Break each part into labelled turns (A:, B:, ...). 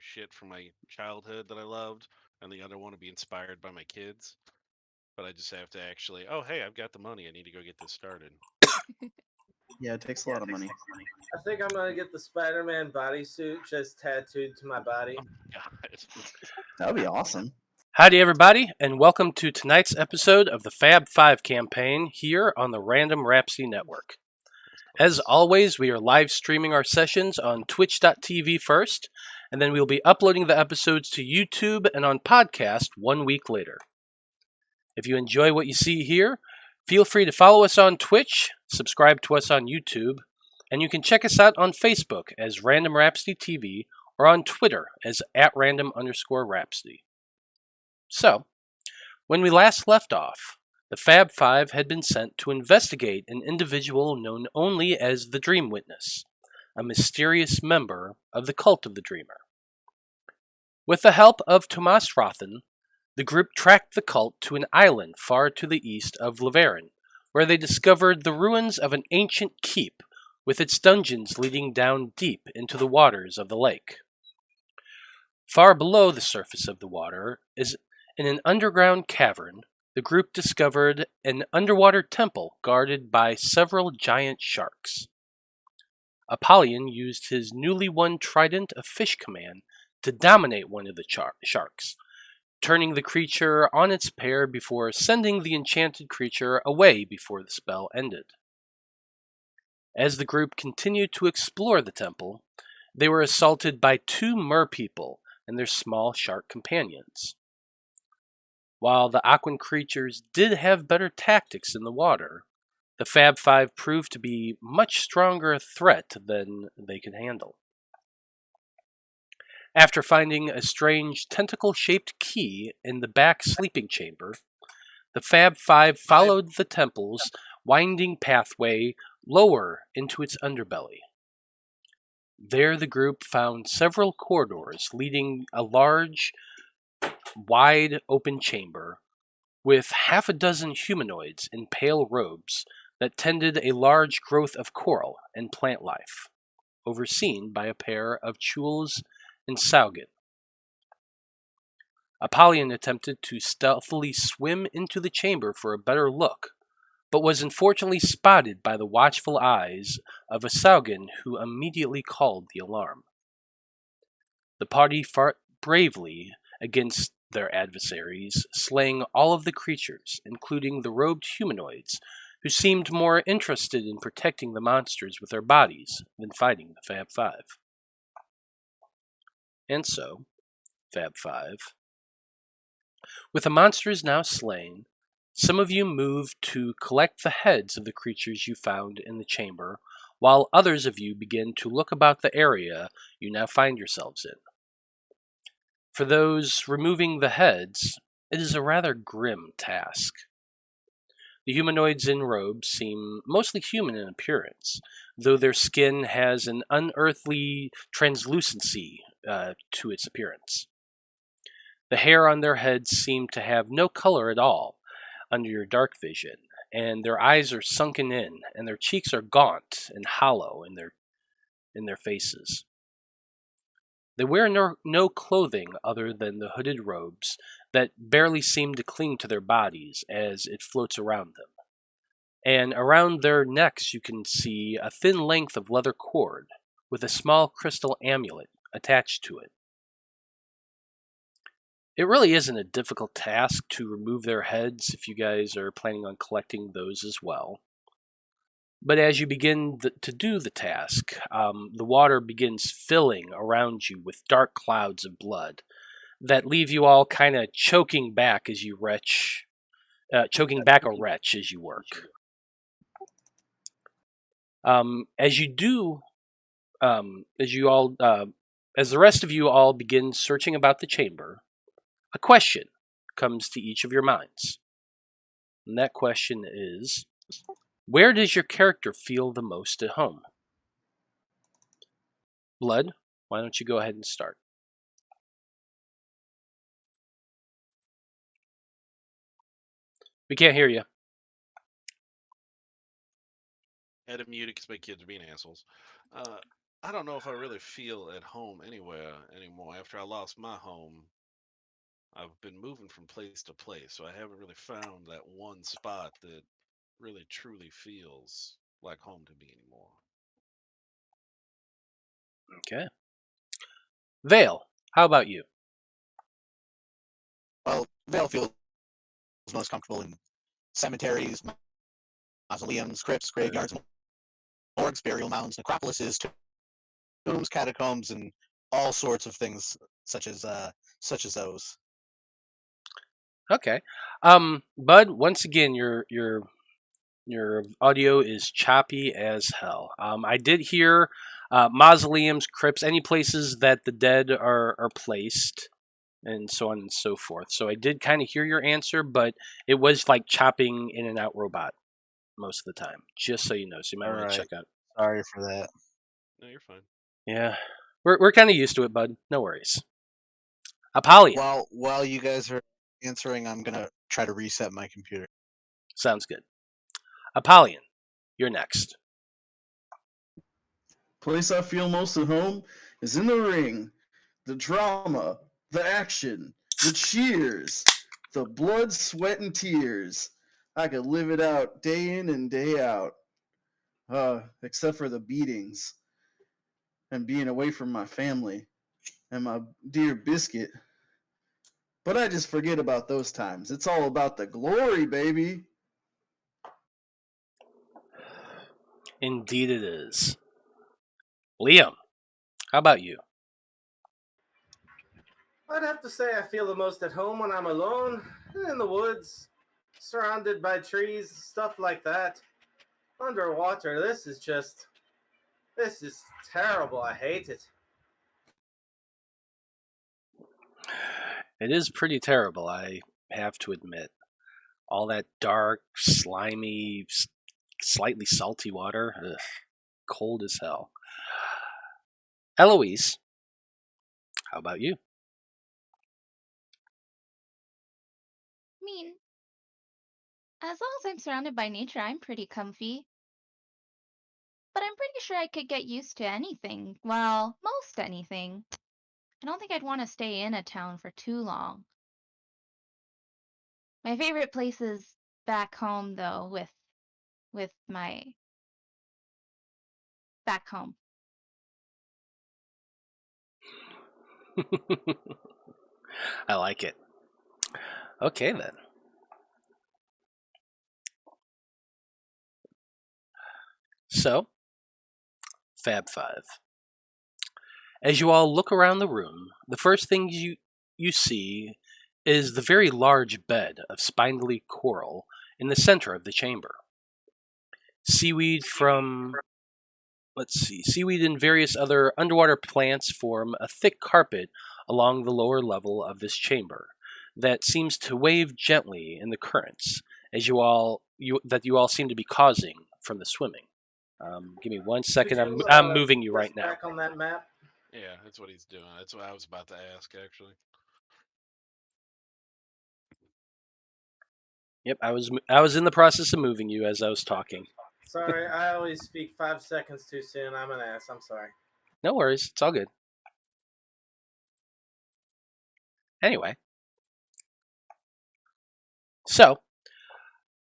A: shit from my childhood that I loved, and the other one to be inspired by my kids. But I just have to actually, oh, hey, I've got the money. I need to go get this started.
B: Yeah, it takes a lot of money.
C: I think I'm gonna get the Spider-Man bodysuit just tattooed to my body.
A: Oh, God.
B: That would be awesome.
D: Howdy, everybody, and welcome to tonight's episode of the Faab Five campaign here on the Random Rhapsody Network. As always, we are live streaming our sessions on twitch.tv first, and then we'll be uploading the episodes to YouTube and on podcast 1 week later. If you enjoy what you see here, feel free to follow us on Twitch, subscribe to us on YouTube, and you can check us out on Facebook as Random Rhapsody TV or on Twitter as @random_Rhapsody. So, when we last left off, the Faab Five had been sent to investigate an individual known only as the Dreamwitness, a mysterious member of the Cult of the Dreamer. With the help of Tomas Rothen, the group tracked the cult to an island far to the east of Leverin, where they discovered the ruins of an ancient keep with its dungeons leading down deep into the waters of the lake. Far below the surface of the water is in an underground cavern, the group discovered an underwater temple guarded by several giant sharks. Apollyon used his newly won trident of Fish Command to dominate one of the sharks, turning the creature on its pair before sending the enchanted creature away before the spell ended. As the group continued to explore the temple, they were assaulted by two merpeople and their small shark companions. While the Aquan creatures did have better tactics in the water, the Faab Five proved to be much stronger a threat than they could handle. After finding a strange tentacle-shaped key in the back sleeping chamber, the Faab Five followed the temple's winding pathway lower into its underbelly. There the group found several corridors leading a large, wide open chamber with half a dozen humanoids in pale robes that tended a large growth of coral and plant life, overseen by a pair of Chuls and Saugen. Apollyon attempted to stealthily swim into the chamber for a better look, but was unfortunately spotted by the watchful eyes of a Saugen who immediately called the alarm. The party fought bravely against their adversaries, slaying all of the creatures, including the robed humanoids, who seemed more interested in protecting the monsters with their bodies than fighting the Faab Five. And so, Faab Five. With the monsters now slain, some of you moved to collect the heads of the creatures you found in the chamber, while others of you begin to look about the area you now find yourselves in. For those removing the heads, it is a rather grim task. The humanoids in robes seem mostly human in appearance, though their skin has an unearthly translucency to its appearance. The hair on their heads seem to have no color at all under your dark vision, and their eyes are sunken in, and their cheeks are gaunt and hollow in their faces. They wear no clothing other than the hooded robes that barely seem to cling to their bodies as it floats around them. And around their necks you can see a thin length of leather cord with a small crystal amulet attached to it. It really isn't a difficult task to remove their heads if you guys are planning on collecting those as well. But as you begin to do the task, the water begins filling around you with dark clouds of blood that leave you all kind of choking back as you choking back a retch as you work. As the rest of you all begin searching about the chamber, a question comes to each of your minds. And that question is, where does your character feel the most at home? Blood, why don't you go ahead and start? We can't hear you.
A: I had to mute it because my kids are being assholes. I don't know if I really feel at home anywhere anymore. After I lost my home, I've been moving from place to place, so I haven't really found that one spot that really truly feels like home to me anymore.
D: Okay. Vale, how about you?
E: Well, Vale feels most comfortable in cemeteries, mausoleums, crypts, graveyards, morgues, burial mounds, necropolises, tombs, catacombs, and all sorts of things such as those.
D: Okay. Bud, once again, your audio is choppy as hell. I did hear mausoleums, crypts, any places that the dead are placed, and so on and so forth. So I did kind of hear your answer, but it was like chopping in and out robot most of the time. Just so you know, so you might want to check out.
E: Sorry for that.
A: No, you're fine.
D: Yeah, we're kind of used to it, Bud. No worries. Apollyon,
E: While you guys are answering, I'm gonna try to reset my computer.
D: sounds good. Apollyon, you're next.
B: Place I feel most at home is in the ring. The drama, the action, the cheers, the blood, sweat, and tears. I could live it out day in and day out. Except for the beatings and being away from my family and my dear biscuit. But I just forget about those times. It's all about the glory, baby.
D: Indeed, it is. Liam, how about you?
C: I'd have to say I feel the most at home when I'm alone, in the woods, surrounded by trees, stuff like that. Underwater, this is terrible. I hate it.
D: It is pretty terrible, I have to admit. All that dark, slimy, slightly salty water. Ugh, cold as hell. Eloise, how about you?
F: I mean, as long as I'm surrounded by nature, I'm pretty comfy. But I'm pretty sure I could get used to anything. Well, most anything. I don't think I'd want to stay in a town for too long. My favorite place is back home, though, with my back home.
D: I like it. Okay, then. So, Fab Five. As you all look around the room, the first thing you see is the very large bed of spindly coral in the center of the chamber. Seaweed and various other underwater plants form a thick carpet along the lower level of this chamber that seems to wave gently in the currents as you all seem to be causing from the swimming. Give me 1 second.
C: Could you,
D: I'm moving you
C: push
D: right now.
C: back on that map?
A: Yeah, that's what he's doing. That's what I was about to ask, actually.
D: Yep, I was in the process of moving you as I was talking.
C: Sorry, I always speak 5 seconds too soon. I'm an ass. I'm sorry.
D: No worries, it's all good. Anyway, so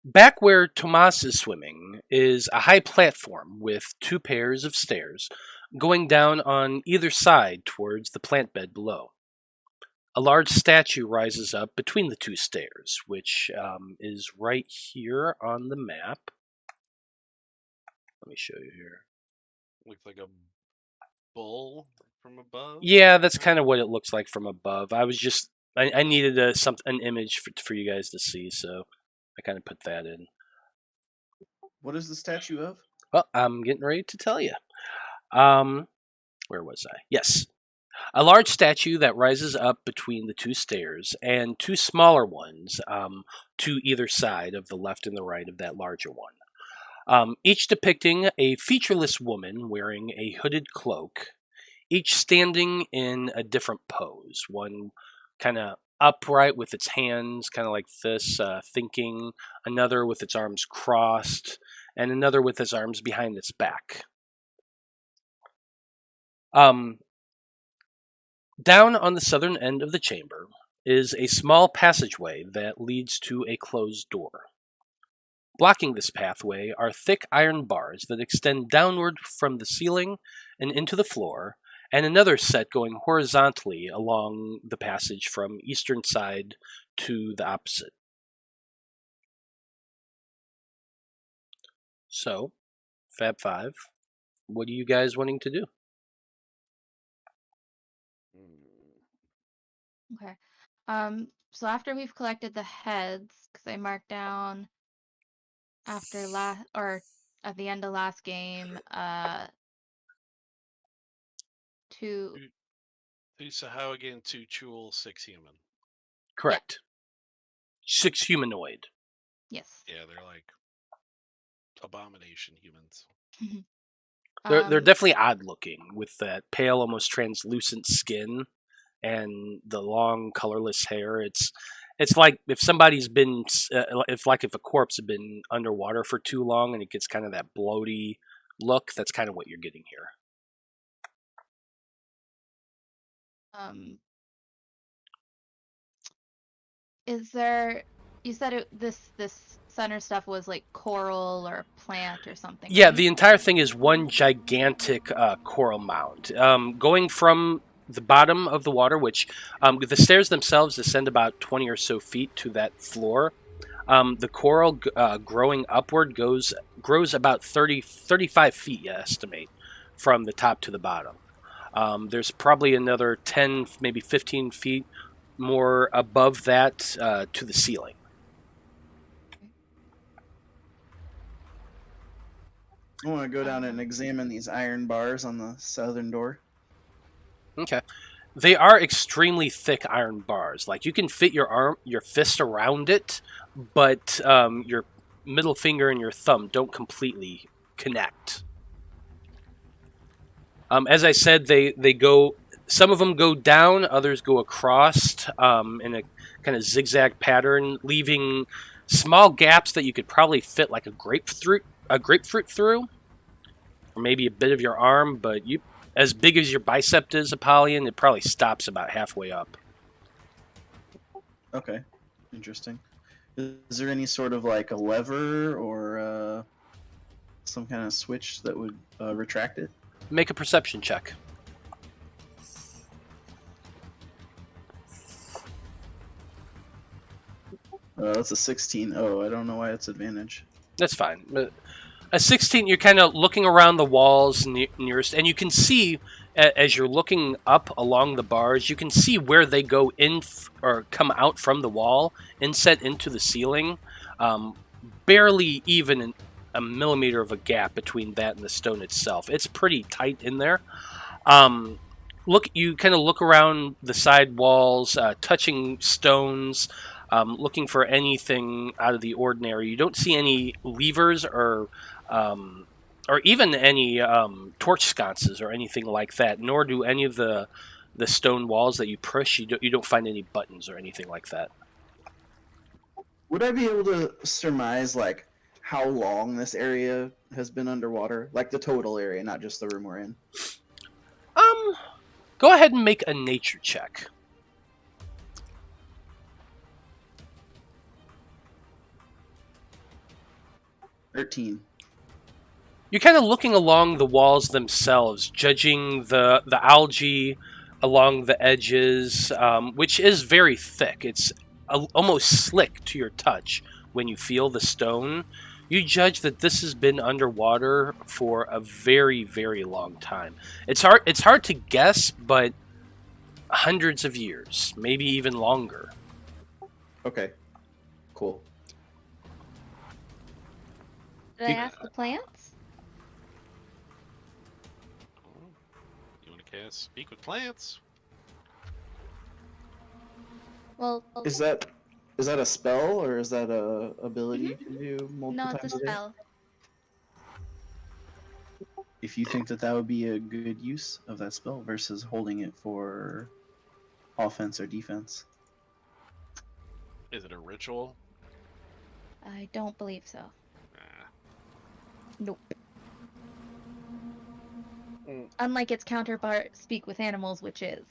D: back where Tomas is swimming is a high platform with 2 pairs of stairs going down on either side towards the plant bed below. A large statue rises up between the 2 stairs, which is right here on the map. Let me show you here.
A: Looks like a bull from above.
D: Yeah, that's kind of what it looks like from above. I needed an image for you guys to see, so I kind of put that in.
B: What is the statue of?
D: Well, I'm getting ready to tell you. Where was I? Yes. A large statue that rises up between the 2 stairs, and 2 smaller ones to either side of the left and the right of that larger one. Each depicting a featureless woman wearing a hooded cloak, each standing in a different pose. One kind of upright with its hands kind of like this, thinking, another with its arms crossed, and another with its arms behind its back. Down on the southern end of the chamber is a small passageway that leads to a closed door. Blocking this pathway are thick iron bars that extend downward from the ceiling and into the floor, and another set going horizontally along the passage from eastern side to the opposite. So, Fab Five, what are you guys wanting to do?
F: Okay. So after we've collected the heads, because I marked down after last or at the end of last game, two.
A: So how again? 2 Chul, 6 human.
D: Correct. 6 humanoid.
F: Yes.
A: Yeah, they're like abomination humans.
D: They're definitely odd looking with that pale, almost translucent skin and the long, colorless hair. It's like if somebody's been if a corpse had been underwater for too long and it gets kind of that bloaty look. That's kind of what you're getting here.
F: Is there? You said this center stuff was like coral or plant or something.
D: Yeah,
F: right?
D: the entire thing is one gigantic coral mound. Going from the bottom of the water, which the stairs themselves descend about 20 or so feet to that floor. The coral growing upward grows about 35 feet, you estimate, from the top to the bottom. There's probably another 10, maybe 15 feet more above that to the ceiling.
B: I want to go down and examine these iron bars on the southern door.
D: Okay. They are extremely thick iron bars. Like you can fit your fist around it, but your middle finger and your thumb don't completely connect. As I said, they go. Some of them go down, others go across in a kind of zigzag pattern, leaving small gaps that you could probably fit like a grapefruit through, or maybe a bit of your arm. But as big as your bicep is, Apollyon, it probably stops about halfway up.
B: Okay, interesting. Is there any sort of like a lever or some kind of switch that would retract it?
D: Make a perception check.
B: That's a 16. Oh, I don't know why it's advantage.
D: That's fine. A 16, you're kind of looking around the walls nearest, and you can see, as you're looking up along the bars, you can see where they go in or come out from the wall and set into the ceiling. Barely even a millimeter of a gap between that and the stone itself. It's pretty tight in there. You kind of look around the side walls, touching stones, looking for anything out of the ordinary. You don't see any levers or even any torch sconces or anything like that. Nor do any of the stone walls that you push. You don't find any buttons or anything like that.
B: Would I be able to surmise like how long this area has been underwater? Like the total area, not just the room we're in.
D: Go ahead and make a nature check.
B: $13.
D: You're kind of looking along the walls themselves, judging the algae along the edges, which is very thick. It's almost slick to your touch when you feel the stone. You judge that this has been underwater for a very, very long time. It's hard to guess, but hundreds of years, maybe even longer.
B: Okay, cool.
F: Did I ask the plants?
A: You want to cast Speak with Plants?
F: Well,
B: Is that a spell or is that a ability you can do multiple
F: no,
B: times
F: it's a
B: a day?
F: spell.
B: If you think that would be a good use of that spell versus holding it for offense or defense.
A: Is it a ritual?
F: I don't believe so.
A: Nah.
F: Nope. unlike its counterpart, speak with animals, which is.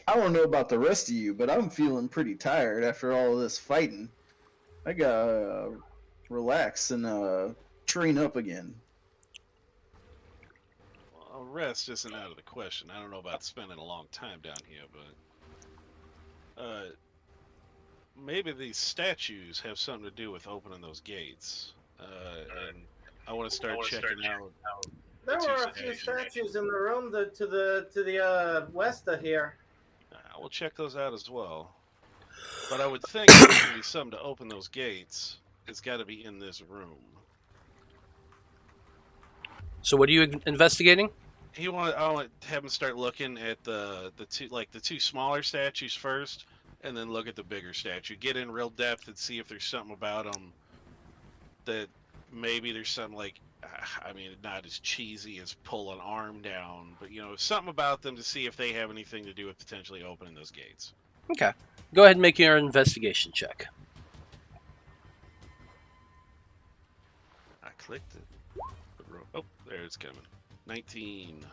B: I don't know about the rest of you, but I'm feeling pretty tired after all of this fighting. I gotta relax and train up again.
A: Well, rest isn't out of the question. I don't know about spending a long time down here, but maybe these statues have something to do with opening those gates. And I want to start checking out.
C: There
A: The two
C: were a few statues in the room to the west of here.
A: We'll check those out as well. But I would think if there's gonna be something to open those gates, it's got to be in this room.
D: So what are you investigating?
A: I want to have him start looking at the two smaller statues first, and then look at the bigger statue. Get in real depth and see if there's something about them that maybe there's something like, I mean, not as cheesy as pull an arm down, but something about them to see if they have anything to do with potentially opening those gates.
D: Okay. Go ahead and make your investigation check.
A: I clicked it. Oh, there it's coming. 19.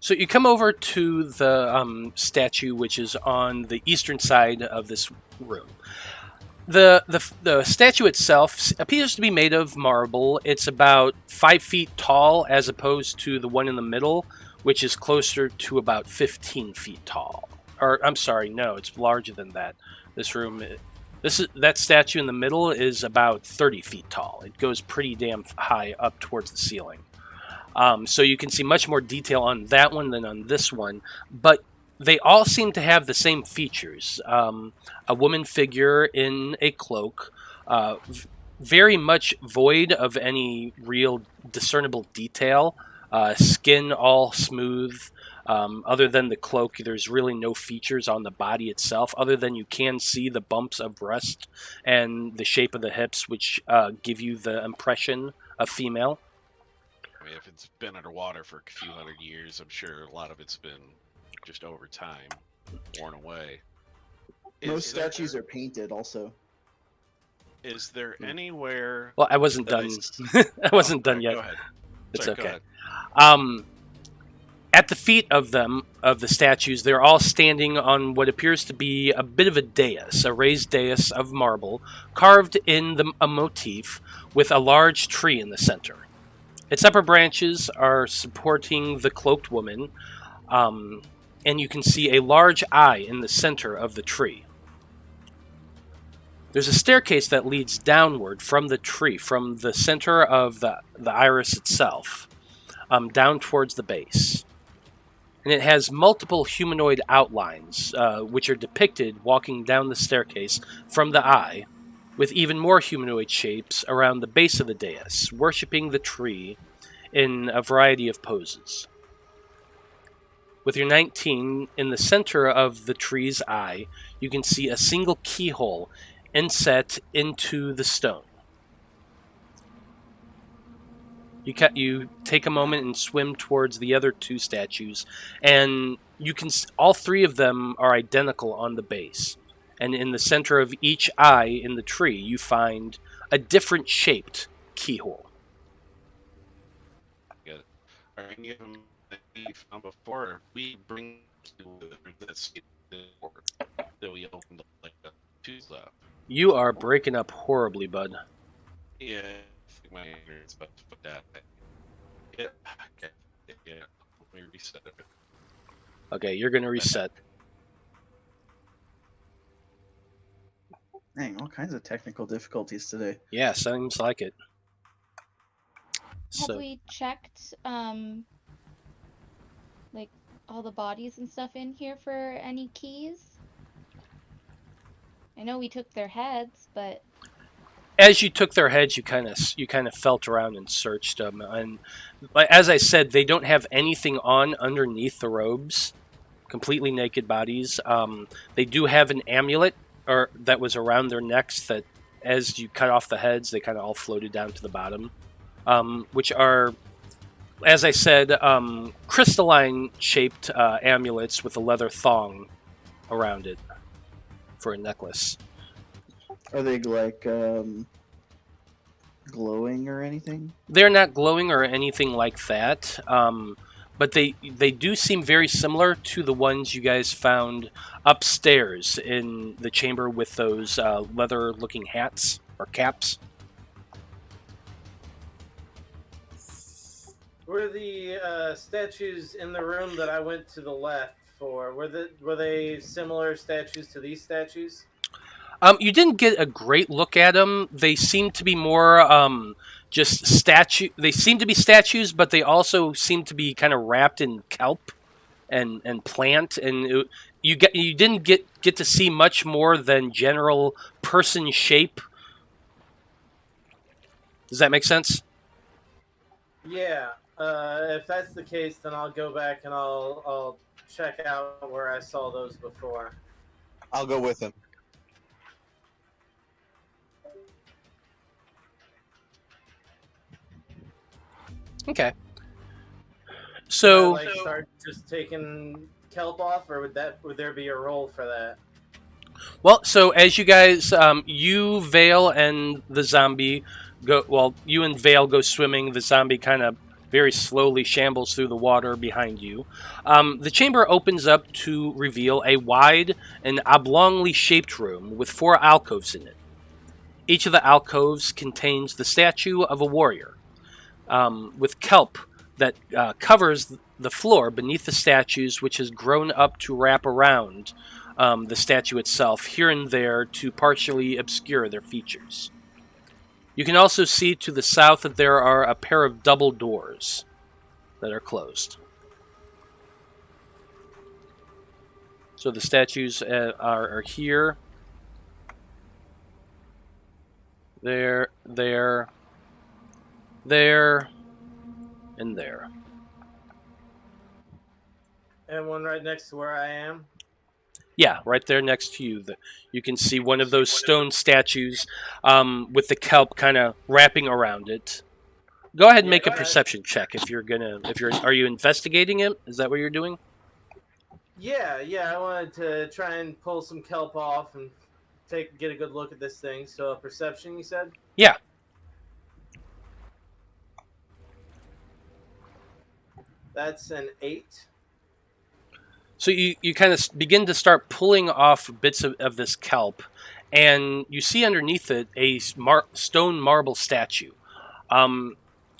D: So you come over to the statue, which is on the eastern side of this room. The statue itself appears to be made of marble. It's about 5 feet tall, as opposed to the one in the middle, which is closer to about 15 feet tall. Or I'm sorry, no, it's larger than that. That statue in the middle is about 30 feet tall. It goes pretty damn high up towards the ceiling. So you can see much more detail on that one than on this one, but they all seem to have the same features. A woman figure in a cloak, very much void of any real discernible detail, skin all smooth. Other than the cloak, there's really no features on the body itself, other than you can see the bumps of breast and the shape of the hips, which give you the impression of female.
A: I mean, if it's been underwater for a few hundred years, I'm sure a lot of it's been just over time worn away.
B: Most statues are painted also.
A: Is there anywhere...
D: Well, I wasn't done. I wasn't done yet.
A: Go ahead.
D: It's
A: Sorry,
D: okay.
A: Go ahead.
D: At the feet of the statues, they're all standing on what appears to be a bit of a dais, a raised dais of marble, carved in a motif with a large tree in the center. Its upper branches are supporting the cloaked woman, and you can see a large eye in the center of the tree. There's a staircase that leads downward from the tree, from the center of the iris itself, down towards the base. And it has multiple humanoid outlines, which are depicted walking down the staircase from the eye, with even more humanoid shapes around the base of the dais, worshipping the tree in a variety of poses. With your 19, in the center of the tree's eye, you can see a single keyhole inset into the stone. You take a moment and swim towards the other two statues, and all three of them are identical on the base. And in the center of each eye in the tree, you find a different shaped keyhole.
A: Good. Are any of them that we found before, or we bring to this that we opened like a Tuesday?
D: You are breaking up horribly, bud.
A: Yeah, I think my internet's about to put that. Yeah. Let me reset it.
D: Okay, you're going to reset.
B: Dang, all kinds of technical difficulties today.
D: Yeah, seems like it.
F: Have we checked, like, all the bodies and stuff in here for any keys? I know we took their heads, but...
D: As you took their heads, you kind of felt around and searched them. And as I said, they don't have anything on underneath the robes. Completely naked bodies. They do have an amulet that was around their necks that, as you cut off the heads, they kind of all floated down to the bottom. Which are, as I said, crystalline-shaped amulets with a leather thong around it for a necklace.
B: Are they like glowing or anything?
D: They're not glowing or anything like that, but they do seem very similar to the ones you guys found upstairs in the chamber with those leather-looking hats or caps.
C: Were the statues in the room that I went to the left for? Were they similar statues to these statues?
D: You didn't get a great look at them. They seem to be more just statue. They seem to be statues, but they also seem to be kind of wrapped in kelp and plant. And you didn't get to see much more than general person shape. Does that make sense?
C: Yeah. If that's the case, then I'll go back and I'll check out where I saw those before.
E: I'll go with him.
D: Okay.
C: So,
D: So,
C: start just taking kelp off, or would there be a role for that?
D: well, so as you guys, you, Vale, and the zombie go. Well, you and Vale go swimming. The zombie kind of very slowly shambles through the water behind you. The chamber opens up to reveal a wide and oblongly shaped room with 4 alcoves in it. Each of the alcoves contains the statue of a warrior, with kelp that covers the floor beneath the statues, which has grown up to wrap around the statue itself, here and there, to partially obscure their features. You can also see to the south that there are a pair of double doors that are closed. So the statues are here, there, and there.
C: And one right next to where I am.
D: Yeah, right there next to you. You can see one of those stone statues with the kelp kind of wrapping around it. Go ahead and make a perception check if you're gonna. Are you investigating it? Is that what you're doing?
C: Yeah. I wanted to try and pull some kelp off and get a good look at this thing. So, a perception, you said?
D: Yeah.
C: That's an 8.
D: So you kind of begin to start pulling off bits of this kelp, and you see underneath it a stone marble statue.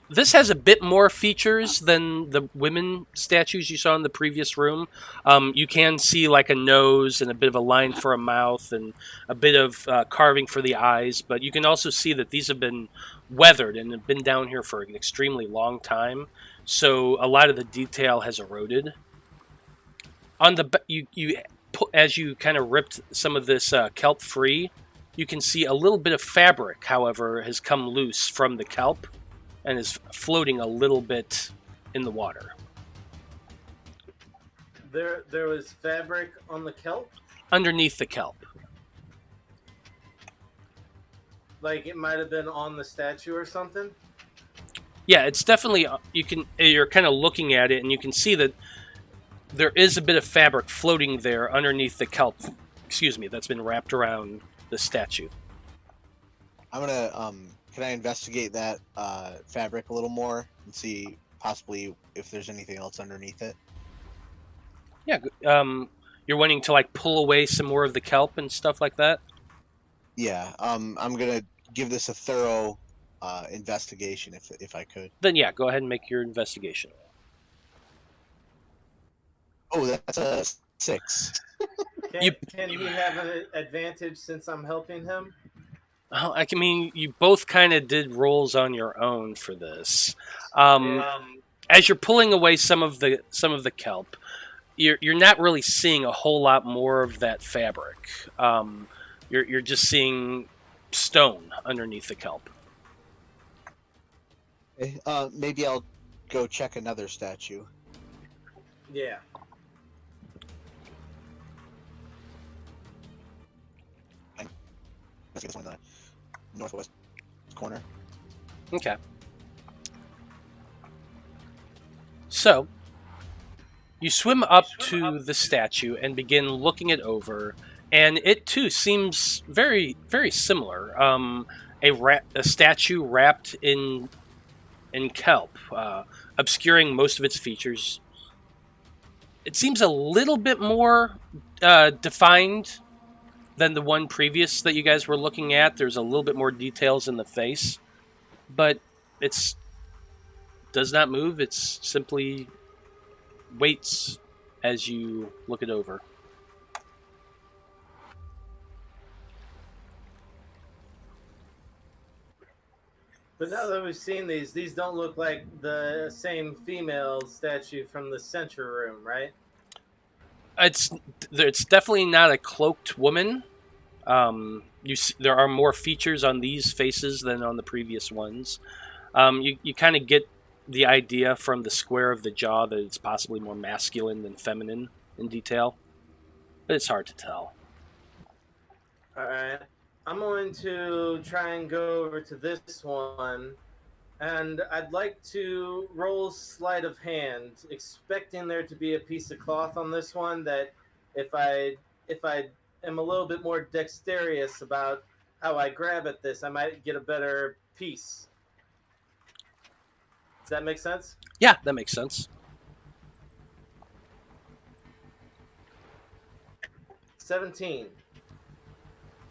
D: This has a bit more features than the women statues you saw in the previous room. You can see like a nose and a bit of a line for a mouth and a bit of carving for the eyes, but you can also see that these have been weathered and have been down here for an extremely long time, so a lot of the detail has eroded. On the as you kind of ripped some of this kelp free, you can see a little bit of fabric, however, has come loose from the kelp and is floating a little bit in the water.
C: There was fabric on the kelp?
D: Underneath the kelp.
C: Like it might have been on the statue or something?
D: Yeah, it's definitely, you're kind of looking at it and you can see that there is a bit of fabric floating there underneath the kelp, that's been wrapped around the statue.
E: I'm gonna, can I investigate that fabric a little more and see possibly if there's anything else underneath it?
D: Yeah, you're wanting to like pull away some more of the kelp and stuff like that?
E: Yeah, I'm gonna give this a thorough investigation if I could.
D: Then yeah, go ahead and make your investigation.
E: Oh, that's a 6.
C: Can he have an advantage since I'm helping him?
D: Oh, I mean, you both kind of did rolls on your own for this. As you're pulling away some of the kelp, you're not really seeing a whole lot more of that fabric. You're just seeing stone underneath the kelp.
E: Okay, maybe I'll go check another statue.
C: Yeah.
E: Let's get this one in the northwest corner.
D: Okay. So, you swim up to the statue and begin looking it over, and it too seems very, very similar. a statue wrapped in kelp, obscuring most of its features. It seems a little bit more defined than the one previous that you guys were looking at. There's a little bit more details in the face, but it's does not move. It's simply waits as you look it over.
C: But now that we've seen these don't look like the same female statue from the Center Room, right?
D: It's definitely not a cloaked woman. There are more features on these faces than on the previous ones. You kind of get the idea from the square of the jaw that it's possibly more masculine than feminine in detail, but it's hard to tell.
C: All right. I'm going to try and go over to this one, and I'd like to roll sleight of hand, expecting there to be a piece of cloth on this one that if I am a little bit more dexterous about how I grab at this, I might get a better piece. Does that make sense?
D: Yeah, that makes sense.
C: 17.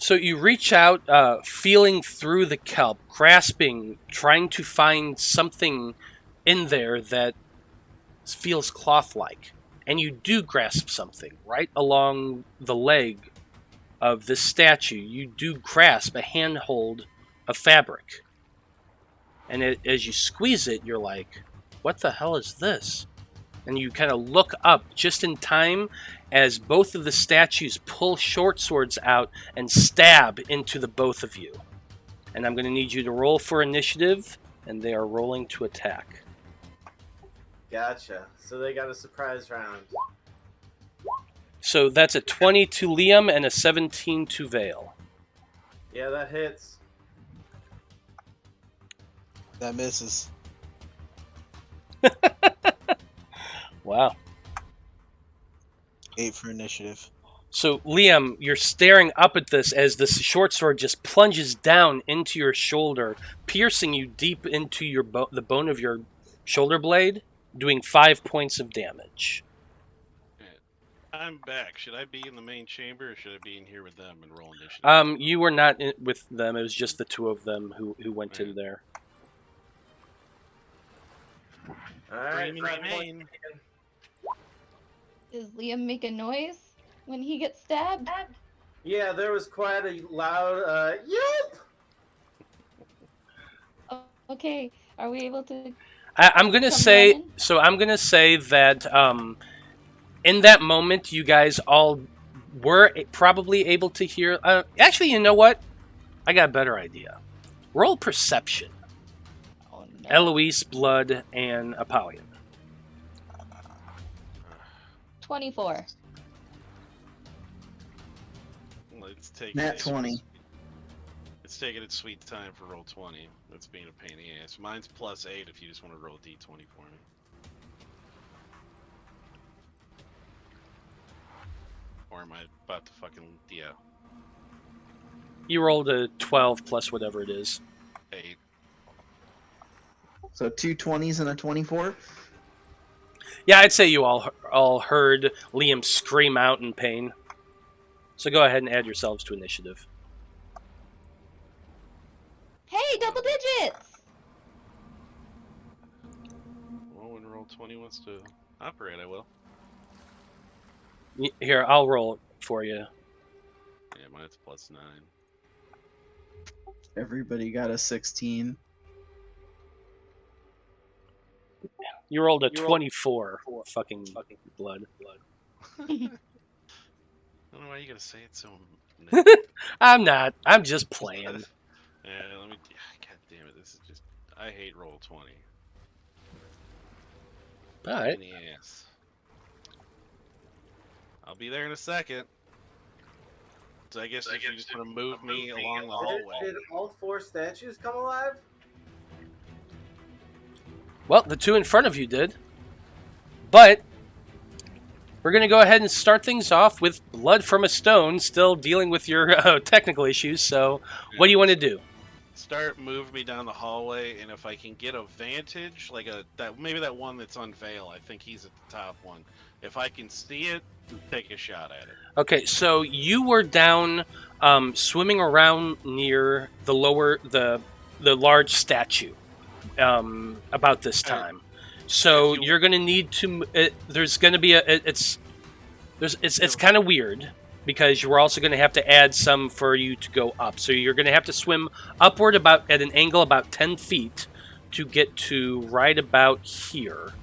D: So you reach out, feeling through the kelp, grasping, trying to find something in there that feels cloth-like. And you do grasp something right along the leg of this statue. You do grasp a handhold of fabric. And as you squeeze it, you're like, what the hell is this? And you kind of look up just in time as both of the statues pull short swords out and stab into the both of you. And I'm going to need you to roll for initiative, and they are rolling to attack.
C: Gotcha. So they got a surprise round.
D: So that's a 20 to Liam and a 17 to Veil.
C: Yeah, that hits.
E: That misses.
D: Wow.
E: 8 for initiative.
D: So, Liam, you're staring up at this as this short sword just plunges down into your shoulder, piercing you deep into your the bone of your shoulder blade, doing 5 points of damage.
A: I'm back. Should I be in the main chamber, or should I be in here with them and roll initiative?
D: You were not with them. It was just the two of them who went in there.
C: All right.
F: Does Liam make a noise when he gets stabbed?
C: Yeah, there was quite a loud yelp.
F: Oh, okay, are we able to?
D: I'm gonna say so. I'm gonna say that in that moment, you guys all were probably able to hear. Actually, you know what? I got a better idea. Roll perception.
F: Oh, no.
D: Eloise, Blood, and Apollyon.
F: 24.
A: Let's take
B: Nat 20.
A: It's taking its sweet time for roll 20. That's being a pain in the ass. Mine's +8 if you just want to roll D20 for me. Or am I about to fucking yeah?
D: You rolled a 12 plus whatever it is.
A: 8.
B: So 2 20s and a 24.
D: Yeah, I'd say you all heard Liam scream out in pain. So go ahead and add yourselves to initiative.
F: Hey, double digits!
A: Well, when roll 20 wants to operate, I will.
D: Here, I'll roll it for you.
A: Yeah, mine's +9.
B: Everybody got a 16.
D: You rolled a 24. Fucking blood.
A: I don't know why you gotta say it so.
D: I'm not. I'm just playing.
A: Yeah, let me. God damn it! This is just. I hate roll 20.
D: All right.
A: In the ass. I'll be there in a second. So I guess if you just want to move me along the hallway.
C: Did all 4 statues come alive?
D: Well, the two in front of you did. But we're going to go ahead and start things off with Blood from a Stone, still dealing with your technical issues. So what do you want to do?
A: start moving me down the hallway, and if I can get a vantage, like maybe that one that's on Veil, I think he's at the top one. If I can see it, take a shot at it.
D: Okay, so you were down, swimming around near the large statue, about this time. So you're going to need to. There's going to be it's kind of weird because you're also going to have to add some for you to go up. So you're going to have to swim upward at an angle about 10 feet to get to right about here.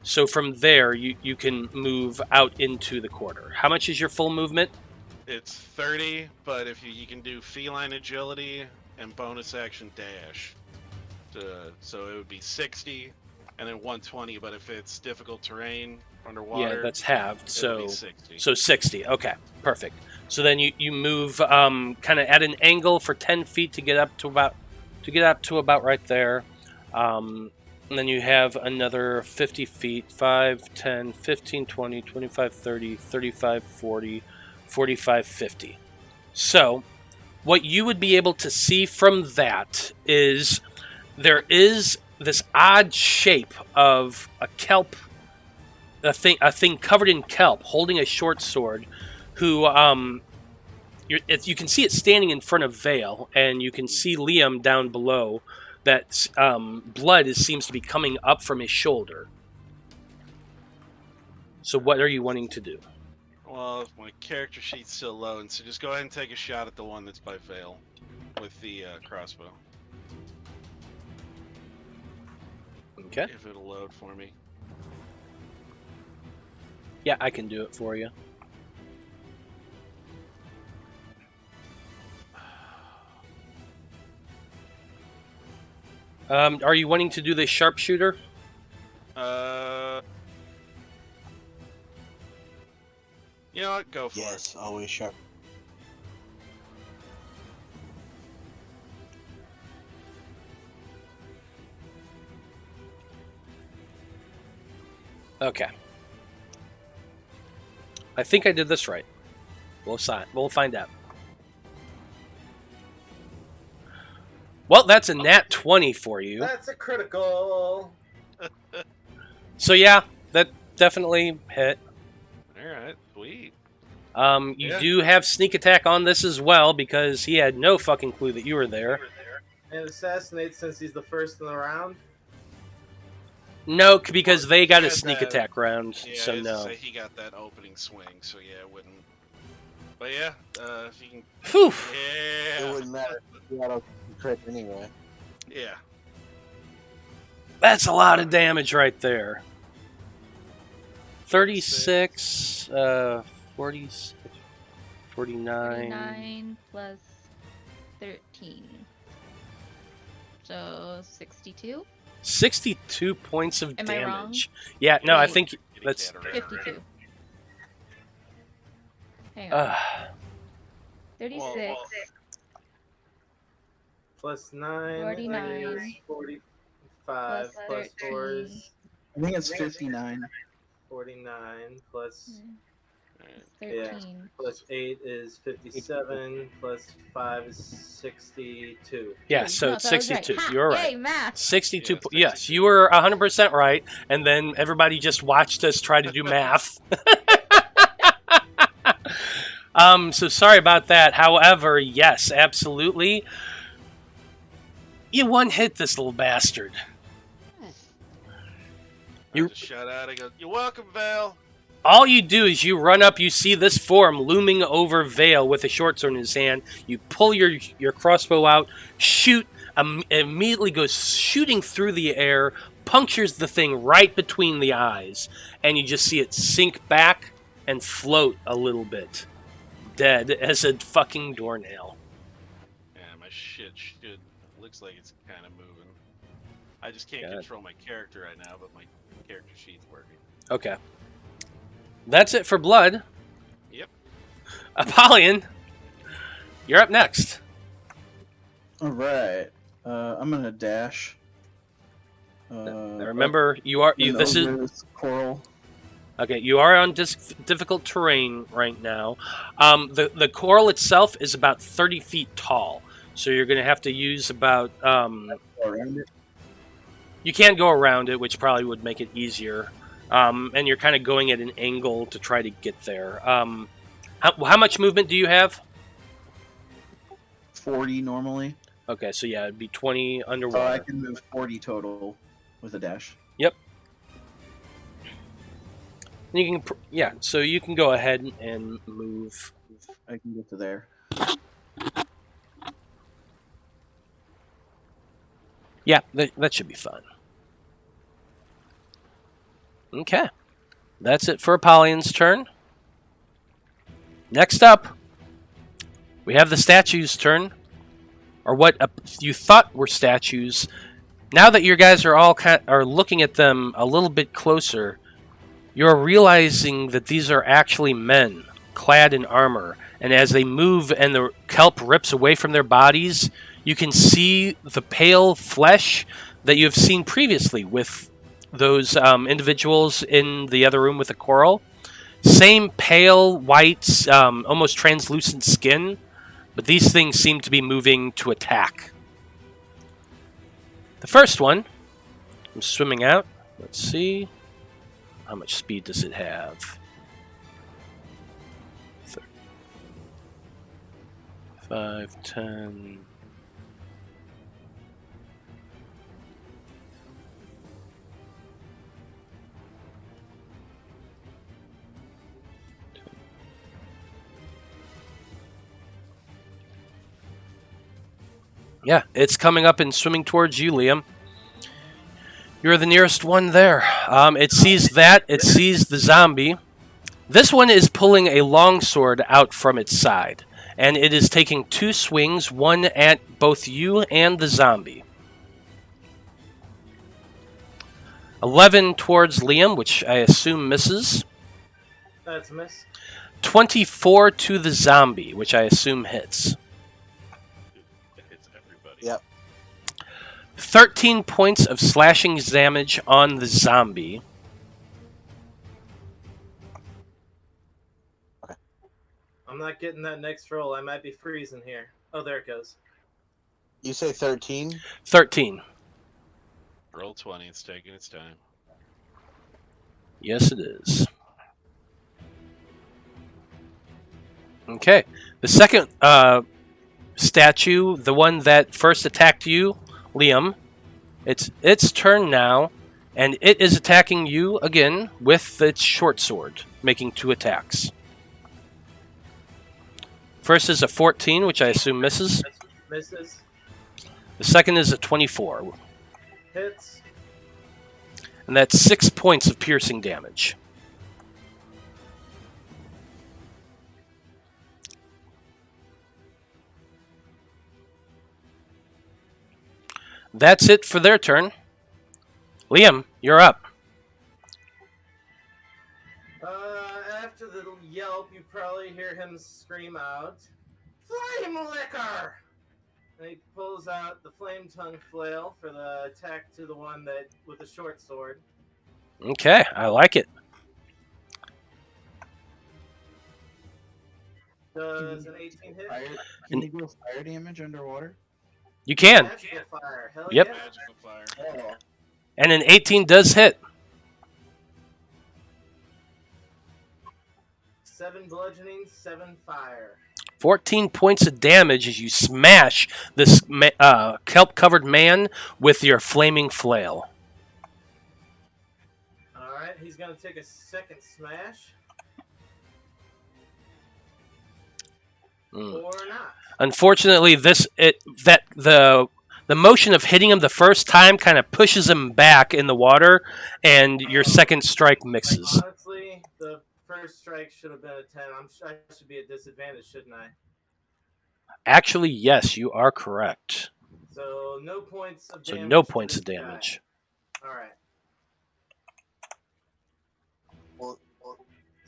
D: So from there, you can move out into the quarter. How much is your full movement?
A: It's 30, but if you can do feline agility and bonus action dash. So it would be 60 and then 120, but if it's difficult terrain underwater,
D: yeah, that's halved. So
A: 60.
D: So 60. Okay, perfect. So then you move kind of at an angle for 10 feet to get up to about right there. And then you have another 50 feet, 5, 10, 15, 20, 25, 30, 35, 40, 45, 50. So what you would be able to see from that is there is this odd shape of a kelp, a thing covered in kelp, holding a short sword, who you can see it standing in front of Veil, and you can see Liam down below. That blood seems to be coming up from his shoulder. So what are you wanting to do?
A: Well, my character sheet's still low, so just go ahead and take a shot at the one that's by Veil with the crossbow.
D: Okay.
A: If it'll load for me.
D: Yeah, I can do it for you. Are you wanting to do the sharpshooter?
A: You know what? Go for it.
E: Yes, always sharp.
D: Okay. I think I did this right. We'll find out. Well, that's a nat 20 for you.
C: That's a critical.
D: So yeah, that definitely hit.
A: Alright, sweet.
D: You do have sneak attack on this as well because he had no fucking clue that you were there.
C: And assassinate since he's the first in the round?
D: No, because they got a
A: Yeah,
D: sneak
A: that-
D: attack round,
A: Yeah,
D: so
A: I was
D: no.
A: gonna say he got that opening swing, so yeah, it wouldn't. But yeah, if you can.
D: Whew.
E: It
A: Yeah.
E: wouldn't matter. You got a crit anyway.
A: Yeah.
D: That's a lot of damage right there. 36, 46, 49.
F: 49 plus 13. So 62?
D: 62 points of
F: Am I wrong?
D: damage. Yeah, no, I
F: Wait.
D: think that's...
F: 52. Hang on. 36
A: Well,
C: Plus 9
F: 49
C: is 45 plus 4 is
B: I think it's 59.
C: 49 plus
F: It's
C: Yeah.
F: 13.
C: plus 8 is 57 plus 5 is 62.
D: Yeah,
F: Ooh,
D: so
F: no,
D: it's
F: that was right.
D: 62.
F: Ha!
D: You're right.
F: Yay, math!
D: 62.
A: Yeah,
D: Yes,
A: 62.
D: you were 100% right, and then everybody just watched us try to do math. So sorry about that. However, yes, absolutely. You one-hit this little bastard.
A: You just shout out and go, "You're welcome, Val."
D: All you do is you run up, you see this form looming over Veil with a short sword in his hand. You pull your crossbow out, shoot, immediately goes shooting through the air, punctures the thing right between the eyes, and you just see it sink back and float a little bit, dead as a fucking doornail.
A: Yeah, my shit looks like it's kind of moving. I just can't
D: Good.
A: control my character right now, but my character sheet's working.
D: Okay. That's it for blood.
A: Yep.
D: Apollyon, you're up next.
B: All right. I'm gonna dash.
D: Now remember, this is
B: this coral.
D: okay. You are on difficult terrain right now. The coral itself is about 30 feet tall, So you're going to have to use about.
B: Go around it.
D: You can go around it, which probably would make it easier. And you're kind of going at an angle to try to get there. How much movement do you have?
B: 40 normally.
D: Okay, so yeah, it'd be 20 underwater.
B: So I can move 40 total with a dash.
D: Yep. You can, yeah. So you can go ahead and move.
B: I can get to there.
D: Yeah, that should be fun. Okay, that's it for Apollyon's turn. Next up, we have the statues' turn, or what you thought were statues. Now that you guys are all are looking at them a little bit closer, you're realizing that these are actually men clad in armor. And as they move and the kelp rips away from their bodies, you can see the pale flesh that you have seen previously with those individuals in the other room with the coral. Same pale, white, almost translucent skin, but these things seem to be moving to attack. The first one, I'm swimming out. Let's see. How much speed does it have? 5, 10... Yeah, it's coming up and swimming towards you, Liam. You're the nearest one there. It sees that. It sees the zombie. This one is pulling a longsword out from its side, and it is taking 2 swings, one at both you and the zombie. 11 towards Liam, which I assume misses.
C: That's a miss.
D: 24 to the zombie, which I assume hits.
A: It hits everybody.
E: Yep.
D: 13 points of slashing damage on the zombie.
C: I'm not getting that next roll. I might be freezing here. Oh, there it goes.
E: You say 13?
D: 13.
A: Roll 20. It's taking its time.
D: Yes, it is. Okay. The second statue, the one that first attacked you, Liam, it's its turn now, and it is attacking you again with its short sword, making 2 attacks. First is a 14, which I assume misses.
C: Misses.
D: The second is a 24.
C: Hits.
D: And that's 6 points of piercing damage. That's it for their turn. Liam, you're up.
C: After the yelp, you probably hear him scream out, "Flame liquor!" And he pulls out the flame tongue flail for the attack to the one that with the short sword.
D: Okay, I like it.
C: Does an 18 hit?
B: Can you do fire damage underwater?
D: You can.
C: Magical fire. Hell
D: Yep.
C: yeah.
A: Magical fire.
B: Oh.
D: And an 18 does hit.
C: 7 bludgeoning, 7 fire.
D: 14 points of damage as you smash this kelp-covered man with your flaming flail.
C: Alright, he's going to take a second smash. Or not.
D: Unfortunately, the motion of hitting him the first time kind of pushes him back in the water, and your second strike misses.
C: Honestly, the first strike should have been a 10. I should be at disadvantage, shouldn't I?
D: Actually, yes, you are correct.
C: So no points of damage.
D: So no
C: to
D: points
C: this
D: of damage.
C: guy. Alright.
E: Well,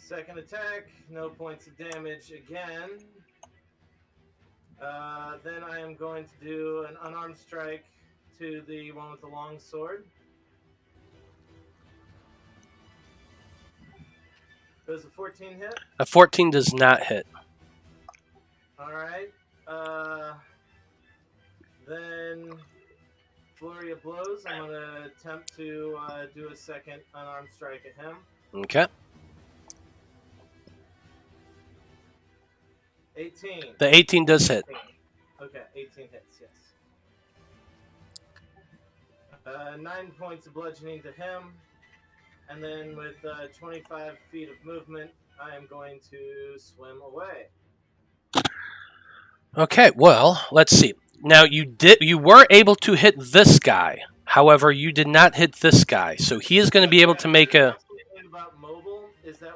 C: Second attack, no points of damage again. Then I am going to do an unarmed strike to the one with the long sword. Does a 14 hit?
D: A 14 does not hit.
C: Alright. Then flurry of blows. I'm gonna attempt to do a second unarmed strike at him.
D: Okay.
C: 18.
D: The 18 does hit.
C: Okay, 18 hits. Yes. 9 points of bludgeoning to him, and then with 25 feet of movement, I am going to swim away.
D: Okay, well, let's see. Now you were able to hit this guy. However, you did not hit this guy. So he is going to be able to make a...
C: The thing about mobile is that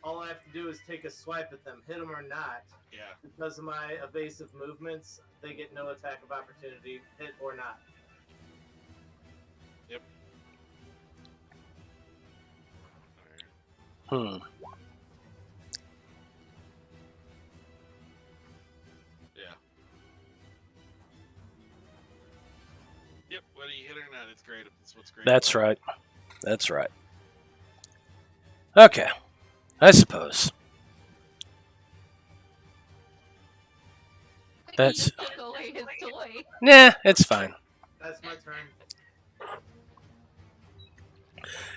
C: all I have to do is take a swipe at them, hit them or not.
A: Yeah.
C: Because of my evasive movements, they get no attack of opportunity, hit or not.
A: Yep.
D: Hmm.
A: Yeah. Yep, whether you hit or not, it's great. That's what's great.
D: That's right. That's right. Okay. I suppose. That's...
F: He just took away his toy.
D: Nah, it's fine.
C: That's my turn.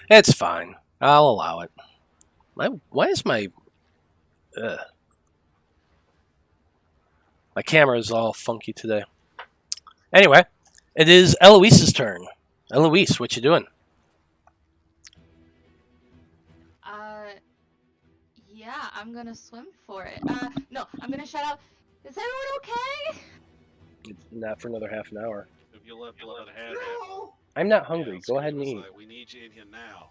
D: It's fine. I'll allow it. Why is my... my camera is all funky today. Anyway, it is Eloise's turn. Eloise, what you doing?
F: Yeah, I'm gonna swim for it. No, I'm gonna shout out, is everyone okay?
D: Not for another half an hour.
A: If you let blood have it.
C: No!
D: I'm not hungry.
A: Yeah,
D: Go ahead and
A: it's
D: eat.
A: like, we need you in here now.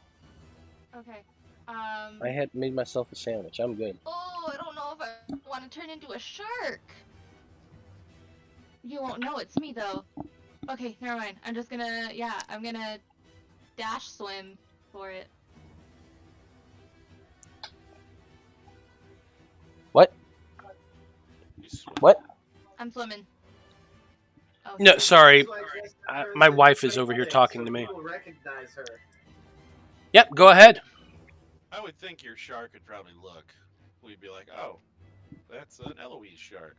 F: Okay.
D: I had made myself a sandwich. I'm good.
F: Oh, I don't know if I want to turn into a shark. You won't know it's me, though. Okay, never mind. I'm just gonna, I'm gonna dash swim for it.
D: What?
A: You swim.
D: What?
F: I'm swimming. Oh,
D: No, sorry.
C: So I guess
D: My
C: there's
D: wife
C: a
D: is over here
C: thing,
D: talking
C: so
D: to me.
C: people recognize her.
D: Yep, go ahead.
A: I would think your shark would probably look. We'd be like, oh, that's an Eloise shark.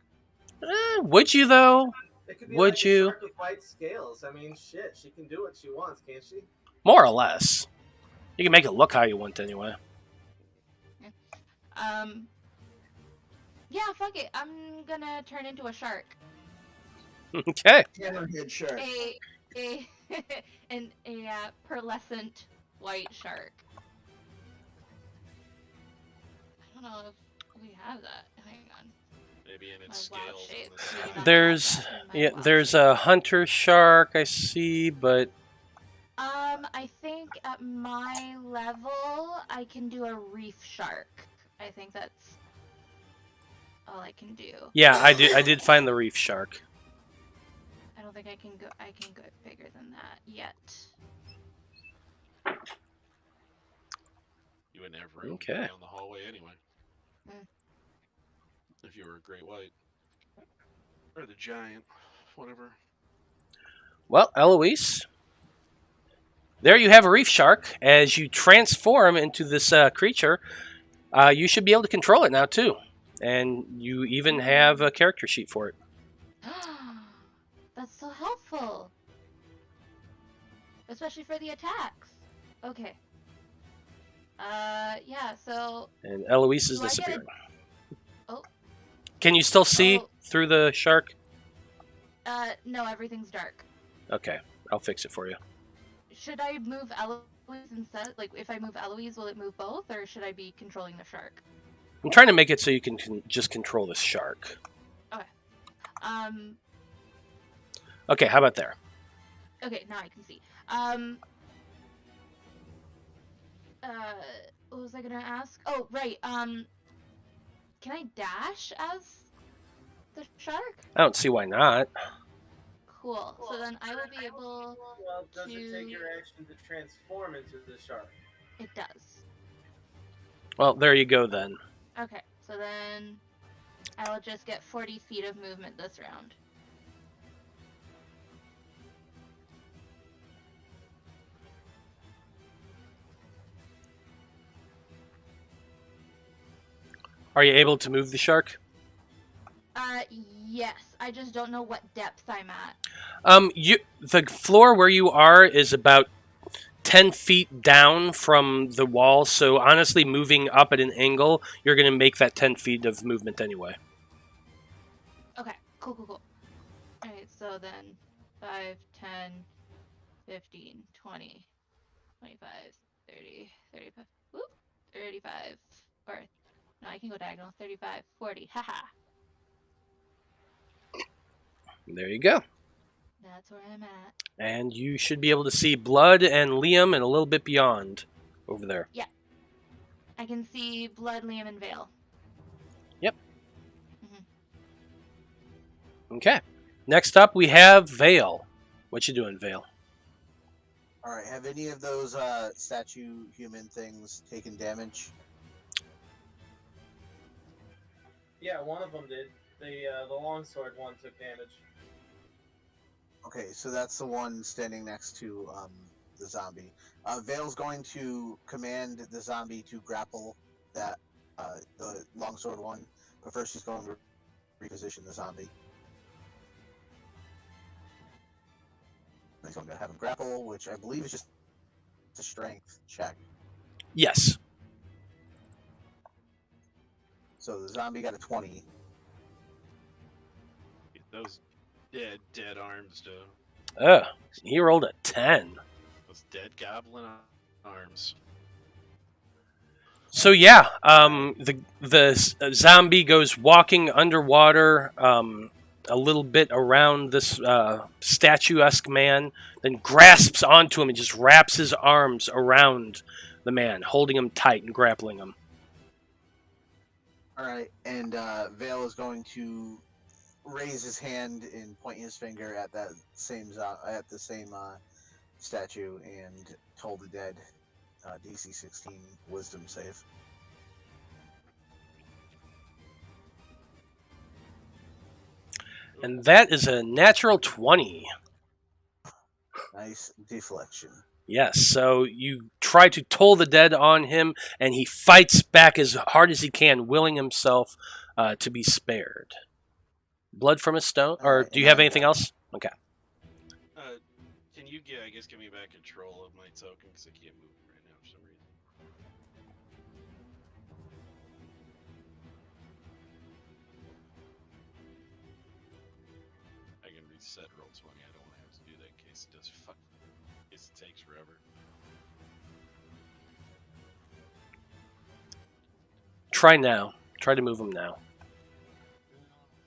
D: Would you, though?
C: It could be
D: Would
C: like
D: you?
C: a shark with white scales. I mean, shit, she can do what she wants, can't she?
D: More or less. You can make it look how you want anyway.
F: Yeah, fuck it. I'm gonna turn into a shark.
D: Okay.
B: Hammerhead shark.
F: A pearlescent white shark. I don't know if we have that. Hang on.
A: Maybe in its
F: My wild
A: scales.
F: shape.
A: on the side.
F: Maybe not
D: There's
F: that, but my
D: yeah,
F: wild
D: there's
F: shape.
D: a hunter shark I see, but
F: I think at my level I can do a reef shark. I think that's all I can do.
D: yeah, I did find the reef shark.
F: I don't think I can go bigger than that yet.
A: You wouldn't have room
D: Okay.
A: down the hallway anyway.
F: Mm.
A: If you were a great white. Or the giant. Whatever.
D: Well, Eloise, there you have a reef shark. As you transform into this creature, you should be able to control it now too, and you even have a character sheet for it.
F: That's so helpful. Especially for the attacks. Okay. Yeah, so...
D: And Eloise is
F: Do I get
D: disappearing.
F: Oh.
D: Can you still see
F: Oh.
D: through the shark?
F: No, everything's dark.
D: Okay, I'll fix it for you.
F: Should I move Eloise instead? Like, if I move Eloise, will it move both, or should I be controlling the shark?
D: I'm trying to make it so you can just control the shark. Okay, how about there?
F: Okay, now I can see. What was I gonna ask? Oh, right, can I dash as the shark?
D: I don't see why not.
F: Cool. So then I will be able...
C: Well, does it take
F: to-
C: your action to transform into the shark?
F: It does.
D: Well, there you go then.
F: Okay, so then I will just get 40 feet of movement this round.
D: Are you able to move the shark?
F: Yes. I just don't know what depth I'm at.
D: The floor where you are is about 10 feet down from the wall, so honestly, moving up at an angle, you're going to make that 10 feet of movement anyway.
F: Okay, cool. Alright, so then 5, 10, 15, 20, 25, 30, 35, whoop, 35, or, no, I can go diagonal, 35, 40, haha.
D: There you go.
F: That's where I'm at.
D: And you should be able to see Blood and Liam and a little bit beyond over there.
F: Yeah. I can see Blood, Liam, and Veil.
D: Yep.
F: Mm-hmm.
D: Okay. Next up, we have Veil. What you doing, Veil?
E: All right. Have any of those statue human things taken damage?
C: Yeah, one of them did. The longsword one took damage.
E: Okay, so that's the one standing next to the zombie. Vale's going to command the zombie to grapple that the longsword one, but first she's going to reposition the zombie. He's going to have him grapple, which I believe is just a strength check.
D: Yes.
E: So the zombie got a 20.
A: Those dead arms, though.
D: He rolled a 10.
A: Those dead goblin arms.
D: So yeah, the zombie goes walking underwater a little bit around this statuesque man, then grasps onto him and just wraps his arms around the man, holding him tight and grappling him.
E: All right, and Vale is going to raise his hand and point his finger at that same statue and toll the dead. DC 16 Wisdom save.
D: And that is a natural 20.
E: Nice deflection.
D: Yes, so you try to toll the dead on him, and he fights back as hard as he can, willing himself to be spared. Blood from a stone? Or do you have anything else? Okay.
A: Can you give me back control of my token, because I can't move right now for some reason. I can reset roll 20. I don't want to have to do that in case it does in case it takes forever.
D: Try now. Try to move him now.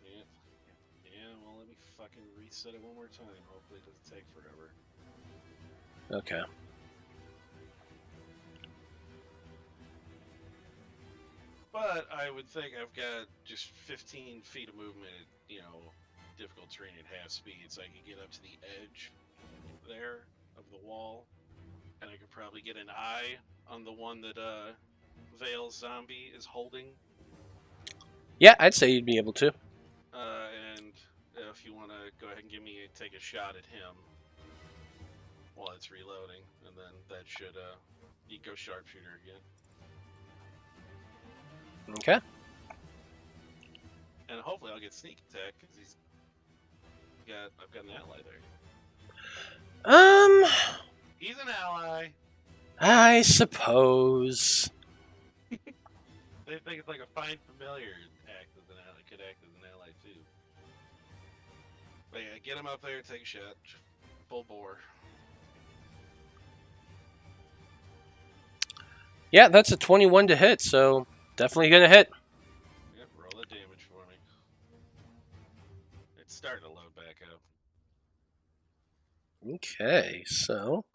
A: Yeah, well, let me fucking reset it one more time. Hopefully it doesn't take forever.
D: Okay.
A: But I would think I've got just 15 feet of movement at, difficult terrain at half speed, so I can get up to the edge there of the wall, and I could probably get an eye on the one that Vale's zombie is holding.
D: Yeah, I'd say you'd be able to.
A: And if you want to go ahead and take a shot at him while it's reloading, and then that should you go sharpshooter again.
D: Okay.
A: And hopefully I'll get sneak attack because I've got an ally there. He's an ally.
D: I suppose.
A: They think it's like a fine familiar could act as an ally too. But yeah, get him up there, take a shot, full bore.
D: Yeah, that's a 21 to hit, so definitely gonna hit.
A: Yep, roll the damage for me. It's starting to load back up.
D: Okay, so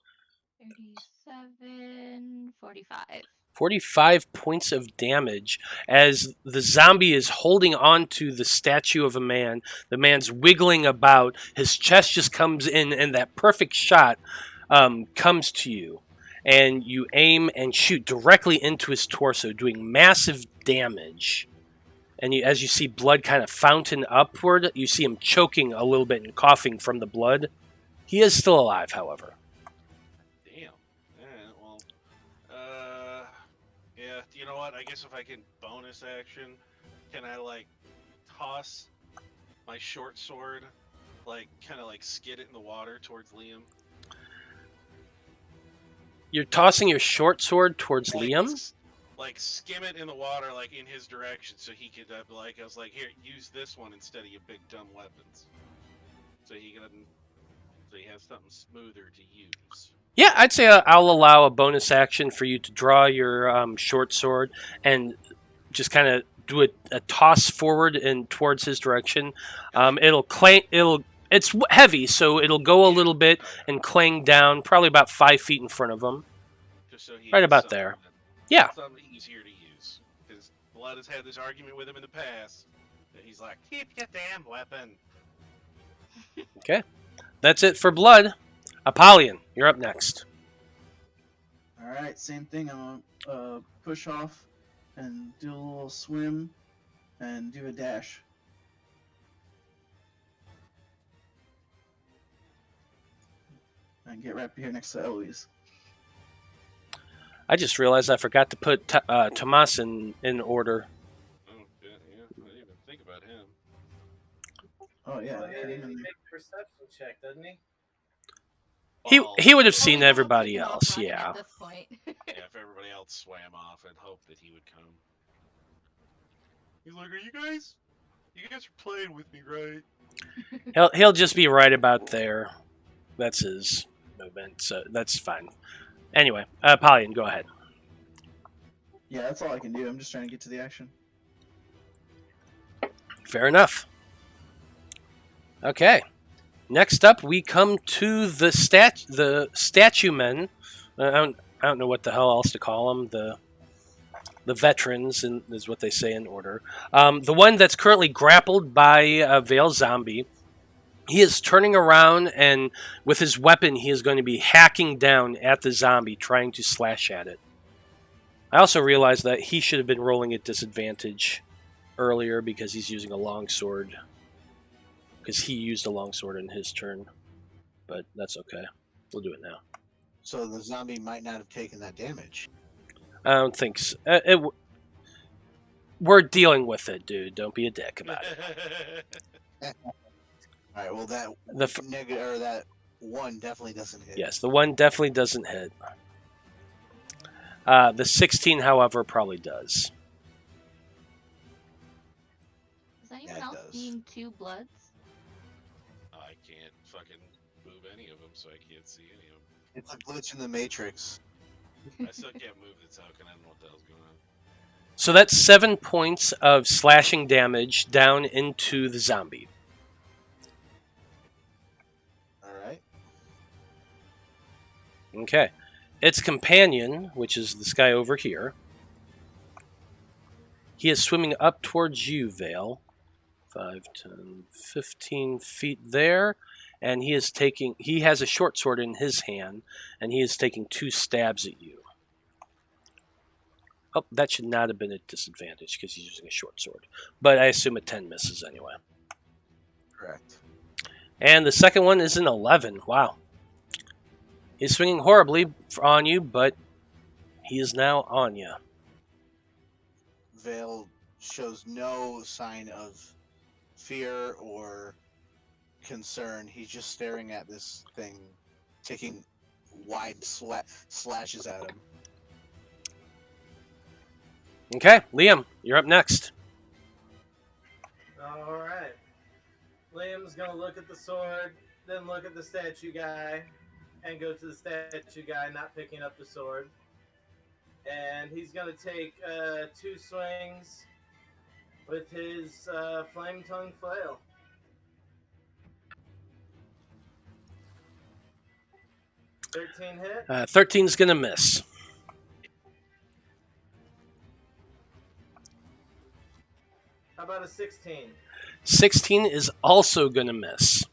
F: 37, 45.
D: 45 points of damage as the zombie is holding on to the statue of a man. The man's wiggling about. His chest just comes in, and that perfect shot comes to you. And you aim and shoot directly into his torso, doing massive damage. And as you see blood kind of fountain upward, you see him choking a little bit and coughing from the blood. He is still alive, however.
A: Damn. Yeah, well, yeah, you know what? I guess if I can bonus action, can I, toss my short sword, like kind of like skid it in the water towards Liam.
D: You're tossing your short sword towards
A: Like,
D: Liam?
A: Like skim it in the water, like in his direction, so he could like I was like, here, use this one instead of your big dumb weapons, so he has something smoother to use.
D: Yeah, I'd say I'll allow a bonus action for you to draw your short sword and just kind of do a toss forward and towards his direction. It's heavy, so it'll go a little bit and clang down, probably about 5 feet in front of him.
A: Just so he
D: right
A: has
D: about
A: something
D: there. Yeah.
A: Something easier to use. Because Blood has had this argument with him in the past. And he's like, keep your damn weapon.
D: Okay. That's it for Blood. Apollyon, you're up next.
B: Alright, same thing. I'm gonna push off and do a little swim and do a dash. And get right up here next to Eloise.
D: I just realized I forgot to put Tomas in order.
A: Oh, yeah, I didn't even think about him.
B: Oh, yeah.
C: Well, he makes a perception check, doesn't he?
D: He would have seen
F: Well,
D: everybody
F: he's
D: else,
F: running
D: yeah.
F: At this point.
A: Yeah, if everybody else swam off, I'd hope that he would come. He's like, are you guys are playing with me, right?
D: He'll just be right about there. That's his movement, so that's fine. Anyway, Apollyon, go ahead.
B: Yeah, that's all I can do. I'm just trying to get to the action.
D: Fair enough. Okay. Next up, we come to the statue men. I don't know what the hell else to call them. The veterans is what they say in order. The one that's currently grappled by a Veil zombie. He is turning around, and with his weapon, he is going to be hacking down at the zombie, trying to slash at it. I also realized that he should have been rolling at disadvantage earlier because he's using a longsword. Because he used a longsword in his turn. But that's okay. We'll do it now.
E: So the zombie might not have taken that damage.
D: I don't think so. We're dealing with it, dude. Don't be a dick about it.
E: All right. Well, that that one definitely doesn't hit.
D: Yes, the one definitely doesn't hit. The 16, however, probably does.
F: Is anyone else seeing 2 bloods?
A: I can't fucking move any of them, so I can't see any of them.
E: It's a glitch in the Matrix.
A: I still can't move the token. I don't know what the hell's going on.
D: So that's 7 points of slashing damage down into the zombie.
E: All right.
D: Okay. Its companion, which is this guy over here, he is swimming up towards you, Veil. 5, 10, 15 feet there. And he has a short sword in his hand, and he is taking 2 stabs at you. Oh, that should not have been a disadvantage because he's using a short sword. But I assume a 10 misses anyway.
E: Correct.
D: And the second one is an 11. Wow. He's swinging horribly on you, but he is now on you.
E: Veil shows no sign of fear or concern. He's just staring at this thing, taking wide slashes at him.
D: Okay, Liam, you're up next.
C: Alright. Liam's gonna look at the sword, then look at the statue guy, and go to the statue guy, not picking up the sword. And he's gonna take 2 swings with his flame tongue flail. $13 hit.
D: 13's going to miss.
C: How about a 16?
D: 16 is also going to miss.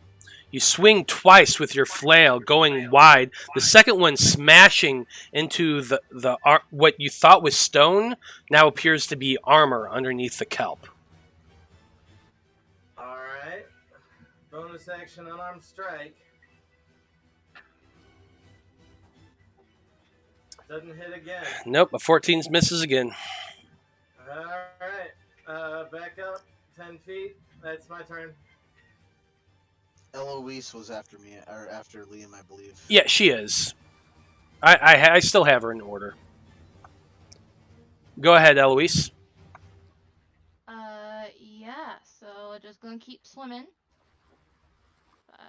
D: You swing twice with your flail, going wide. The second one smashing into the what you thought was stone now appears to be armor underneath the kelp.
C: Alright. Bonus action unarmed strike. Doesn't hit again.
D: Nope, a 14 misses again.
C: Alright. Back up 10 feet. That's my turn.
E: Eloise was after me, or after Liam, I believe.
D: Yeah, she is. I still have her in order. Go ahead, Eloise.
F: Yeah, so just gonna keep swimming. 5,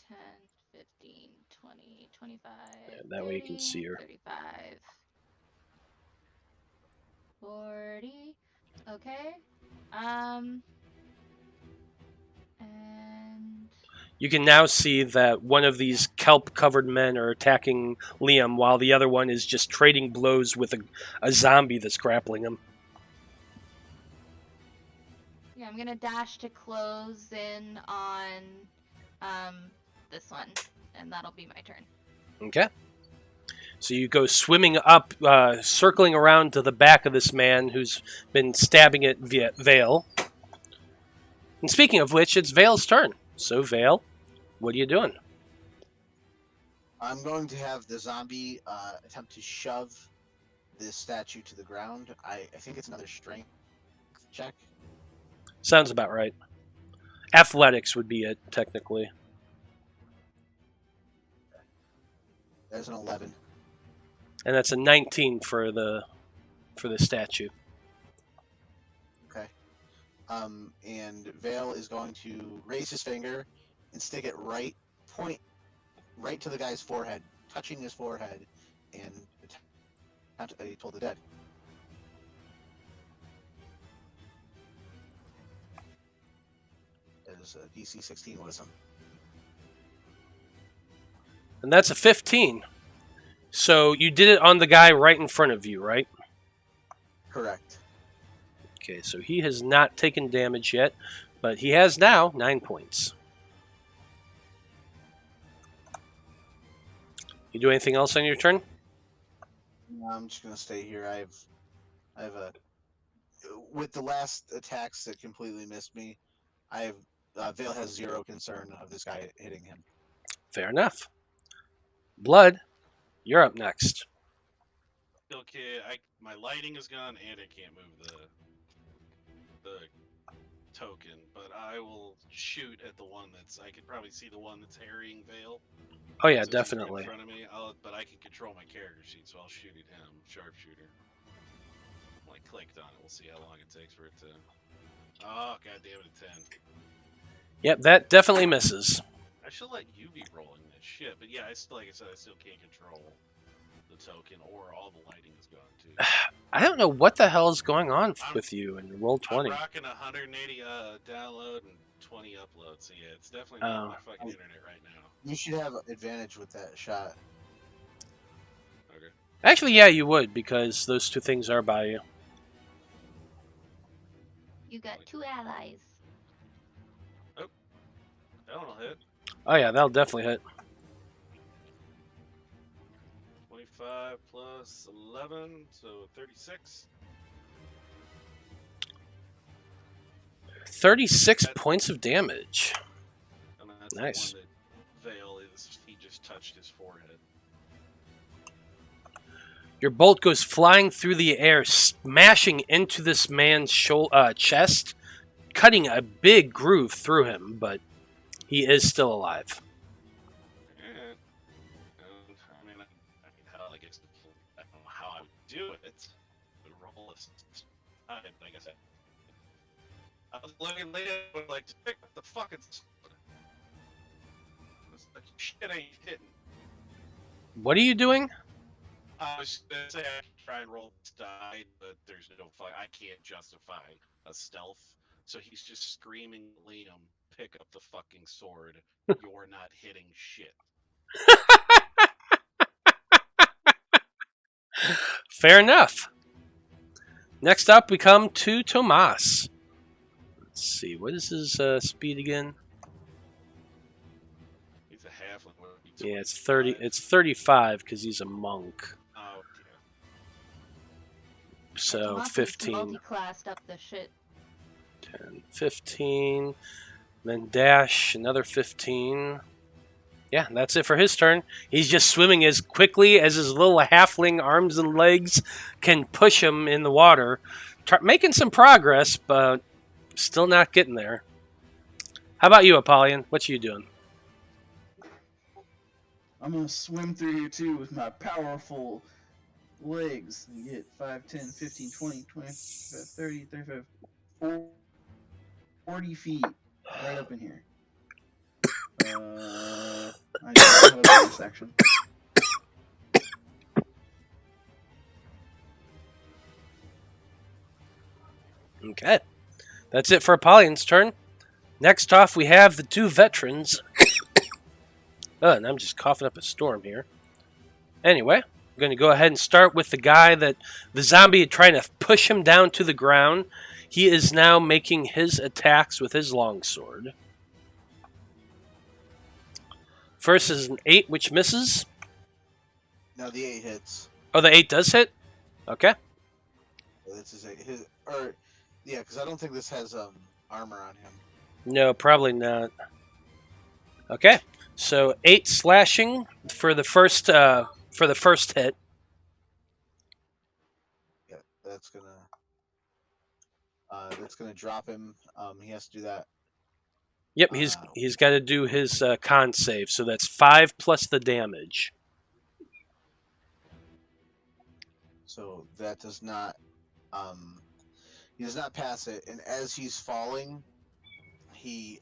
F: 10, 15, 20, 25,
D: Yeah, that way you can see her.
F: 35, 40. Okay. And
D: You can now see that one of these kelp-covered men are attacking Liam, while the other one is just trading blows with a zombie that's grappling him.
F: yeah, I'm gonna dash to close in on this one, and that'll be my turn.
D: Okay. So you go swimming up, circling around to the back of this man who's been stabbing at Veil. And speaking of which, it's Veil's turn. So, Veil, what are you doing?
E: I'm going to have the zombie attempt to shove this statue to the ground. I think it's another strength check.
D: Sounds about right. Athletics would be it, technically.
E: There's an 11.
D: And that's a 19 for the statue.
E: Okay. And Veil is going to raise his finger and stick it right to the guy's forehead, touching his forehead, and attempt to toll the dead. That is a DC 16 wisdom.
D: And that's a 15. So you did it on the guy right in front of you, right?
E: Correct.
D: Okay, so he has not taken damage yet, but he has now 9 points. You do anything else on your turn?
E: No, I'm just gonna stay here. I have a with the last attacks that completely missed me. Veil has zero concern of this guy hitting him.
D: Fair enough. Blood, you're up next.
A: Okay, my lighting is gone and I can't move the token, but I will shoot at the one I could probably see the one that's harrying Veil.
D: Oh yeah,
A: So it's
D: definitely.
A: in front of me, but I can control my character sheet, so I'll shoot at him, sharpshooter. I clicked on it. We'll see how long it takes for it to. Oh, god damn it, a 10.
D: Yep, that definitely misses.
A: I should let you be rolling this shit, but yeah, like I said, I still can't control the token, or all the lighting is gone too.
D: I don't know what the hell is going on with you in Roll20.
A: I'm rocking 180 download and 20 upload, so yeah, it's definitely not my fucking internet right now.
E: You should have advantage with that shot.
A: Okay.
D: Actually, yeah, you would, because those two things are by you.
F: You got 2 allies.
A: That one will hit.
D: Oh yeah, that'll definitely hit.
A: 25 plus 11, so 36.
D: 36 points of damage.
A: And that's
D: Nice.
A: the one that Veil he just touched his forehead.
D: Your bolt goes flying through the air, smashing into this man's chest, cutting a big groove through him, but he is still alive.
A: Hell, I guess I don't know how I would do it. The roll is like I said. I was looking later, like, just pick up the fucking sword. It's like, shit ain't hitting.
D: What are you doing?
A: I was gonna say I can try and roll this die, but there's no fuck. I can't justify a stealth. So he's just screaming, Liam, pick up the fucking sword. You're not hitting shit.
D: Fair enough. Next up, we come to Tomas. Let's see, what is his speed again?
A: He's a halfling.
D: Yeah, it's 30. It's 35 because he's a monk.
A: Oh,
D: So
F: Tomas is
D: 15.
F: multi-classed up the shit.
D: 10, 15. Then dash, another 15. Yeah, that's it for his turn. He's just swimming as quickly as his little halfling arms and legs can push him in the water. Making some progress, but still not getting there. How about you, Apollyon? What you doing?
B: I'm gonna swim through here too with my powerful legs and get 5, 10, 15, 20, 25, 30, 35, 40 feet right up in here. I do not have a bonus action.
D: Okay. That's it for Apollyon's turn. Next off, we have the two veterans. And I'm just coughing up a storm here. Anyway, I'm going to go ahead and start with the guy that the zombie had trying to push him down to the ground. He is now making his attacks with his longsword. First is an 8, which misses.
E: No, the 8 hits.
D: Oh, the 8 does hit? Okay.
E: This is yeah, because I don't think this has armor on him.
D: No, probably not. Okay, so 8 slashing for the first hit.
E: Yeah, that's gonna drop him. He has to do that.
D: Yep, he's got to do his con save, so that's 5 plus the damage.
E: So that does not. He does not pass it, and as he's falling, you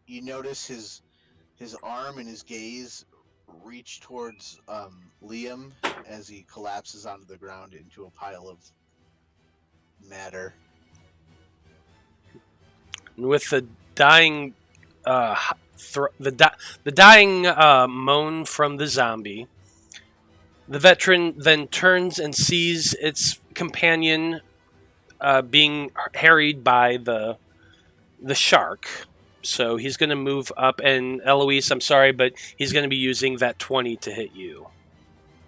E: notice his arm and his gaze reach towards Liam as he collapses onto the ground into a pile of matter.
D: And with the dying, the dying moan from the zombie, the veteran then turns and sees its companion being harried by the shark. So he's going to move up, and Eloise, I'm sorry, but he's going to be using that 20 to hit you.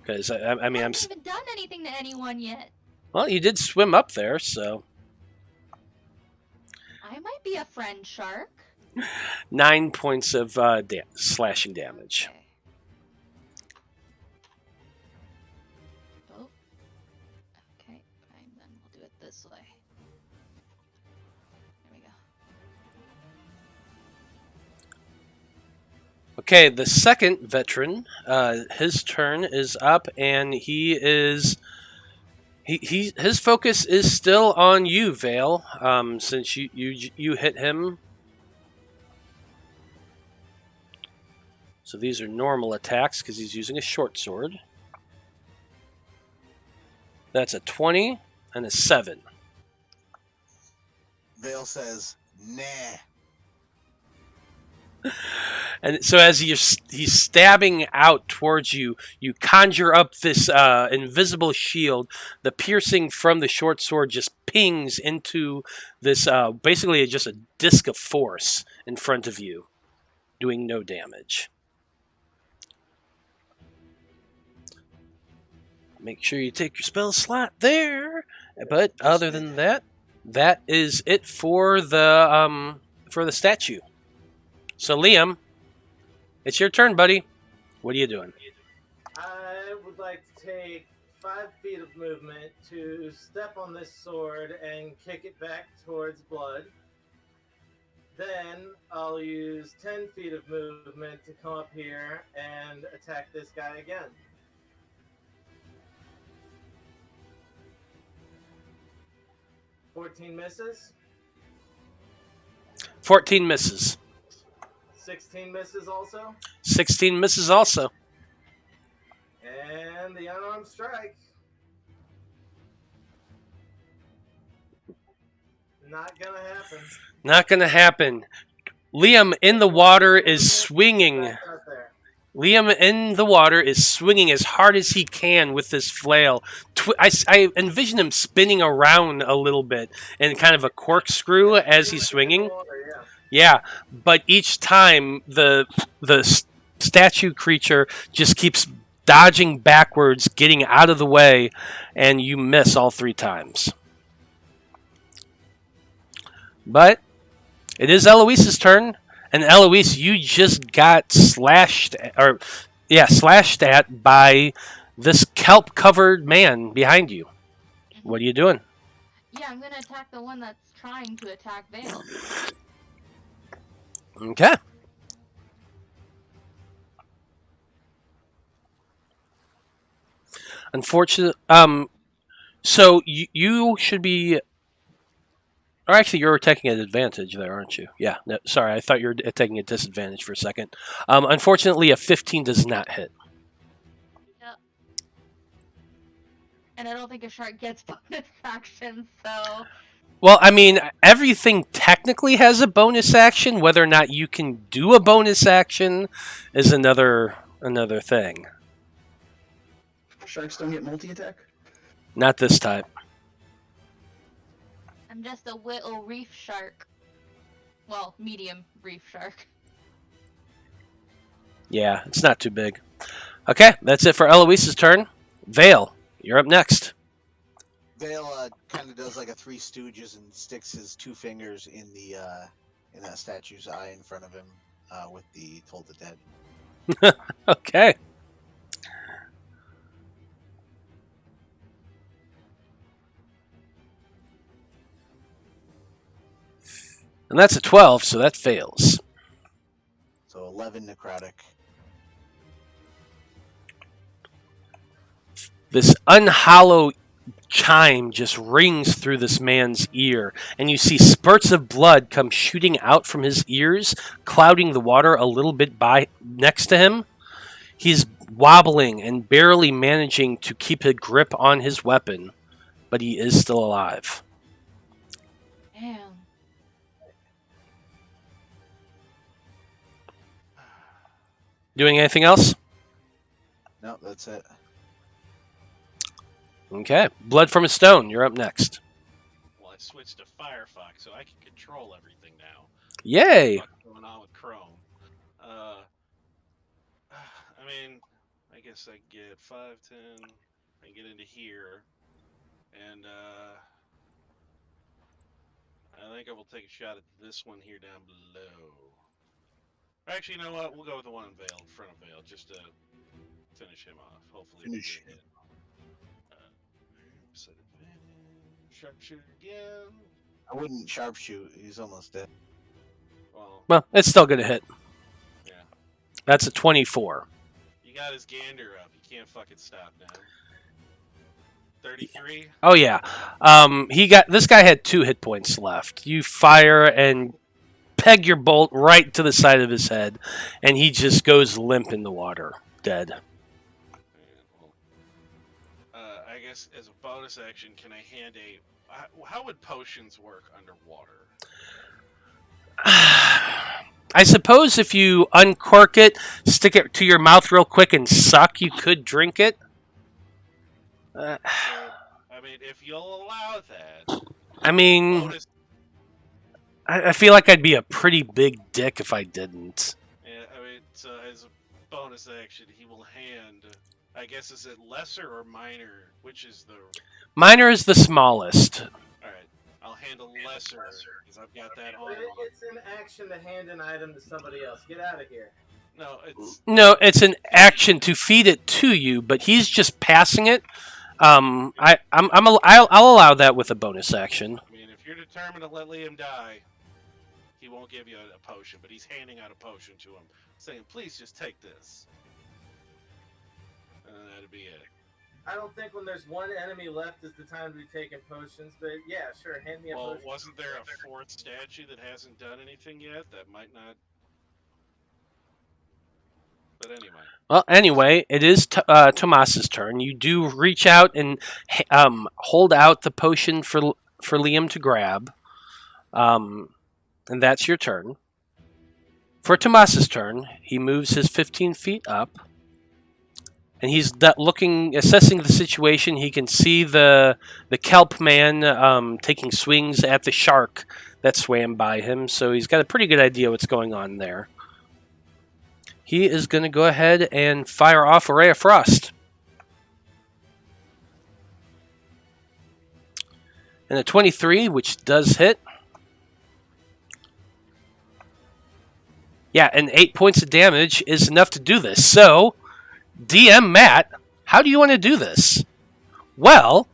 D: Because I mean,
F: I haven't even done anything to anyone yet.
D: Well, you did swim up there, so
F: I might be a friend shark.
D: 9 points of slashing damage.
F: Okay. Oh. Okay, fine, then we'll do it this way. There we go.
D: Okay, the second veteran, his turn is up, and his focus is still on you, Veil. Since you hit him. So these are normal attacks because he's using a short sword. That's a 20 and a 7.
E: Vale says, "Nah."
D: And so as he's stabbing out towards you, you conjure up this invisible shield. The piercing from the short sword just pings into this, basically just a disc of force in front of you, doing no damage. Make sure you take your spell slot there. But other than that, that is it for the statue. So Liam, it's your turn, buddy. What are you doing?
C: I would like to take 5 feet of movement to step on this sword and kick it back towards blood. Then I'll use 10 feet of movement to come up here and attack this guy again. 14 misses.
D: 14 misses.
C: 16 misses also.
D: 16 misses also.
C: And the unarmed strike. Not gonna happen.
D: Not gonna happen. Liam in the water is swinging.
C: Right there.
D: Liam in the water is swinging as hard as he can with this flail. I envision him spinning around a little bit in kind of a corkscrew as he's swinging. Yeah, but each time the statue creature just keeps dodging backwards, getting out of the way, and you miss all 3 times. But it is Eloise's turn. And Eloise, you just got slashed at by this kelp-covered man behind you. What are you doing?
F: Yeah, I'm gonna attack the one that's trying to attack Veil.
D: Okay. Unfortunate. So you should be. Or actually, you're taking an advantage there, aren't you? Yeah. No, sorry, I thought you were taking a disadvantage for a second. Unfortunately, a 15 does not hit.
F: Yep. And I don't think a shark gets bonus action, so.
D: Well, I mean, everything technically has a bonus action. Whether or not you can do a bonus action is another thing.
B: Sharks don't get multi-attack?
D: Not this time.
F: I'm just a little reef shark. Well, medium reef shark.
D: Yeah, it's not too big. Okay, that's it for Eloise's turn. Veil, you're up next.
E: Vale kind of does like a Three Stooges and sticks his 2 fingers in that statue's eye in front of him with the Toll the Dead.
D: Okay. And that's a 12, so that fails.
E: So 11 necrotic.
D: This unhollow chime just rings through this man's ear, and you see spurts of blood come shooting out from his ears, clouding the water a little bit by next to him. He's wobbling and barely managing to keep a grip on his weapon, but he is still alive.
F: Damn.
D: Doing anything else?
E: No, that's it.
D: Okay. Blood from a Stone, you're up next.
A: Well, I switched to Firefox, so I can control everything now.
D: Yay!
A: What's going on with Chrome? I mean, I guess I get 5, 10. I get into here, and I think I will take a shot at this one here down below. Actually, you know what? We'll go with the one in Veil, in front of Veil, just to finish him off. Hopefully,
E: Finish
A: we'll get a hit. Set advantage. Sharpshooter again.
E: I wouldn't sharpshoot. He's almost dead.
D: Well, it's still going to hit.
A: Yeah.
D: That's a 24.
A: You got his gander up. You can't fucking stop now. 33.
D: Oh yeah. This guy had 2 hit points left. You fire and peg your bolt right to the side of his head, and he just goes limp in the water, dead.
A: I guess as a bonus action, can I hand a? How would potions work underwater?
D: I suppose if you uncork it, stick it to your mouth real quick, and suck, you could drink it.
A: I mean, if you'll allow that.
D: I mean,
A: bonus...
D: I feel like I'd be a pretty big dick if I didn't.
A: Yeah, I mean, so as a bonus action, he will hand. I guess is it lesser or minor? Which is the?
D: Minor is the smallest.
A: All right, I'll hand a lesser because I've got that on.
C: It's an action to hand an item to somebody else. Get out of here.
D: No, it's an action to feed it to you, but he's just passing it. I'll allow that with a bonus action.
A: I mean, if you're determined to let Liam die, he won't give you a potion, but he's handing out a potion to him, saying, "Please just take this." And that'd be it.
C: I don't think when there's one enemy left is the time to be taking potions, but yeah, sure, hand me a potion.
A: Well, wasn't there a 4th statue that hasn't done anything yet? That might not. But anyway.
D: Well, anyway, it is Tomas's turn. You do reach out and hold out the potion for Liam to grab, and that's your turn. For Tomas's turn, he moves his 15 feet up, and he's assessing the situation. He can see the kelp man taking swings at the shark that swam by him, so he's got a pretty good idea what's going on there. He is going to go ahead and fire off a Ray of Frost. And a 23, which does hit. Yeah, and 8 points of damage is enough to do this. So, DM Matt, how do you want to do this? Well,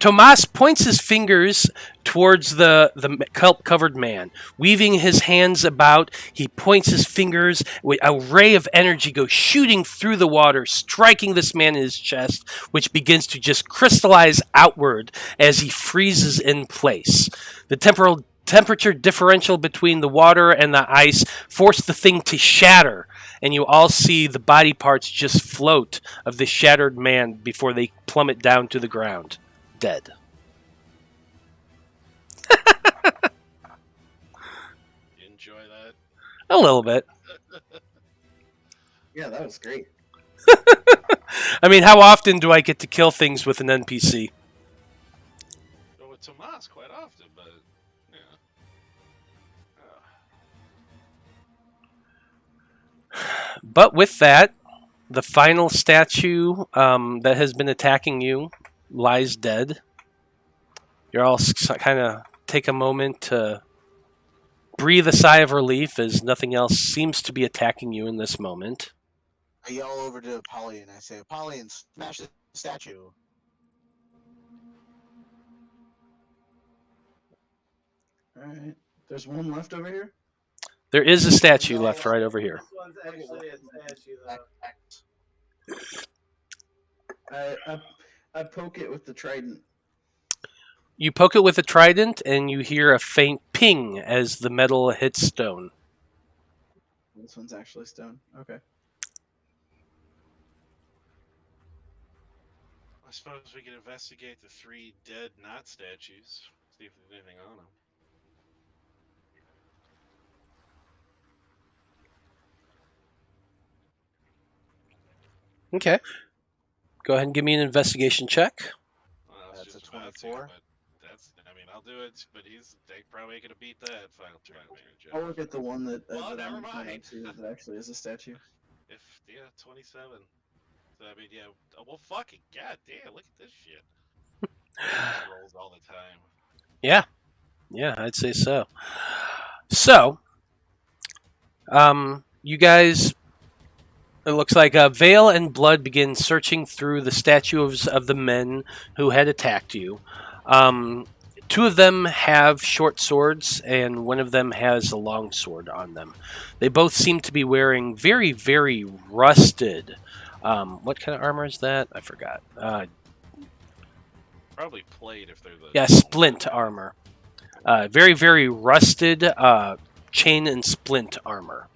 D: Tomas points his fingers towards the kelp-covered man, weaving his hands about. He points his fingers. A ray of energy goes shooting through the water, striking this man in his chest, which begins to just crystallize outward as he freezes in place. The temperature differential between the water and the ice forced the thing to shatter, and you all see the body parts just float of the shattered man before they plummet down to the ground, dead.
A: You enjoy that?
D: A little bit.
B: Yeah, that was great.
D: I mean, how often do I get to kill things with an NPC?
A: Well, with Tomas, quite often, but yeah.
D: But with that, the final statue that has been attacking you lies dead. You're all kind of take a moment to breathe a sigh of relief as nothing else seems to be attacking you in this moment.
E: I yell over to Apollyon. I say, Apollyon, smash the statue.
B: All right. There's one left over here.
D: There is a statue left right over here.
C: This one's actually a statue, though.
B: I poke it with the trident.
D: You poke it with a trident, and you hear a faint ping as the metal hits stone.
B: This one's actually stone. Okay.
A: I suppose we could investigate the 3 dead not statues. See if there's anything on them.
D: Okay. Go ahead and give me an investigation check.
A: Well, I was
E: That's
A: just
E: a
A: about to,
E: 24.
A: but I mean, I'll do it, but they probably ain't gonna beat that final try.
B: I'll look at the one that,
A: Well,
B: that
A: never
B: I'm pointing
A: mind.
B: to that actually is a statue.
A: 27. So I mean, yeah. Well, fucking goddamn, look at this shit. Rolls all the time.
D: Yeah, I'd say so. So, you guys, it looks like Veil and Blood begin searching through the statues of the men who had attacked you. 2 of them have short swords, and one of them has a long sword on them. They both seem to be wearing very, very rusted. What kind of armor is that? I forgot.
A: Probably plate if they're the.
D: Yeah, splint armor. Very, very rusted chain and splint armor.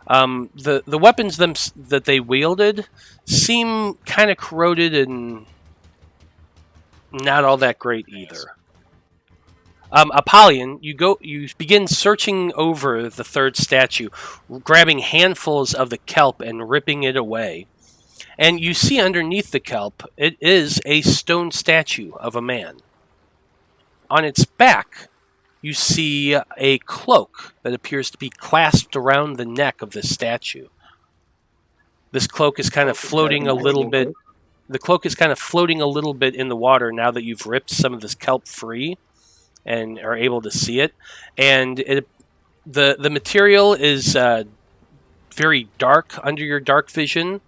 D: The weapons that they wielded seem kind of corroded and not all that great either. Apollyon, you begin searching over the 3rd statue, grabbing handfuls of the kelp and ripping it away. And you see underneath the kelp, it is a stone statue of a man. On its back, you see a cloak that appears to be clasped around the neck of this statue. This cloak is kind of floating a little bit. The cloak is kind of floating a little bit in the water now that you've ripped some of this kelp free and are able to see it. And the material is very dark under your dark vision.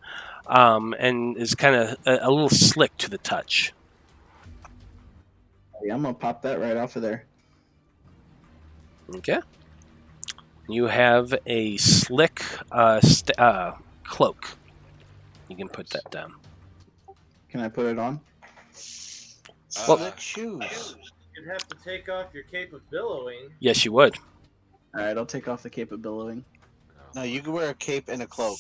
D: And is kind of a little slick to the touch.
B: Yeah, I'm gonna pop that right off of there.
D: Okay. You have a slick cloak. You can put that down.
B: Can I put it on?
E: Slick shoes.
C: You'd have to take off your cape of billowing.
D: Yes, you would.
B: All right, I'll take off the cape of billowing.
E: No, you can wear a cape and a cloak.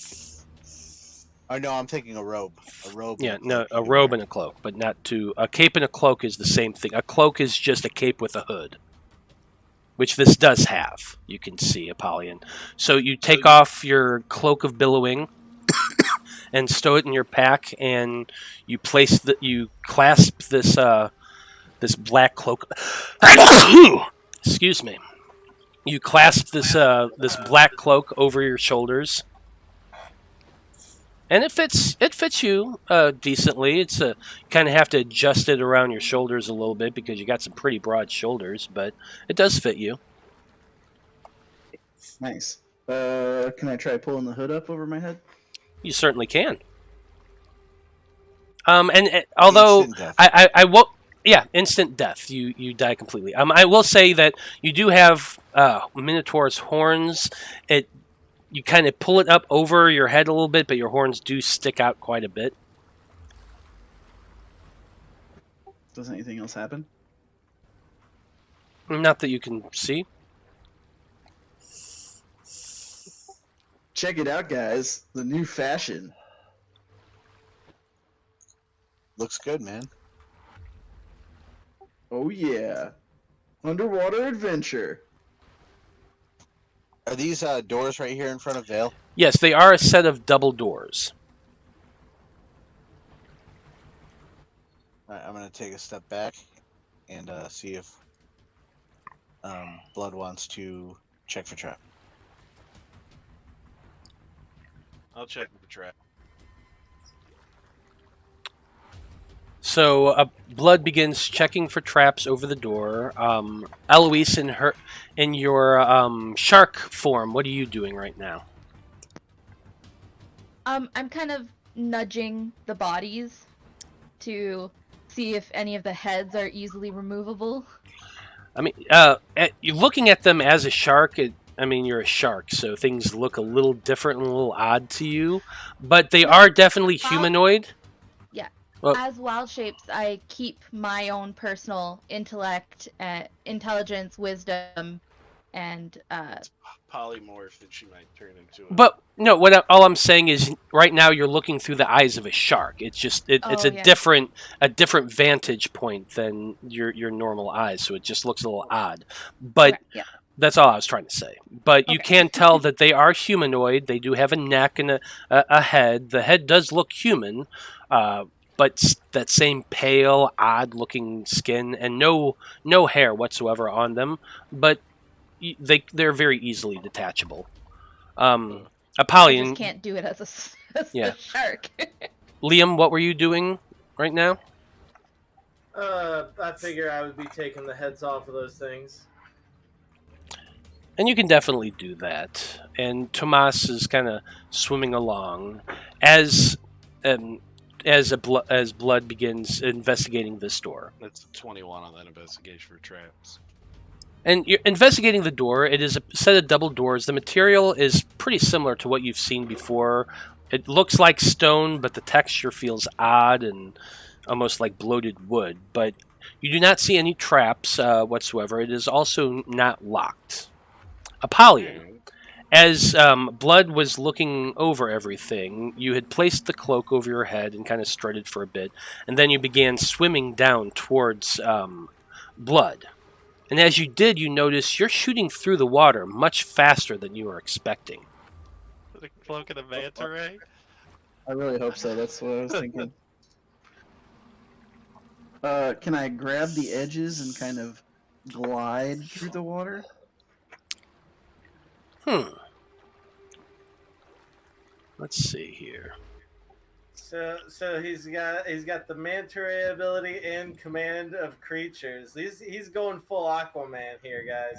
E: Oh no, I'm thinking a robe. A robe.
D: Yeah, no, a robe and a cloak, but not two. A cape and a cloak is the same thing. A cloak is just a cape with a hood, which this does have. You can see, Apollyon. So you take off your cloak of billowing and stow it in your pack, and you clasp this this black cloak. Excuse me. You clasp this this black cloak over your shoulders. And it fits you decently. It's kind of have to adjust it around your shoulders a little bit because you got some pretty broad shoulders, but it does fit you.
B: Nice. Can I try pulling the hood up over my head?
D: You certainly can. Although I won't, Yeah, instant death. You die completely. I will say that you do have Minotaur's horns. You kind of pull it up over your head a little bit, but your horns do stick out quite a bit.
B: Does anything else happen?
D: Not that you can see.
B: Check it out, guys. The new fashion.
E: Looks good, man.
B: Oh yeah. Underwater adventure.
E: Are these doors right here in front of Veil?
D: Yes, they are a set of double doors.
E: All right, I'm gonna take a step back and see if Blood wants to check for trap.
A: I'll check the trap.
D: So Blood begins checking for traps over the door. Eloise, in your shark form, what are you doing right now?
F: I'm kind of nudging the bodies to see if any of the heads are easily removable.
D: I mean, you're looking at them as a shark. You're a shark, so things look a little different and a little odd to you, but they are definitely humanoid.
F: Yeah.
D: Well,
F: As wild shapes, I keep my own personal intellect, intelligence, wisdom, and
A: Polymorph that she might turn into.
D: but no, all I'm saying is right now you're looking through the eyes of a shark. It's just it's a different vantage point than your normal eyes, so it just looks a little odd. But
F: okay, yeah.
D: That's all I was trying to say. But you can tell that they are humanoid. They do have a neck and a head. The head does look human, but that same pale, odd-looking skin and no hair whatsoever on them. But they're very easily detachable. Apollyon,
F: I just can't do it as a shark.
D: Liam, what were you doing right now?
C: I figure I would be taking the heads off of those things.
D: And you can definitely do that. And Tomas is kind of swimming along as Blood begins investigating this door.
A: That's 21 on that investigation for traps.
D: And you're investigating the door. It is a set of double doors. The material is pretty similar to what you've seen before. It looks like stone, but the texture feels odd and almost like bloated wood. But you do not see any traps whatsoever. It is also not locked. Apollyon, as Blood was looking over everything, you had placed the cloak over your head and kind of strutted for a bit, and then you began swimming down towards Blood. And as you did, you notice you're shooting through the water much faster than you were expecting.
A: The cloak of the manta ray?
B: I really hope so. That's what I was thinking. Can I grab the edges and kind of glide through the water?
D: Let's see here.
C: So he's got the manta ray ability and command of creatures. He's going full Aquaman here, guys.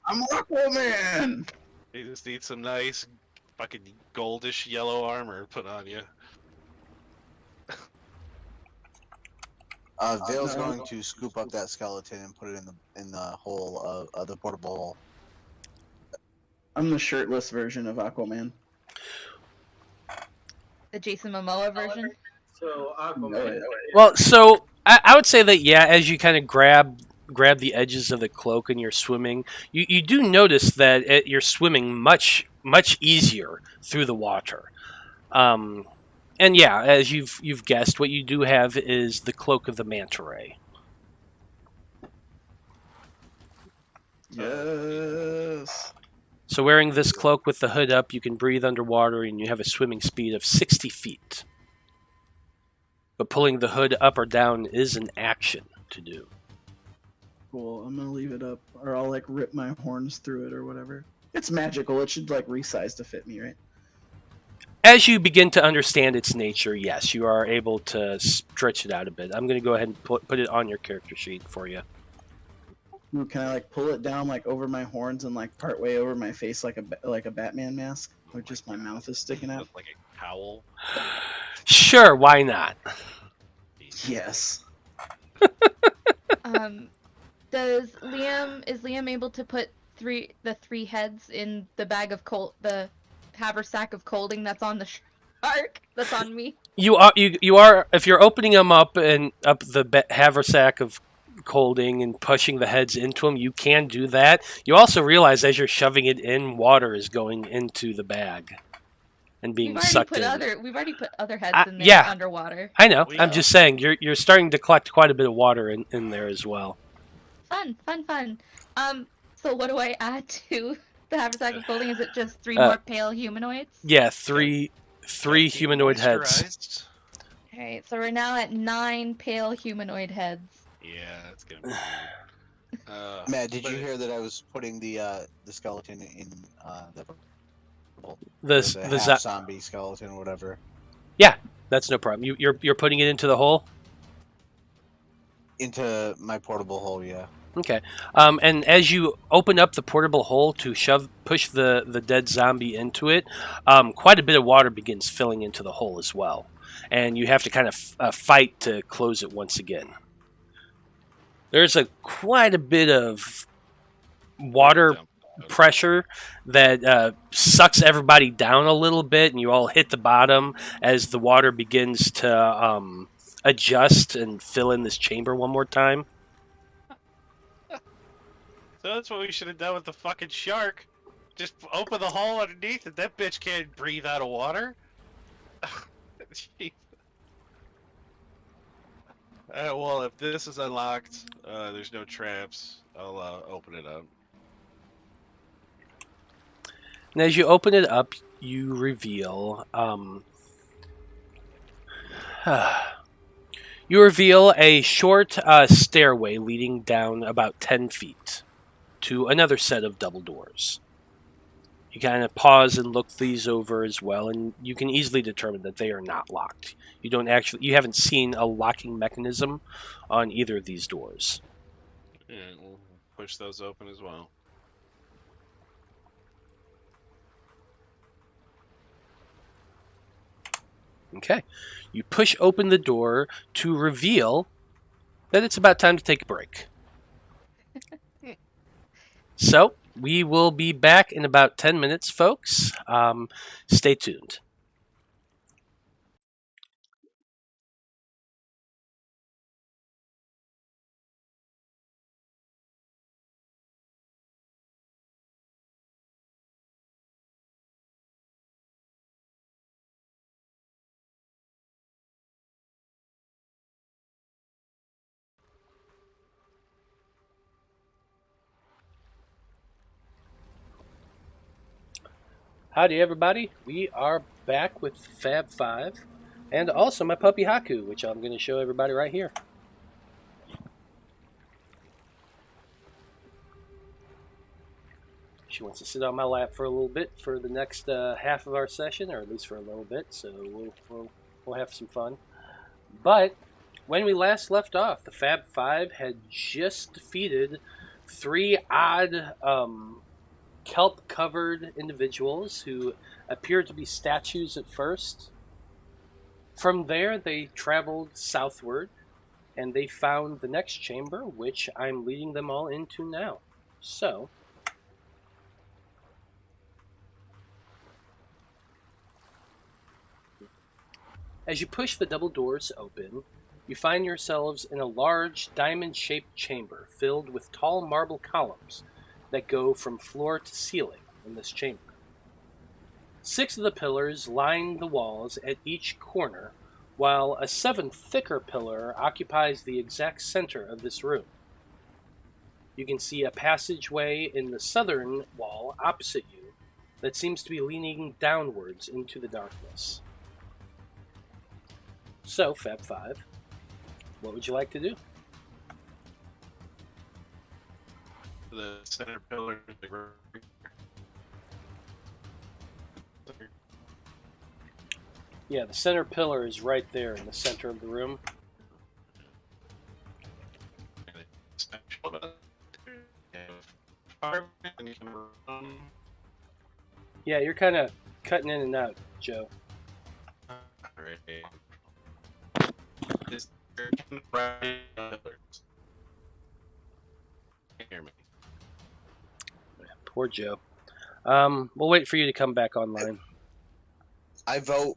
B: I'm Aquaman!
A: You just need some nice fucking goldish yellow armor put on you.
E: Vale's going to scoop up that skeleton and put it in the hole of the portable hole.
B: I'm the shirtless version of Aquaman.
F: The Jason Momoa version.
C: So Aquaman.
D: Well, so I would say that as you kind of grab the edges of the cloak and you're swimming, you do notice that you're swimming much easier through the water. And as you've guessed, what you do have is the cloak of the manta ray.
B: Yes.
D: So wearing this cloak with the hood up, you can breathe underwater and you have a swimming speed of 60 feet. But pulling the hood up or down is an action to do.
B: Cool, I'm gonna leave it up, or I'll like rip my horns through it or whatever. It's magical, it should like resize to fit me, right?
D: As you begin to understand its nature, yes, you are able to stretch it out a bit. I'm going to go ahead and put it on your character sheet for you.
B: Ooh, can I like pull it down like over my horns and like part way over my face like a Batman mask, or just my mouth is sticking out?
A: Like a cowl.
D: Sure, why not?
B: Yes.
F: Is Liam able to put the three heads in the bag of the haversack of colding that's on the shark that's on me?
D: You are if you're opening them up and up the haversack of colding and pushing the heads into them, you can do that. You also realize as you're shoving it in, water is going into the bag and being sucked in.
F: We've already put other heads in there underwater.
D: I know. I'm just saying you're starting to collect quite a bit of water in there as well.
F: Fun. So what do I add to the haversack of colding? Is it just 3 more pale humanoids?
D: Yeah, three humanoid heads.
F: Alright, so we're now at 9 pale humanoid heads.
A: Yeah, that's gonna be weird.
E: Matt, did you hear that I was putting the skeleton in
D: the
E: half zombie skeleton or whatever?
D: Yeah, that's no problem. You're putting it into the hole?
E: Into my portable hole, yeah.
D: Okay. And as you open up the portable hole to push the dead zombie into it, quite a bit of water begins filling into the hole as well. And you have to kind of fight to close it once again. There's quite a bit of water pressure that sucks everybody down a little bit, and you all hit the bottom as the water begins to adjust and fill in this chamber one more time.
A: So that's what we should have done with the fucking shark. Just open the hole underneath it. That bitch can't breathe out of water. Well, if this is unlocked, there's no traps. I'll open it up.
D: And as you open it up, you reveal a short stairway leading down about 10 feet to another set of double doors. You kind of pause and look these over as well, and you can easily determine that they are not locked. You haven't seen a locking mechanism on either of these doors.
A: Yeah, we'll push those open as well.
D: Okay. You push open the door to reveal that it's about time to take a break. So, we will be back in about 10 minutes, folks. Stay tuned. Howdy, everybody. We are back with Faab Five, and also my puppy Haku, which I'm going to show everybody right here. She wants to sit on my lap for a little bit for the next half of our session, or at least for a little bit, so we'll have some fun. But when we last left off, the Faab Five had just defeated 3 odd kelp-covered individuals who appeared to be statues at first. From there, they traveled southward, and they found the next chamber, which I'm leading them all into now. So, as you push the double doors open, you find yourselves in a large diamond-shaped chamber filled with tall marble columns that go from floor to ceiling in this chamber. 6 of the pillars line the walls at each corner, while a 7th thicker pillar occupies the exact center of this room. You can see a passageway in the southern wall opposite you that seems to be leaning downwards into the darkness. So, Faab Five, what would you like to do?
A: The center pillar.
D: Yeah, the center pillar is right there in the center of the room. Yeah, you're kind of cutting in and out, Joe.
A: hear me.
D: Poor Joe. We'll wait for you to come back online.
E: I vote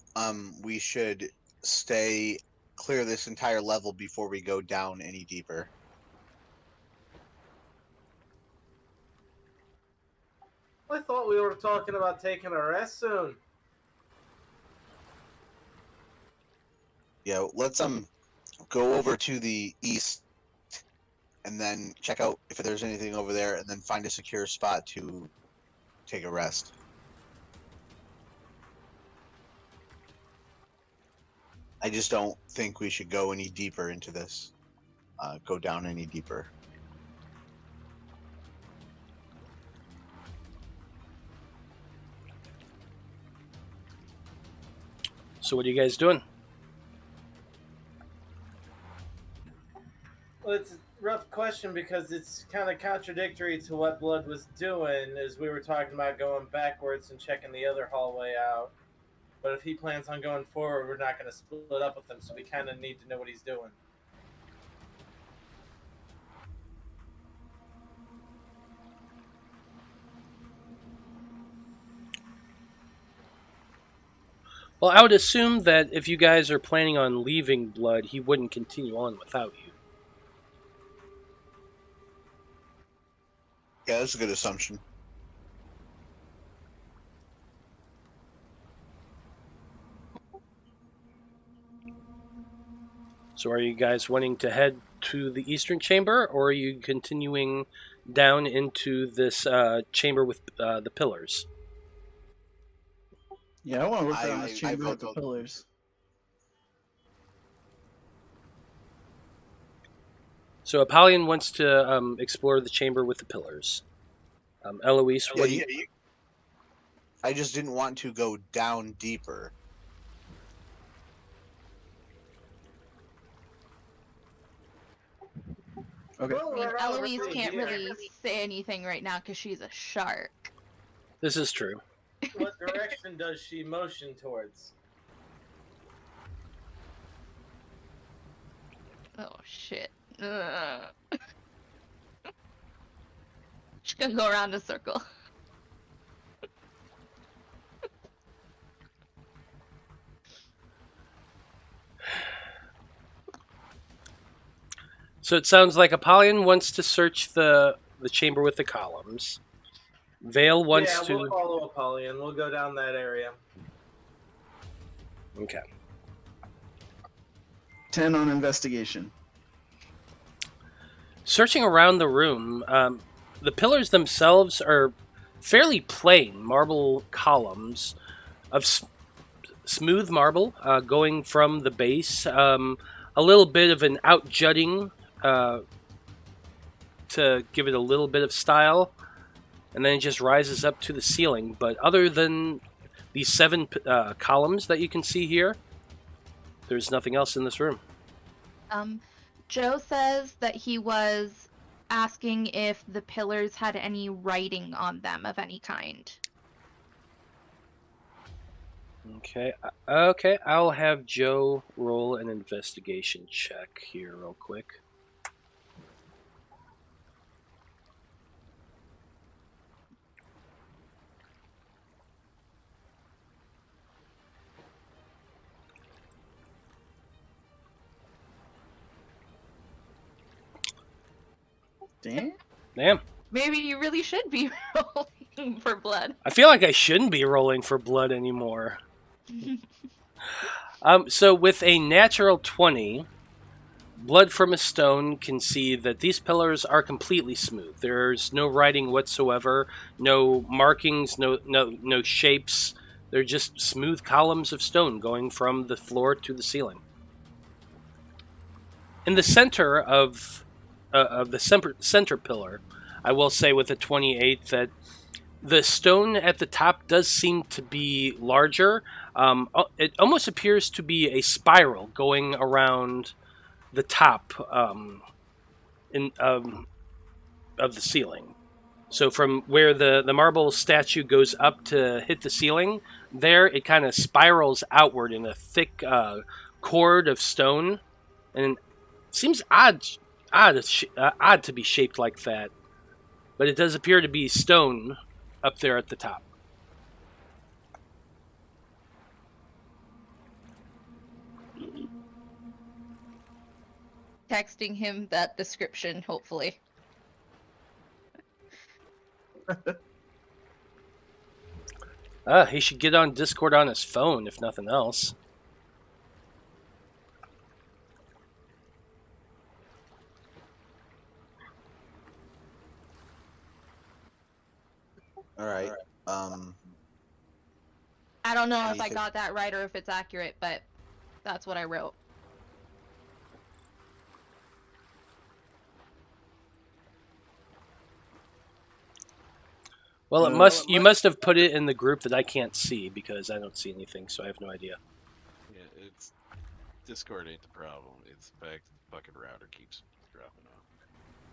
E: we should stay clear this entire level before we go down any deeper.
C: I thought we were talking about taking a rest soon.
E: Yeah, let's go over to the east and then check out if there's anything over there, and then find a secure spot to take a rest. I just don't think we should go any deeper into this. Go down any deeper.
D: So what are you guys doing?
C: Well, it's a rough question because it's kind of contradictory to what Blood was doing, as we were talking about going backwards and checking the other hallway out. But if he plans on going forward, we're not going to split up with him, so we kind of need to know what he's doing.
D: Well, I would assume that if you guys are planning on leaving Blood, he wouldn't continue on without you.
E: Yeah, that's a good assumption.
D: So are you guys wanting to head to the eastern chamber, or are you continuing down into this chamber with the pillars?
B: Yeah, I want to look down
E: I
B: this chamber with the
E: vote-
B: pillars.
D: So Apollyon wants to explore the chamber with the pillars. Eloise, what do you...
E: I just didn't want to go down deeper.
B: Okay.
C: Well,
F: I mean,
C: we're
F: Eloise
C: already
F: can't
C: here.
F: really say anything right now because she's a shark.
D: This is true.
C: What direction does she motion towards?
F: Oh, shit. Ugh. She's gonna go around a circle.
D: So it sounds like Apollyon wants to search the chamber with the columns. Veil wants
C: Yeah, we'll follow Apollyon. We'll go down that area.
D: Okay.
B: 10 on investigation.
D: Searching around the room, the pillars themselves are fairly plain marble columns of smooth marble going from the base. A little bit of an outjutting to give it a little bit of style, and then it just rises up to the ceiling. But other than these 7 columns that you can see here, there's nothing else in this room.
F: Joe says that he was asking if the pillars had any writing on them of any kind.
D: Okay. Okay, I'll have Joe roll an investigation check here real quick. Damn.
F: Maybe you really should be rolling for blood.
D: I feel like I shouldn't be rolling for blood anymore. So with a natural 20, Blood from a Stone can see that these pillars are completely smooth. There's no writing whatsoever, no markings, no shapes. They're just smooth columns of stone going from the floor to the ceiling. In the center of the center pillar, I will say with a 28 that the stone at the top does seem to be larger. It almost appears to be a spiral going around the top of the ceiling. So from where the marble statue goes up to hit the ceiling, there it kind of spirals outward in a thick cord of stone, and it seems odd to be shaped like that. But it does appear to be stone up there at the top.
F: Texting him that description, hopefully.
D: He should get on Discord on his phone, if nothing else.
E: All right.
F: I don't know if I
E: Anything-
F: got that right or if it's accurate, but that's what I wrote.
D: Well, you must have put it in the group that I can't see because I don't see anything, so I have no idea.
A: Yeah, it's Discord ain't the problem. It's the fact that the fucking router keeps dropping off.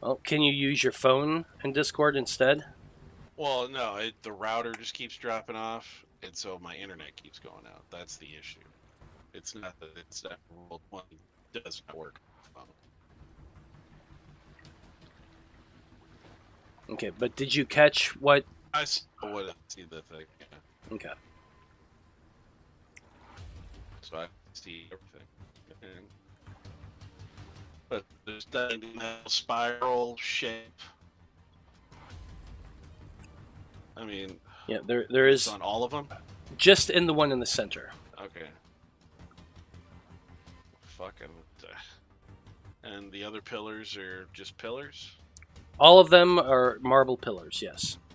D: Well, can you use your phone in Discord instead?
A: Well, no, the router just keeps dropping off, and so my internet keeps going out. That's the issue. It's not that it's not World 1 does not work on the phone.
D: Okay, but did you catch what?
A: I saw what see the thing. Yeah.
D: Okay.
A: So I see everything. And, but there's that spiral shape. I mean,
D: Yeah, there
A: it's
D: is
A: on all of them.
D: just in the one in the center.
A: Okay. Fucking. And the other pillars are just pillars.
D: All of them are marble pillars. Yes.
A: Right.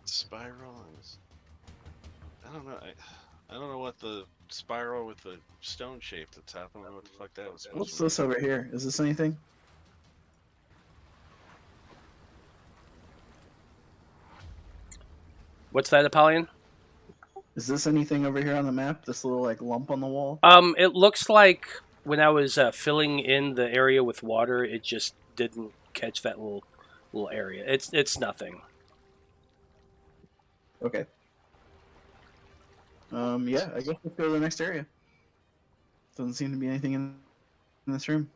A: Spiral is. I don't know. I don't know what the spiral with the stone shape at the top. I don't know what the fuck that was supposed
B: What's
A: to
B: this over here? Is this anything?
D: What's that, Apollyon?
B: Is this anything over here on the map? This little like lump on the wall?
D: It looks like when I was filling in the area with water, it just didn't catch that little area. It's nothing.
B: Okay. Yeah, I guess let's go to the next area. Doesn't seem to be anything in this room.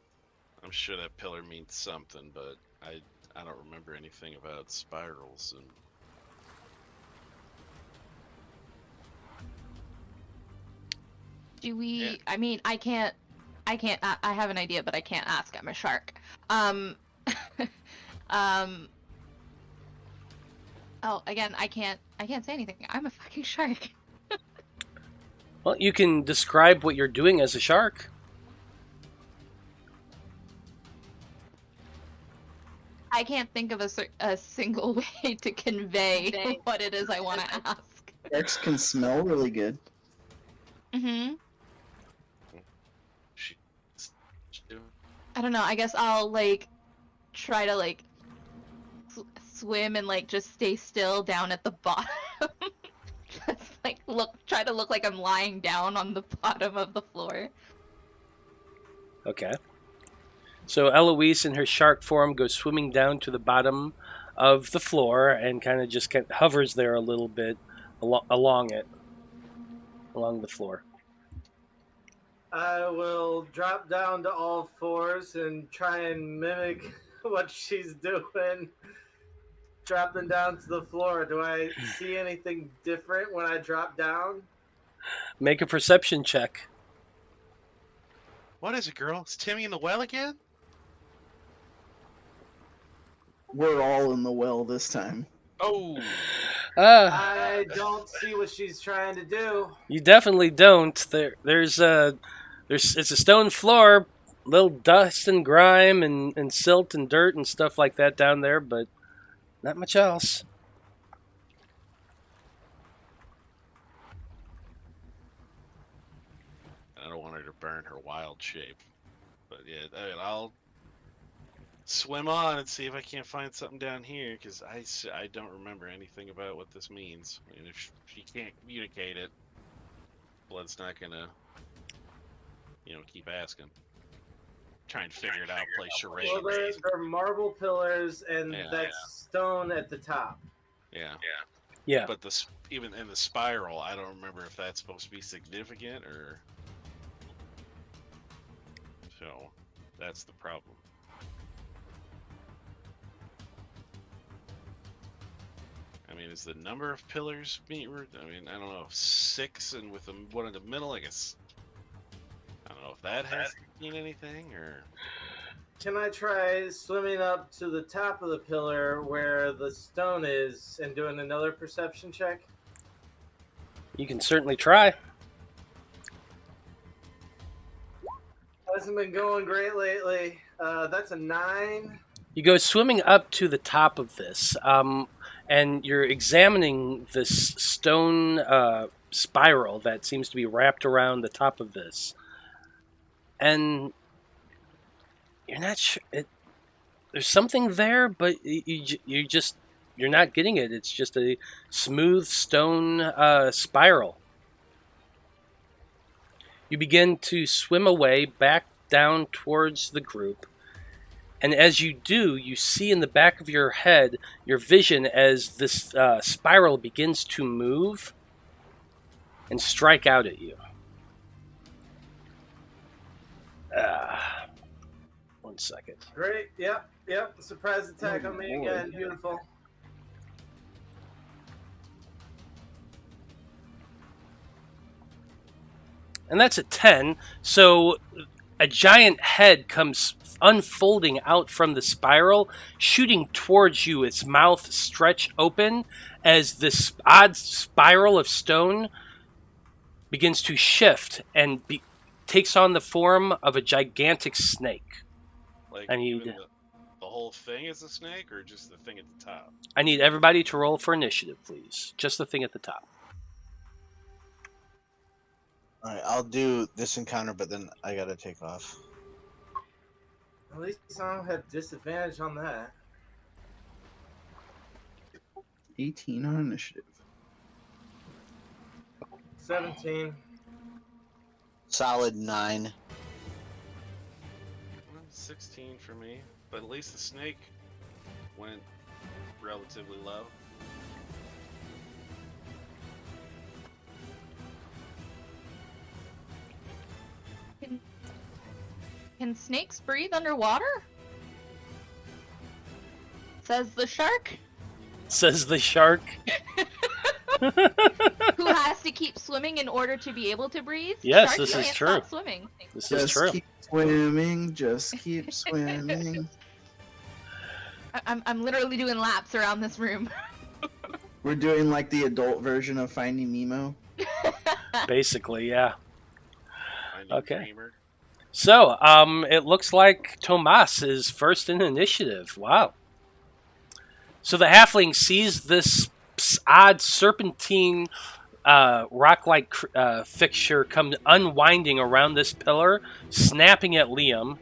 A: I'm sure that pillar means something, but I don't remember anything about spirals and.
F: Do we?
A: Yeah.
F: I mean, I can't. I have an idea, but I can't ask. I'm a shark. Oh, again, I can't say anything. I'm a fucking shark.
D: Well, you can describe what you're doing as a shark.
F: I can't think of a single way to convey what it is I want to ask.
B: Sharks can smell really good.
F: Mm-hmm.
A: She,
F: I don't know. I guess I'll like try to like swim and like just stay still down at the bottom. Just like try to look like I'm lying down on the bottom of the floor.
D: Okay. So Eloise in her shark form goes swimming down to the bottom of the floor and kind of hovers there a little bit along the floor.
C: I will drop down to all fours and try and mimic what she's doing. Dropping down to the floor. Do I see anything different when I drop down?
D: Make a perception check.
A: What is it, girl? Is Timmy in the well again?
B: We're all in the well this time.
A: Oh,
C: I don't see what she's trying to do.
D: You definitely don't. It's a stone floor, little dust and grime and silt and dirt and stuff like that down there, but not much else.
A: I don't want her to burn her wild shape, but yeah, I'll swim on and see if I can't find something down here because I don't remember anything about what this means. And if she can't communicate it, Blood's not gonna, keep asking. Try and figure it out. Play charades.
C: Well, there are marble pillars and that's stone at the top.
D: Yeah.
A: But even in the spiral, I don't remember if that's supposed to be significant or. So, that's the problem. is the number of pillars I mean, I don't know, 6 and with the one in the middle, I guess. I don't know if that has to mean anything or.
C: Can I try swimming up to the top of the pillar where the stone is and doing another perception check?
D: You can certainly try.
C: Hasn't been going great lately. That's a 9.
D: You go swimming up to the top of this, and you're examining this stone spiral that seems to be wrapped around the top of this. And you're not sure. There's something there, but you're not getting it. It's just a smooth stone spiral. You begin to swim away back down towards the group. And as you do, you see in the back of your head, your vision, as this spiral begins to move and strike out at you. 1 second.
C: Great. Yep. Surprise attack on me again. Beautiful.
D: And that's a 10. So a giant head comes unfolding out from the spiral, shooting towards you, its mouth stretched open as this odd spiral of stone begins to shift and takes on the form of a gigantic snake.
A: Like,
D: I need
A: the whole thing is a snake, or just the thing at the top?
D: I need everybody to roll for initiative, please. Just the thing at the top.
E: All right, I'll do this encounter, but then I gotta take off.
C: At least I don't have disadvantage on that.
B: 18 on initiative.
C: 17.
E: Solid 9.
A: 16 for me, but at least the snake went relatively low.
F: Can snakes breathe underwater? Says the shark.
D: Says the shark.
F: Who has to keep swimming in order to be able to breathe?
D: Yes,
F: Sharks
D: this is
F: can't
D: true.
F: stop swimming.
D: This is
B: Just
D: true.
B: keep swimming. Just keep swimming.
F: I'm literally doing laps around this room.
B: We're doing like the adult version of Finding Nemo.
D: Basically, yeah.
A: Finding
D: Okay.
A: Dreamer.
D: So, it looks like Tomas is first in initiative. Wow. So the halfling sees this odd serpentine rock-like fixture come unwinding around this pillar, snapping at Liam.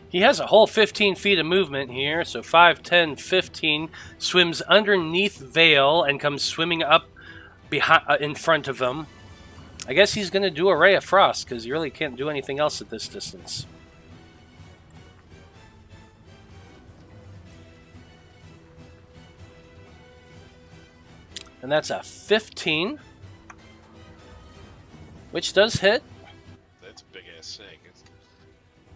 D: He has a whole 15 feet of movement here, so 5, 10, 15, swims underneath Veil and comes swimming up behind, in front of him. I guess he's going to do a Ray of Frost, because you really can't do anything else at this distance. And that's a 15, which does hit.
A: That's a big ass snake.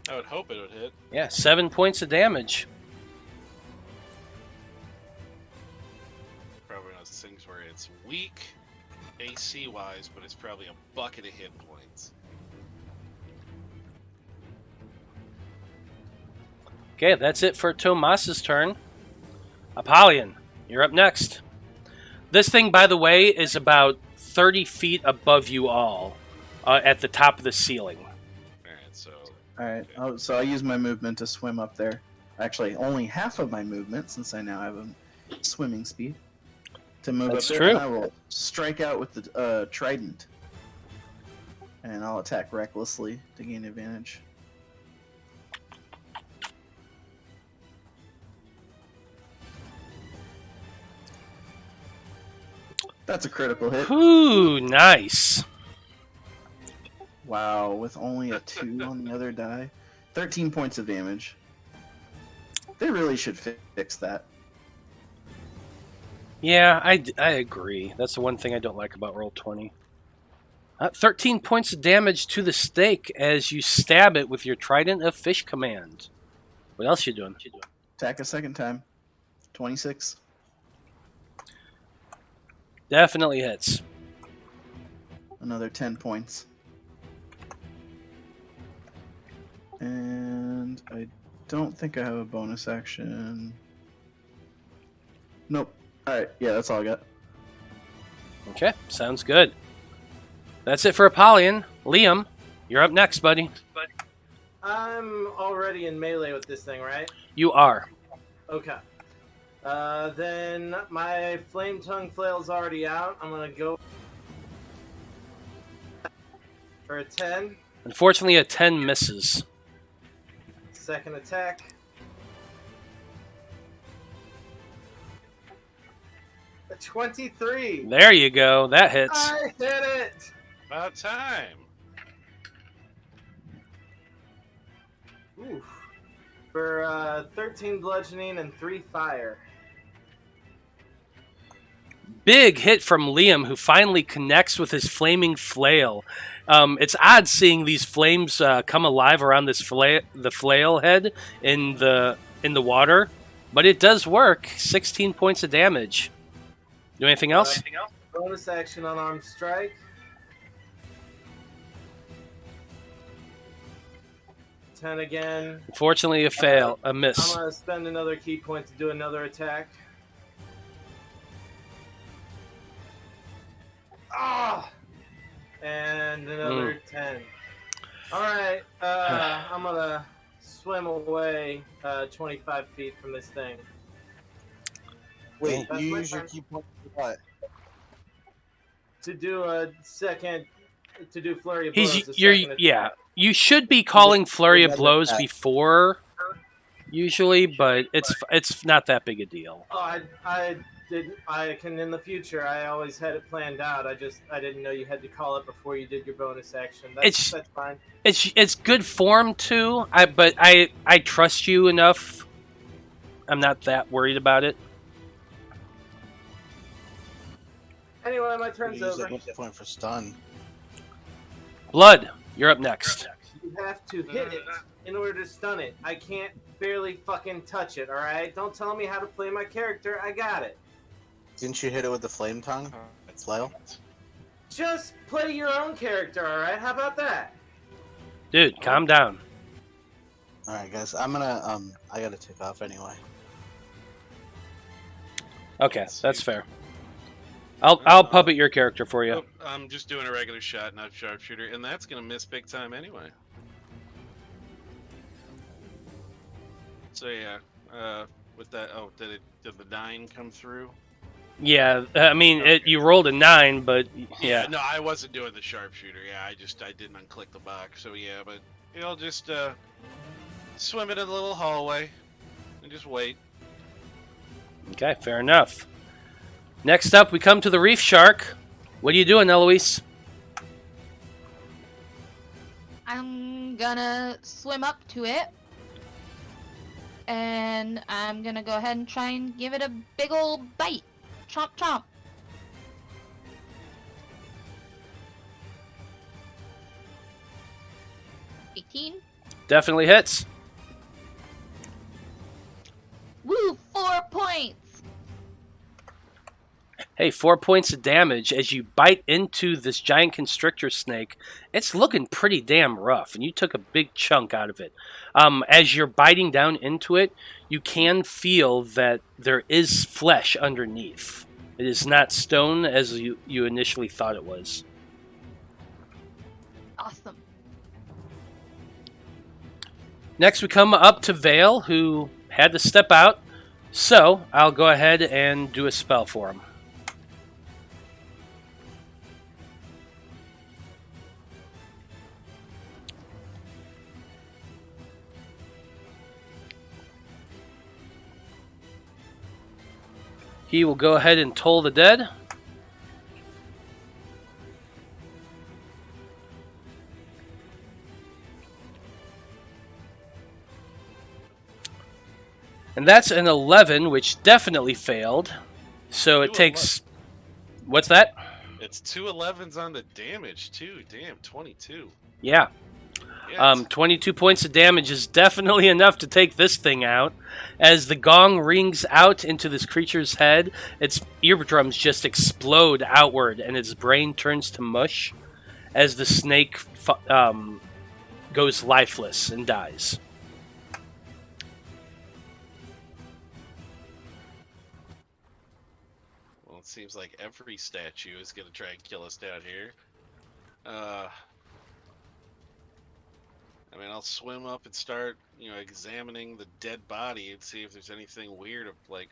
A: I would hope it would hit.
D: Yeah, 7 points of damage.
A: Probably one of those things where it's weak AC wise, but it's probably a bucket of hit points.
D: Okay, that's it for Tomas's turn. Apollyon, you're up next. This thing, by the way, is about 30 feet above you all at the top of the ceiling.
A: Alright, so.
B: Alright,
A: Okay.
B: so I'll use my movement to swim up there. Actually, only half of my movement, since I now have a swimming speed. To move
D: That's
B: up there,
D: true.
B: and I will strike out with the trident. And I'll attack recklessly to gain advantage. That's a critical hit.
D: Ooh, nice.
B: Wow, with only a 2 on the other die. 13 points of damage. They really should fix that.
D: Yeah, I agree. That's the one thing I don't like about Roll20. 13 points of damage to the stake as you stab it with your Trident of Fish command. What else you doing?
B: Attack a second time. 26.
D: Definitely hits.
B: Another 10 points. And I don't think I have a bonus action. Nope. Alright, yeah, that's all I got.
D: Okay, sounds good. That's it for Apollyon. Liam, you're up next, buddy.
C: I'm already in melee with this thing, right?
D: You are.
C: Okay. Then my flame tongue flail's already out. I'm gonna go for a 10.
D: Unfortunately, a 10 misses.
C: Second attack. A 23.
D: There you go. That hits.
C: I hit it.
A: About time.
C: Oof. For 13 bludgeoning and 3 fire.
D: Big hit from Liam, who finally connects with his flaming flail. It's odd seeing these flames come alive around this the flail head in the water, but it does work. 16 points of damage. Do anything else?
C: Bonus action on armed strike. Ten again.
D: Unfortunately, a miss.
C: I'm gonna spend another key point to do another attack. Ah! And another 10. Alright, I'm gonna swim away 25 feet from this thing.
E: Wait,
C: That's
E: you
C: my
E: use your
C: turn.
E: key point for what?
C: To do a second, to do flurry of blows. a second
D: Yeah.
C: attack.
D: You should be calling flurry of
E: another
D: blows
E: attack.
D: before, usually, but it's not that big a deal.
C: Oh, I can in the future. I always had it planned out. I didn't know you had to call it before you did your bonus action. That's fine.
D: It's good form too. But I trust you enough. I'm not that worried about it.
C: Anyway, my
E: You
C: turn's
E: use
C: over.
E: that point for stun.
D: Blood, you're up next.
C: You have to hit it in order to stun it. I can't barely fucking touch it. All right, don't tell me how to play my character. I got it.
E: Didn't you hit it with the flame tongue? Flail?
C: Just play your own character. All right, how about that?
D: Dude, calm down.
E: Alright guys, I'm gonna I gotta take off anyway.
D: Okay, that's fair. I'll puppet your character for you.
A: Oh, I'm just doing a regular shot, not sharpshooter, and that's gonna miss big time anyway. So yeah, with that, did the 9 come through?
D: Yeah, I mean, you rolled a 9, but yeah.
A: No, I wasn't doing the sharpshooter. Yeah, I didn't unclick the box. So yeah, but you'll just swim in a little hallway and just wait.
D: Okay, fair enough. Next up, we come to the reef shark. What are you doing, Eloise?
F: I'm gonna swim up to it. And I'm gonna go ahead and try and give it a big old bite. Chomp chomp. $18.
D: Definitely hits.
F: Woo, 4 points.
D: Hey, 4 points of damage as you bite into this giant constrictor snake. It's looking pretty damn rough, and you took a big chunk out of it. As you're biting down into it, you can feel that there is flesh underneath. It is not stone as you initially thought it was.
F: Awesome.
D: Next, we come up to Veil, who had to step out. So, I'll go ahead and do a spell for him. He will go ahead and toll the dead. And that's an 11, which definitely failed. So it takes... What's that?
A: It's 2 11s on the damage too. Damn, 22.
D: Yeah.
A: Yeah,
D: 22 points of damage is definitely enough to take this thing out. As the gong rings out into this creature's head, its eardrums just explode outward, and its brain turns to mush as the snake goes lifeless and dies.
A: well, it seems like every statue is gonna try and kill us down here. I mean, I'll swim up and start, examining the dead body and see if there's anything weird, like,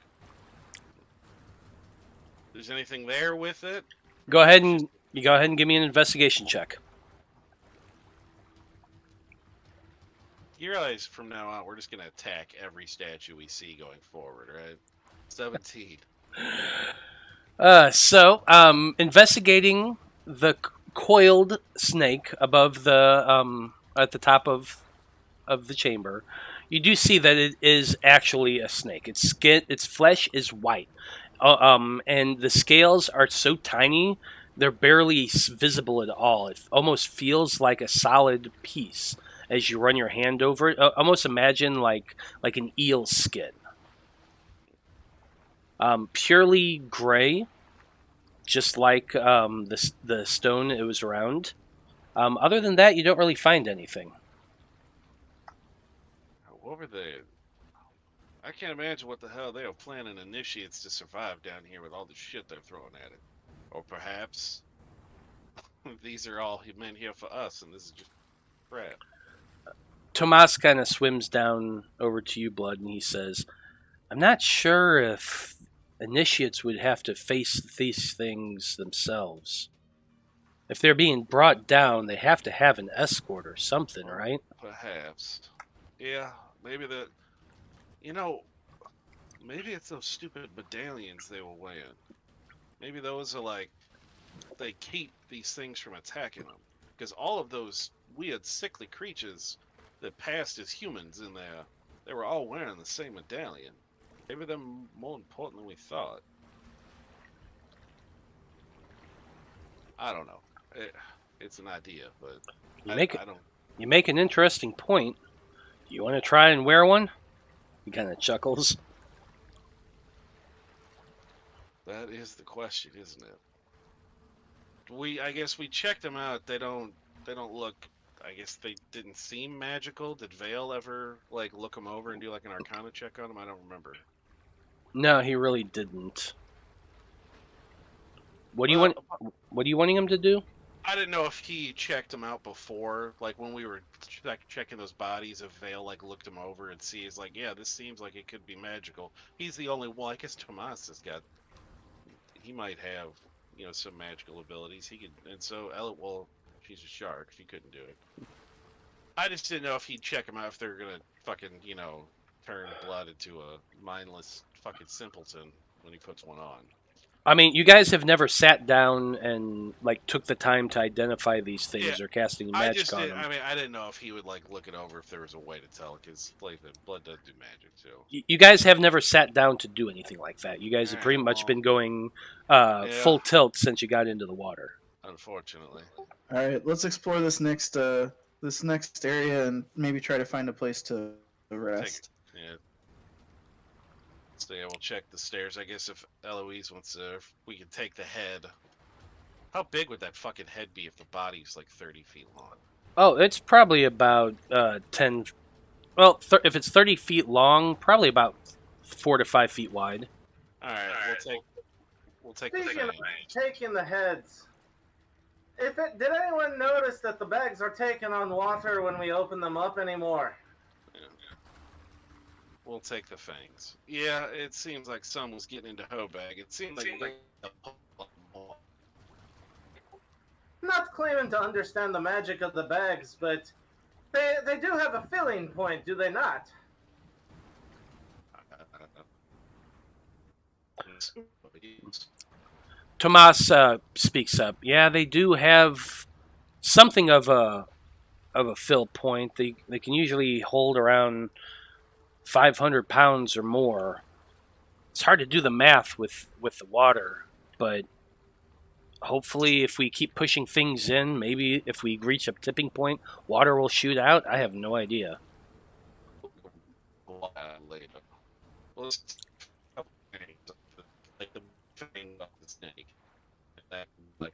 A: there's anything there with it.
D: Go ahead and give me an investigation check.
A: You realize from now on we're just gonna attack every statue we see going forward, right? 17.
D: Investigating the coiled snake above the at the top of the chamber, you do see that it is actually a snake. Its flesh is white, and the scales are so tiny they're barely visible at all. It almost feels like a solid piece as you run your hand over it. Almost imagine like an eel skin. Purely gray, just like the stone it was around. Other than that, you don't really find anything.
A: What were they? I can't imagine what the hell they are planning initiates to survive down here with all the shit they're throwing at it. Or perhaps these are all men here for us, and this is just crap.
D: Tomas kind of swims down over to you, Blood, and he says, I'm not sure if initiates would have to face these things themselves. If they're being brought down, they have to have an escort or something, right?
A: Perhaps. Yeah, maybe maybe it's those stupid medallions they were wearing. Maybe those are they keep these things from attacking them. Because all of those weird, sickly creatures that passed as humans in there, they were all wearing the same medallion. Maybe they're more important than we thought. I don't know. It's an idea, but I don't.
D: You make an interesting point. Do you want to try and wear one? He kind of chuckles.
A: That is the question, isn't it? I guess we checked them out. They don't look. I guess they didn't seem magical. Did Veil ever look them over and do an Arcana check on them? I don't remember.
D: No, he really didn't. What do you want? What are you wanting him to do?
A: I didn't know if he checked them out before, when we were checking those bodies. If Veil looked them over and sees yeah, this seems like it could be magical. He's the only one. I guess Tomas has got. He might have some magical abilities. He could, and so well, she's a shark. She couldn't do it. I just didn't know if he'd check them out if they're gonna fucking turn Blood into a mindless fucking simpleton when he puts one on.
D: I mean, you guys have never sat down and took the time to identify these things or casting magic on them.
A: I mean, I didn't know if he would look it over if there was a way to tell, because Blood does do magic too.
D: You guys have never sat down to do anything like that. You guys have pretty much been going full tilt since you got into the water.
A: Unfortunately.
B: All right, let's explore this next area and maybe try to find a place to rest.
A: So yeah, we'll check the stairs. I guess if Eloise wants to, if we can take the head. How big would that fucking head be if the body's 30 feet long?
D: Oh, it's probably about 10. Well, if it's 30 feet long, probably about 4 to 5 feet wide.
A: All right, we'll take the
C: Speaking
A: fangs.
C: of taking the heads, did anyone notice that the bags are taking on water when we open them up anymore?
A: We'll take the fangs. Yeah, it seems like someone's getting into Hobag. It seems like
C: Not claiming to understand the magic of the bags, but they do have a filling point, do they not?
D: Tomas speaks up. Yeah, they do have something of a fill point. They can usually hold around 500 pounds or more. It's hard to do the math with the water, but hopefully, if we keep pushing things in, maybe if we reach a tipping point, water will shoot out. I have no idea.
A: Later. Well, it's like the thing of the snake. That, like,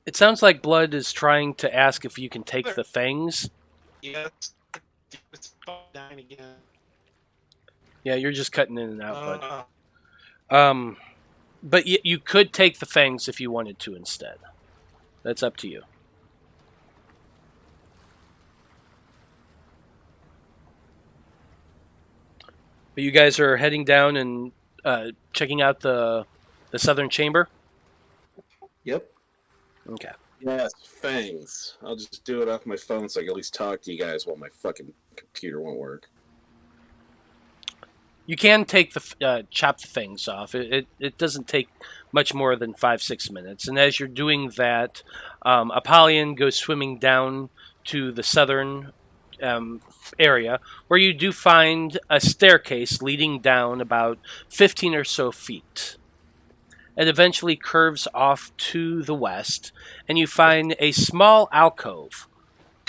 D: It sounds like Blood is trying to ask if you can take the fangs.
A: yes, it's dying again.
D: Yeah, you're just cutting in and out, Bud. But you could take the fangs if you wanted to instead. That's up to you. But you guys are heading down and checking out the southern chamber?
B: Yep.
D: Okay.
G: Yes, fangs. I'll just do it off my phone so I can at least talk to you guys while my fucking computer won't work.
D: You can take the chop the fangs off. It doesn't take much more than 5-6 minutes. And as you're doing that, Apollyon goes swimming down to the southern area, where you do find a staircase leading down about 15 or so feet. It eventually curves off to the west, and you find a small alcove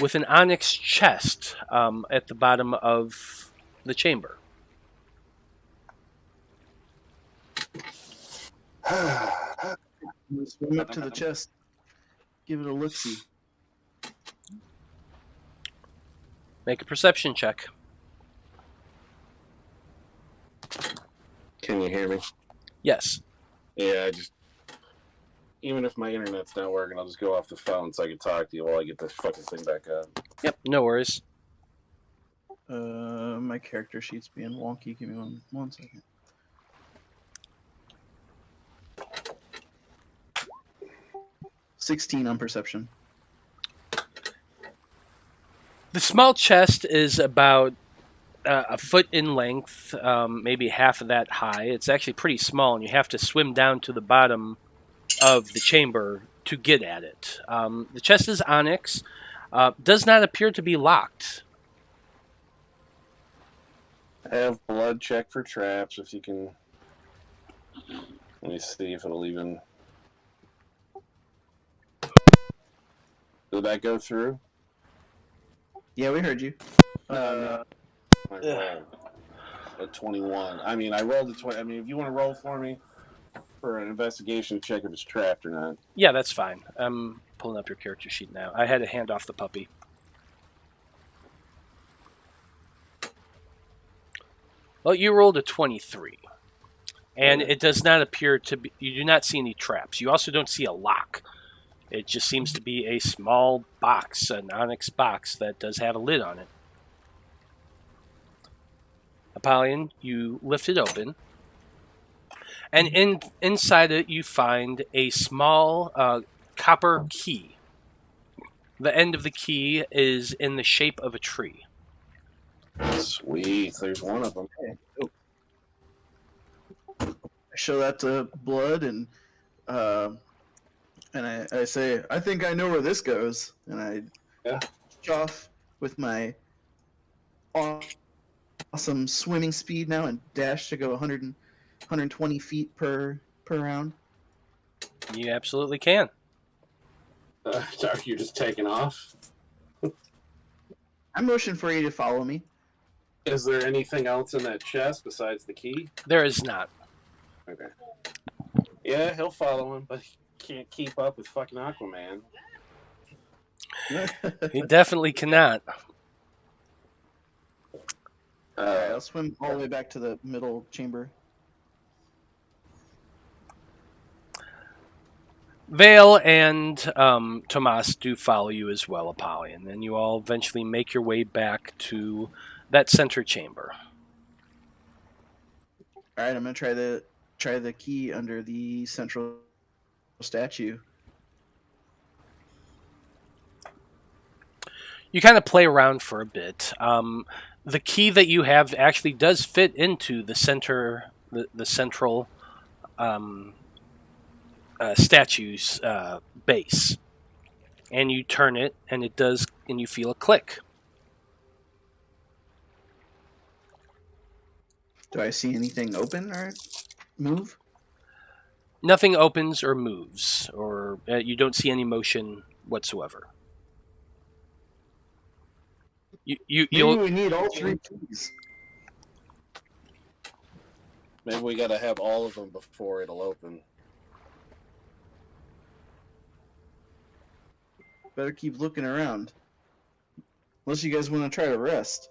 D: with an onyx chest at the bottom of the chamber.
B: Swim up to the chest. Give it a look-see.
D: Make a perception check.
G: Can you hear me?
D: Yes.
G: Yeah, I just... Even if my internet's not working, I'll just go off the phone so I can talk to you while I get this fucking thing back up.
D: Yep, no worries.
B: My character sheet's being wonky. Give me one second. $16 on perception.
D: The small chest is about a foot in length, maybe half of that high. It's actually pretty small, and you have to swim down to the bottom of the chamber to get at it. The chest is onyx. Does not appear to be locked.
G: I have blood check for traps if you can... Let me see if it'll even... Did that go through?
B: Yeah, we heard you.
G: I rolled a 21. I mean, I rolled a 20. I mean, if you want to roll for me for an investigation to check if it's trapped or not.
D: Yeah, that's fine. I'm pulling up your character sheet now. I had to hand off the puppy. Well, you rolled a 23. And it does not appear to be... You do not see any traps. You also don't see a lock. It just seems to be a small box, an onyx box that does have a lid on it. Apollyon, you lift it open. And inside it, you find a small copper key. The end of the key is in the shape of a tree.
G: Sweet, there's one of them.
B: I show that to Blood, and I say, I think I know where this goes. And I push off with my awesome swimming speed now and dash to go 120 feet per round.
D: You absolutely can.
G: You're just taking off?
B: I motion for you to follow me.
G: Is there anything else in that chest besides the key?
D: There is not.
G: Okay. Yeah, he'll follow him, but he can't keep up with fucking Aquaman.
D: He definitely cannot.
B: Alright, I'll swim all the way back to the middle chamber.
D: Veil and Tomas do follow you as well, Apollyon, and you all eventually make your way back to that center chamber.
B: Alright, I'm gonna try the key under the central statue.
D: You kind of play around for a bit. The key that you have actually does fit into the center, the central statue's base, and you turn it, and it does, and you feel a click.
B: Do I see anything open? Or move?
D: Nothing opens or moves, or you don't see any motion whatsoever.
B: Maybe
D: You'll
B: we need all 3 keys.
G: Maybe we gotta have all of them before it'll open.
B: Better keep looking around. Unless you guys want to try to rest.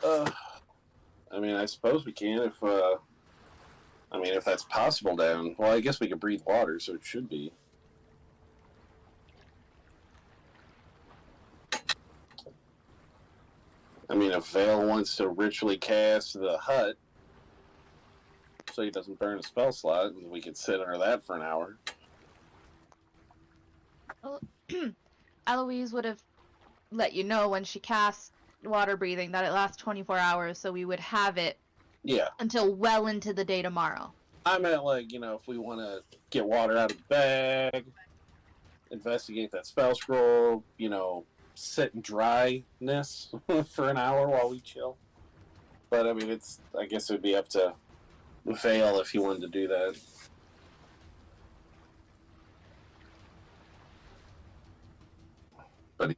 G: I mean, I suppose we can if that's possible down. Well, I guess we could breathe water, so it should be. I mean, if Veil wants to ritually cast the hut so he doesn't burn a spell slot, we could sit under that for an hour.
F: Well, Eloise would have let you know when she casts water breathing that it lasts 24 hours, so we would have it until well into the day tomorrow.
G: I meant, if we want to get water out of the bag, investigate that spell scroll, sit in dryness for an hour while we chill. But, I mean, I guess it would be up to Veil if he wanted to do that. But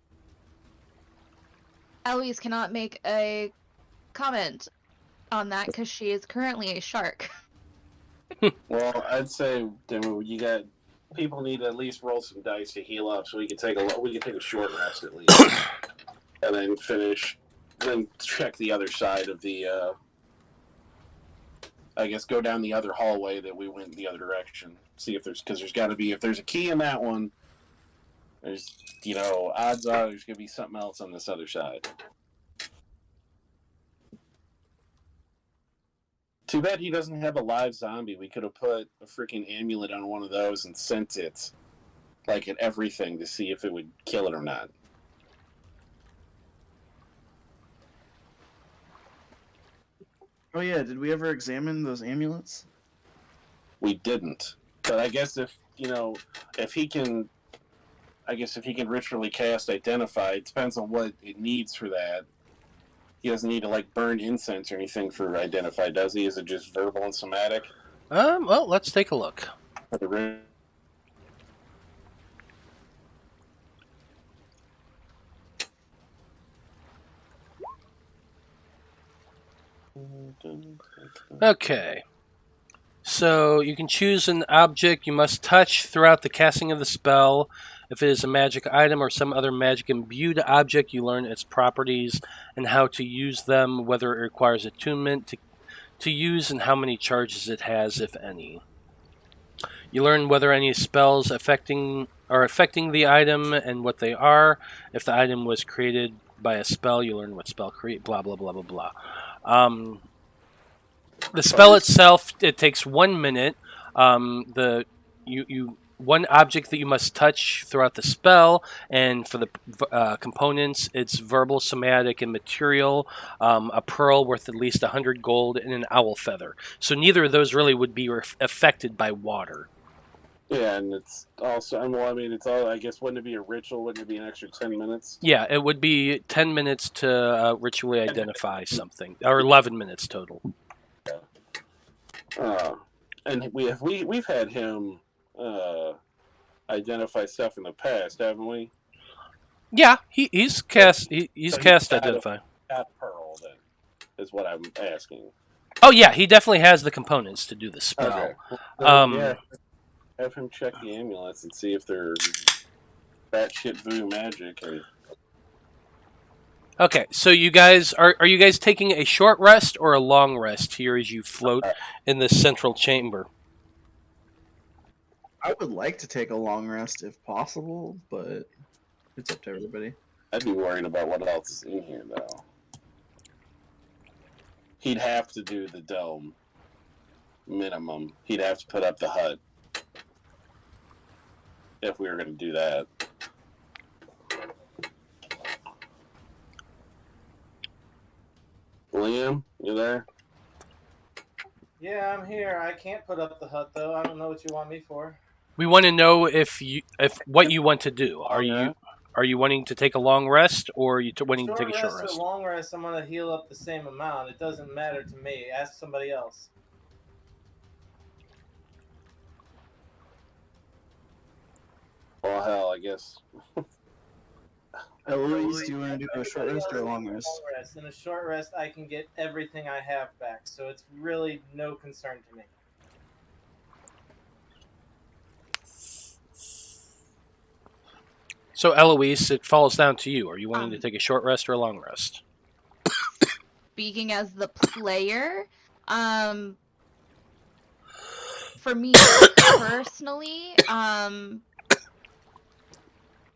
F: Eloise cannot make a comment on that because she is currently a shark.
G: well, I'd say people need to at least roll some dice to heal up, so we can take a short rest at least, and then then check the other side of the. I guess go down the other hallway that we went the other direction. See if there's got to be, if there's a key in that one. There's odds are there's gonna be something else on this other side. Too bad he doesn't have a live zombie. We could have put a freaking amulet on one of those and sent it, at everything to see if it would kill it or not.
B: Oh yeah, did we ever examine those amulets?
G: We didn't. But I guess if he can ritually cast Identify, it depends on what it needs for that. He doesn't need to burn incense or anything for Identify, does he? Is it just verbal and somatic?
D: Well, let's take a look. Okay. So you can choose an object you must touch throughout the casting of the spell. If it is a magic item or some other magic imbued object, you learn its properties and how to use them, whether it requires attunement to use, and how many charges it has, if any. You learn whether any spells affecting the item and what they are. If the item was created by a spell, you learn what spell create. Blah blah blah blah blah. The spell itself, it takes 1 minute. One object that you must touch throughout the spell, and for the components, it's verbal, somatic, and material. A pearl worth at least 100 gold, and an owl feather. So neither of those really would be affected by water.
G: Yeah, and it's also, it's all, I guess, wouldn't it be a ritual? Wouldn't it be an extra 10 minutes?
D: Yeah, it would be 10 minutes to ritually identify something, or 11 minutes total.
G: And we've had him identify stuff in the past, haven't we?
D: Yeah, he's cast Identify.
G: Got Pearl, then, is what I'm asking.
D: Oh yeah, he definitely has the components to do the spell.
G: Okay. Have him check the amulets and see if they're batshit voodoo magic.
D: Okay, so you guys are you guys taking a short rest or a long rest here as you float in the central chamber?
B: I would like to take a long rest if possible, but it's up to everybody.
G: I'd be worried about what else is in here, though. He'd have to do the dome. Minimum. He'd have to put up the hut. If we were going to do that. Liam, you there?
C: Yeah, I'm here. I can't put up the hut though. I don't know what you want me for.
D: We want to know if what you want to do. Are you wanting to take a long rest, or are you wanting to take a short rest?
C: Or long rest, I'm gonna heal up the same amount. It doesn't matter to me. Ask somebody else.
G: Well, hell, I guess.
B: Eloise, do you want to do a short rest or a long rest?
C: Long rest. In a short rest, I can get everything I have back, so it's really no concern to me.
D: So, Eloise, it falls down to you. Are you wanting to take a short rest or a long rest?
F: Speaking as the player, for me personally,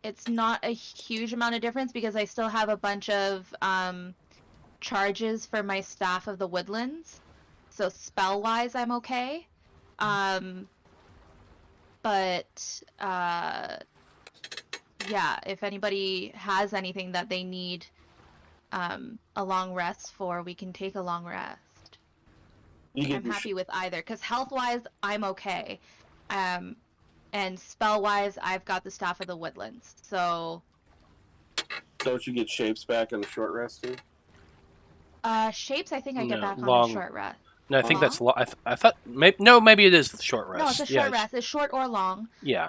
F: it's not a huge amount of difference because I still have a bunch of charges for my Staff of the Woodlands. So spell-wise, I'm okay. But yeah, if anybody has anything that they need a long rest for, we can take a long rest. I'm happy with either, because health-wise, I'm okay. And spell-wise, I've got the Staff of the Woodlands, so...
G: Don't you get shapes back on the short rest, too?
F: Shapes, I think I get
D: No,
F: back
D: long.
F: on a short rest.
D: No, I think that's long. I thought... maybe it is the short rest.
F: No, it's a short rest. It's short or long.
D: Yeah.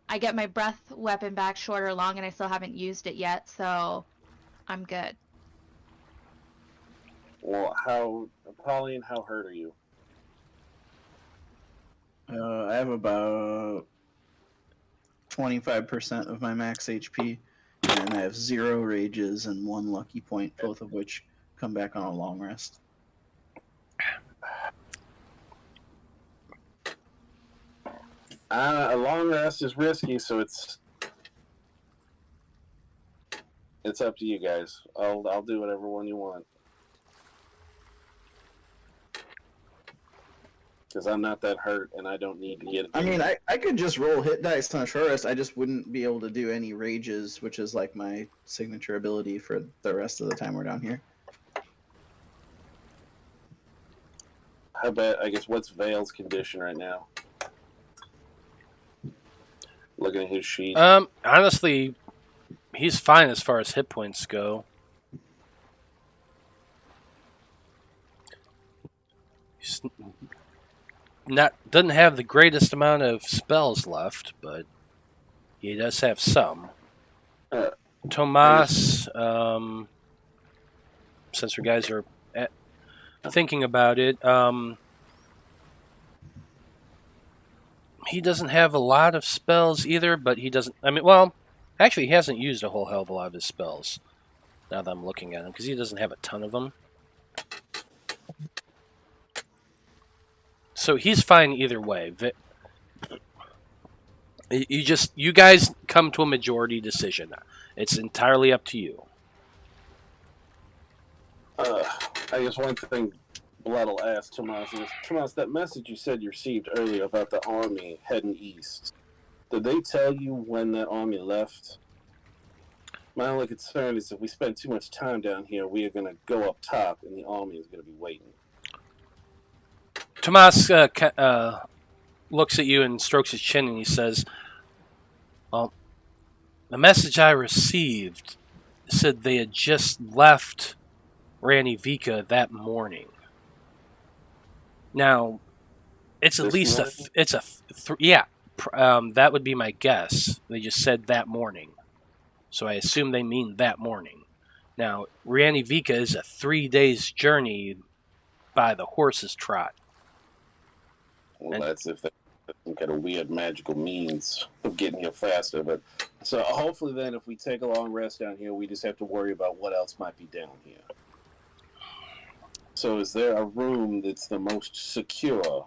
F: I get my breath weapon back short or long, and I still haven't used it yet, so I'm good.
G: Well, Apollyon, how hurt are you?
B: I have about 25% of my max HP, and I have 0 rages and 1 lucky point, both of which come back on a long rest.
G: A long rest is risky, so it's up to you guys. I'll do whatever one you want. Because I'm not that hurt, and I don't need to get it.
B: I mean, I could just roll hit dice on a short rest. I just wouldn't be able to do any rages, which is like my signature ability for the rest of the time we're down here.
G: How bad? I guess what's Veil's condition right now? Looking at his sheet.
D: Honestly, he's fine as far as hit points go. He's doesn't have the greatest amount of spells left, but he does have some. Tomas, since you guys are thinking about it, he doesn't have a lot of spells either, but he doesn't... I mean, well, actually, he hasn't used a whole hell of a lot of his spells, now that I'm looking at him, because he doesn't have a ton of them. So he's fine either way. You guys come to a majority decision. It's entirely up to you.
G: I guess one thing Blood will ask Tomas is, Tomas, that message you said you received earlier about the army heading east, did they tell you when that army left? My only concern is if we spend too much time down here, we are going to go up top and the army is going to be waiting.
D: Tomas looks at you and strokes his chin and he says, well, the message I received said they had just left Ranivika that morning. Now, it's at least that would be my guess. They just said that morning. So I assume they mean that morning. Now, Ranivika is a 3 days journey by the horse's trot.
G: Well, that's if they have some kind of weird magical means of getting here faster. But so hopefully then if we take a long rest down here, we just have to worry about what else might be down here. So is there a room that's the most secure?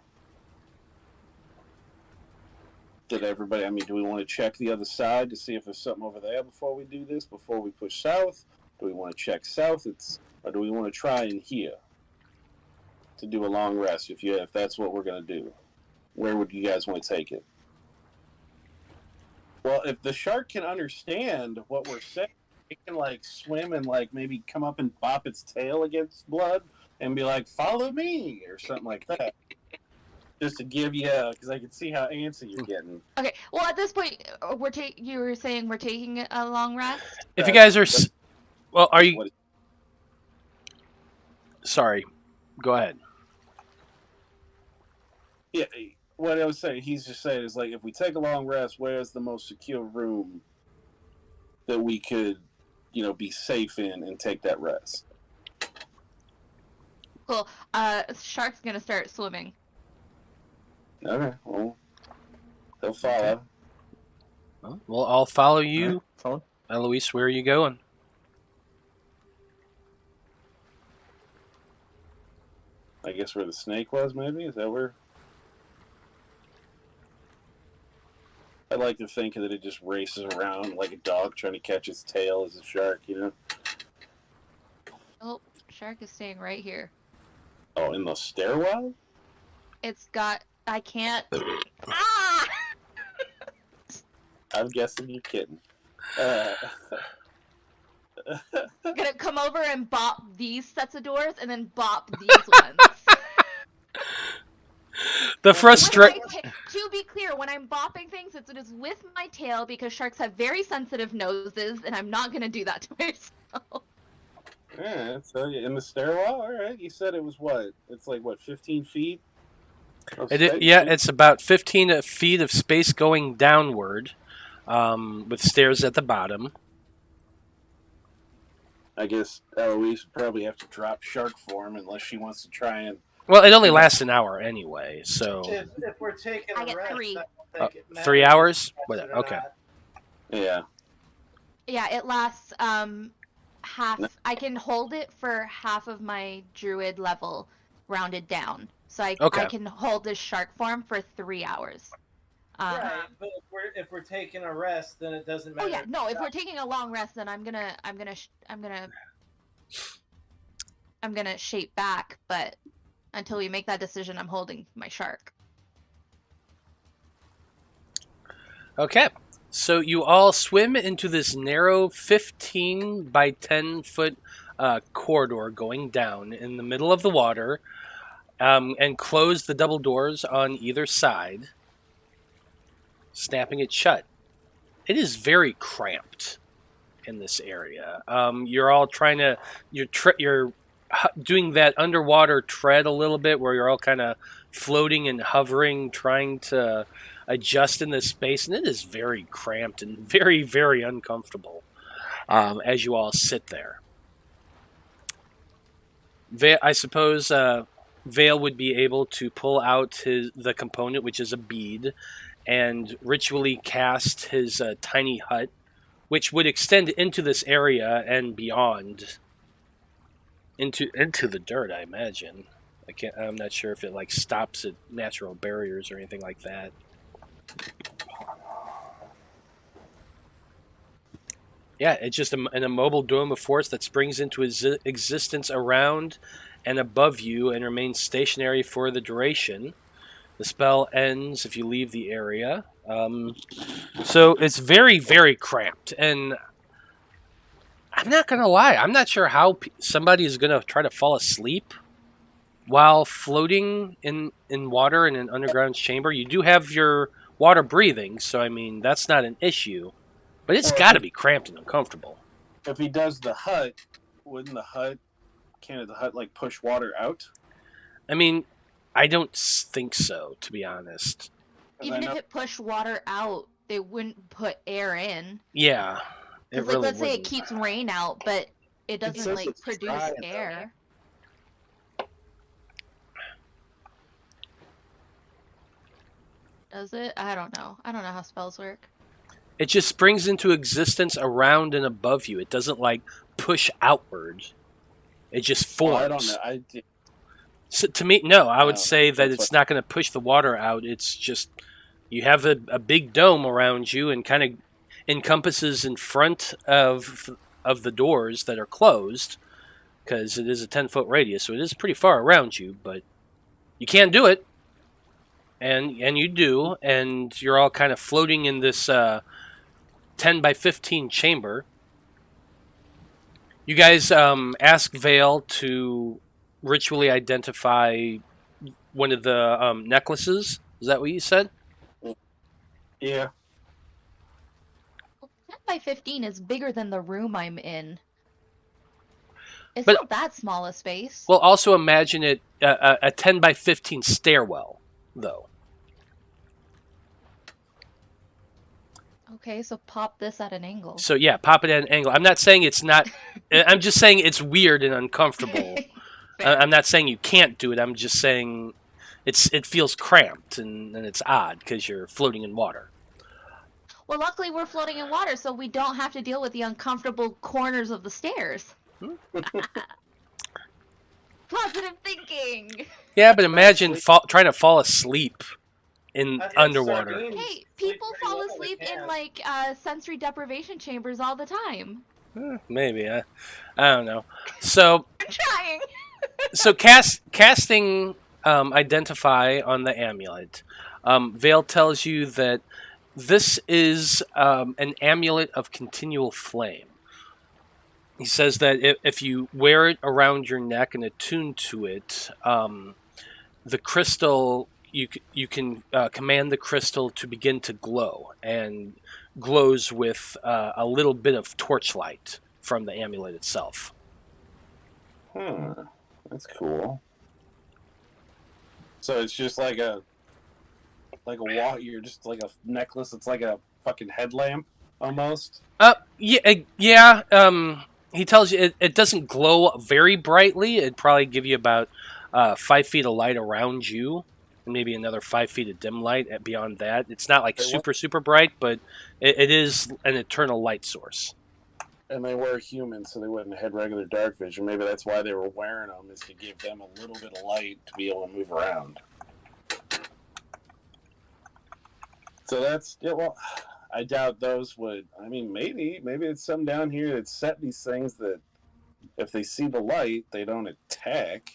G: Did everybody, I mean, do we want to check the other side to see if there's something over there before we do this, before we push south? Do we want to check south? Or do we want to try in here to do a long rest if that's what we're going to do? Where would you guys want to take it? Well, if the shark can understand what we're saying, it can like swim and like maybe come up and bop its tail against Blood and be like, follow me, or something like that. Just to give you, because I can see how antsy you're getting.
F: Okay, well at this point, you were saying we're taking a long rest?
D: If you guys are... Well, are you... Sorry. Go ahead.
G: Yeah, what I was saying, he's just saying is like, if we take a long rest, where's the most secure room that we could, be safe in and take that rest?
F: Cool. Shark's gonna start swimming.
G: Okay, well, they'll follow.
D: Well, I'll follow you.
E: Alright, follow.
D: Eloise, where are you going?
G: I guess where the snake was, maybe? Is that where? I like to think that it just races around like a dog trying to catch its tail as a shark,
F: Oh, shark is staying right here.
G: Oh, in the stairwell?
F: It's got. I can't. Ah!
G: I'm guessing you're kidding.
F: I'm gonna come over and bop these sets of doors and then bop these ones.
D: The frustration.
F: To be clear, when I'm bopping things, it is with my tail because sharks have very sensitive noses, and I'm not gonna do that to myself.
G: Yeah, so in the stairwell? Alright, you said it was what? It's like, 15 feet?
D: It's about 15 feet of space going downward, with stairs at the bottom.
G: I guess Eloise would probably have to drop shark form unless she wants to try and...
D: Well, it only lasts an hour anyway, so...
C: If we're taking
F: I
C: a
F: get
C: rest,
F: 3.
C: I don't think it matters
D: 3 hours?
C: if we rest or
D: Okay.
C: not.
G: Yeah.
F: Yeah, it lasts half. I can hold it for half of my druid level, rounded down. So I can hold this shark form for 3 hours.
C: Right, but if we're taking a rest, then it doesn't matter.
F: Oh yeah, no. If we're taking a long rest, then I'm gonna shape back. But until we make that decision, I'm holding my shark.
D: Okay. So you all swim into this narrow 15 by 10 foot corridor going down in the middle of the water, and close the double doors on either side, snapping it shut. It is very cramped in this area. You're all trying to you're doing that underwater tread a little bit, where you're all kind of floating and hovering, trying to adjust in this space, and it is very cramped and very, very uncomfortable as you all sit there. I suppose Veil would be able to pull out the component, which is a bead, and ritually cast his tiny hut, which would extend into this area and beyond, into the dirt, I imagine. I'm not sure if it stops at natural barriers or anything like that. Yeah, it's just an immobile dome of force that springs into existence around and above you and remains stationary for the duration. The spell ends if you leave the area. So it's very, very cramped. And I'm not going to lie, I'm not sure how somebody is going to try to fall asleep while floating in water in an underground chamber. You do have your water breathing, so I mean, that's not an issue. But it's got to be cramped and uncomfortable.
G: If he does the hut, can't the hut push water out?
D: I mean, I don't think so, to be honest.
F: Even if it pushed water out, they wouldn't put air in.
D: Yeah. It really
F: let's say it keeps rain out, but it doesn't produce air. Does it? I don't know. I don't know how spells work.
D: It just springs into existence around and above you. It doesn't push outward. It just forms.
G: I don't know.
D: So to me, no, I would say that it's not going to push the water out. It's just you have a big dome around you and kind of encompasses in front of the doors that are closed, because it is a 10-foot radius, so it is pretty far around you, but you can't do it. And you do, and you're all kind of floating in this 10 by 15 chamber. You guys ask Veil to ritually identify one of the necklaces. Is that what you said?
G: Yeah.
F: 10 by 15 is bigger than the room I'm in. It's
D: But-
F: not that small a space.
D: Well, also imagine it a 10 by 15 stairwell, though.
F: Okay, so pop this at an angle.
D: So yeah, pop it at an angle. I'm not saying it's not. I'm just saying it's weird and uncomfortable.
F: Fair.
D: I'm not saying you can't do it. I'm just saying it feels cramped and it's odd because you're floating in water.
F: Well, luckily we're floating in water, so we don't have to deal with the uncomfortable corners of the stairs. Positive thinking.
D: Yeah, but imagine trying to fall asleep in
C: I think
D: underwater.
C: sardines
F: Hey,
C: sleep
F: people
C: pretty
F: fall
C: well with
F: asleep in
C: hands.
F: like sensory deprivation chambers all the time.
D: Maybe I don't know. So
F: I'm trying.
D: casting identify on the amulet. Veil tells you that this is an amulet of continual flame. He says that if you wear it around your neck and attune to it, the crystal you can command the crystal to begin to glow, and glows with a little bit of torchlight from the amulet itself.
G: That's cool. So it's just like a wall. You're just like a necklace. It's like a fucking headlamp almost.
D: Yeah. He tells you it doesn't glow very brightly. It'd probably give you about 5 feet of light around you, and maybe another 5 feet of dim light. Beyond that, it's not like super bright, but it is an eternal light source.
G: And they were humans, so they wouldn't have had regular dark vision. Maybe that's why they were wearing them, is to give them a little bit of light to be able to move around. So that's, yeah, well, I doubt those would, I mean, maybe it's some down here that set these things that if they see the light, they don't attack.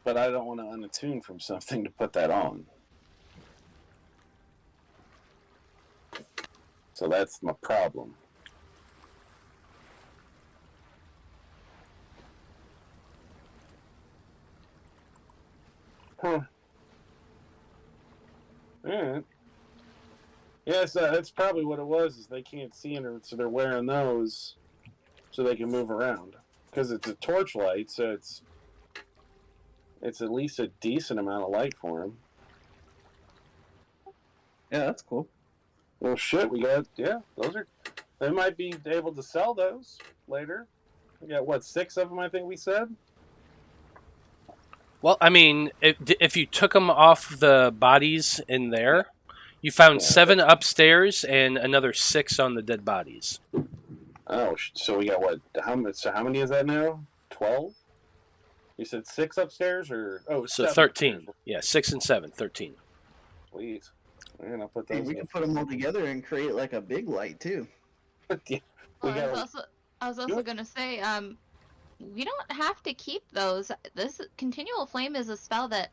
G: But I don't want to unattune from something to put that on. So that's my problem. Huh. Alright. Yeah, so that's probably what it was, is they can't see in it, so they're wearing those so they can move around. Because it's a torchlight, so it's at least a decent amount of light for them.
B: Yeah, that's cool.
G: Well, shit, those are, they might be able to sell those later. We got, what, 6 of them, I think we said?
D: Well, I mean, if you took them off the bodies in there, you found 7 upstairs and another 6 on the dead bodies.
G: Oh, so we got what? How many is that now? 12? You said 6 upstairs, or
D: so 13? Upstairs. Yeah, 6 and 7, 13.
G: Please, man, I'll put those.
B: Hey, we can put them all together and create like a big light too.
G: Yeah,
F: I was also gonna say, we don't have to keep those. This continual flame is a spell that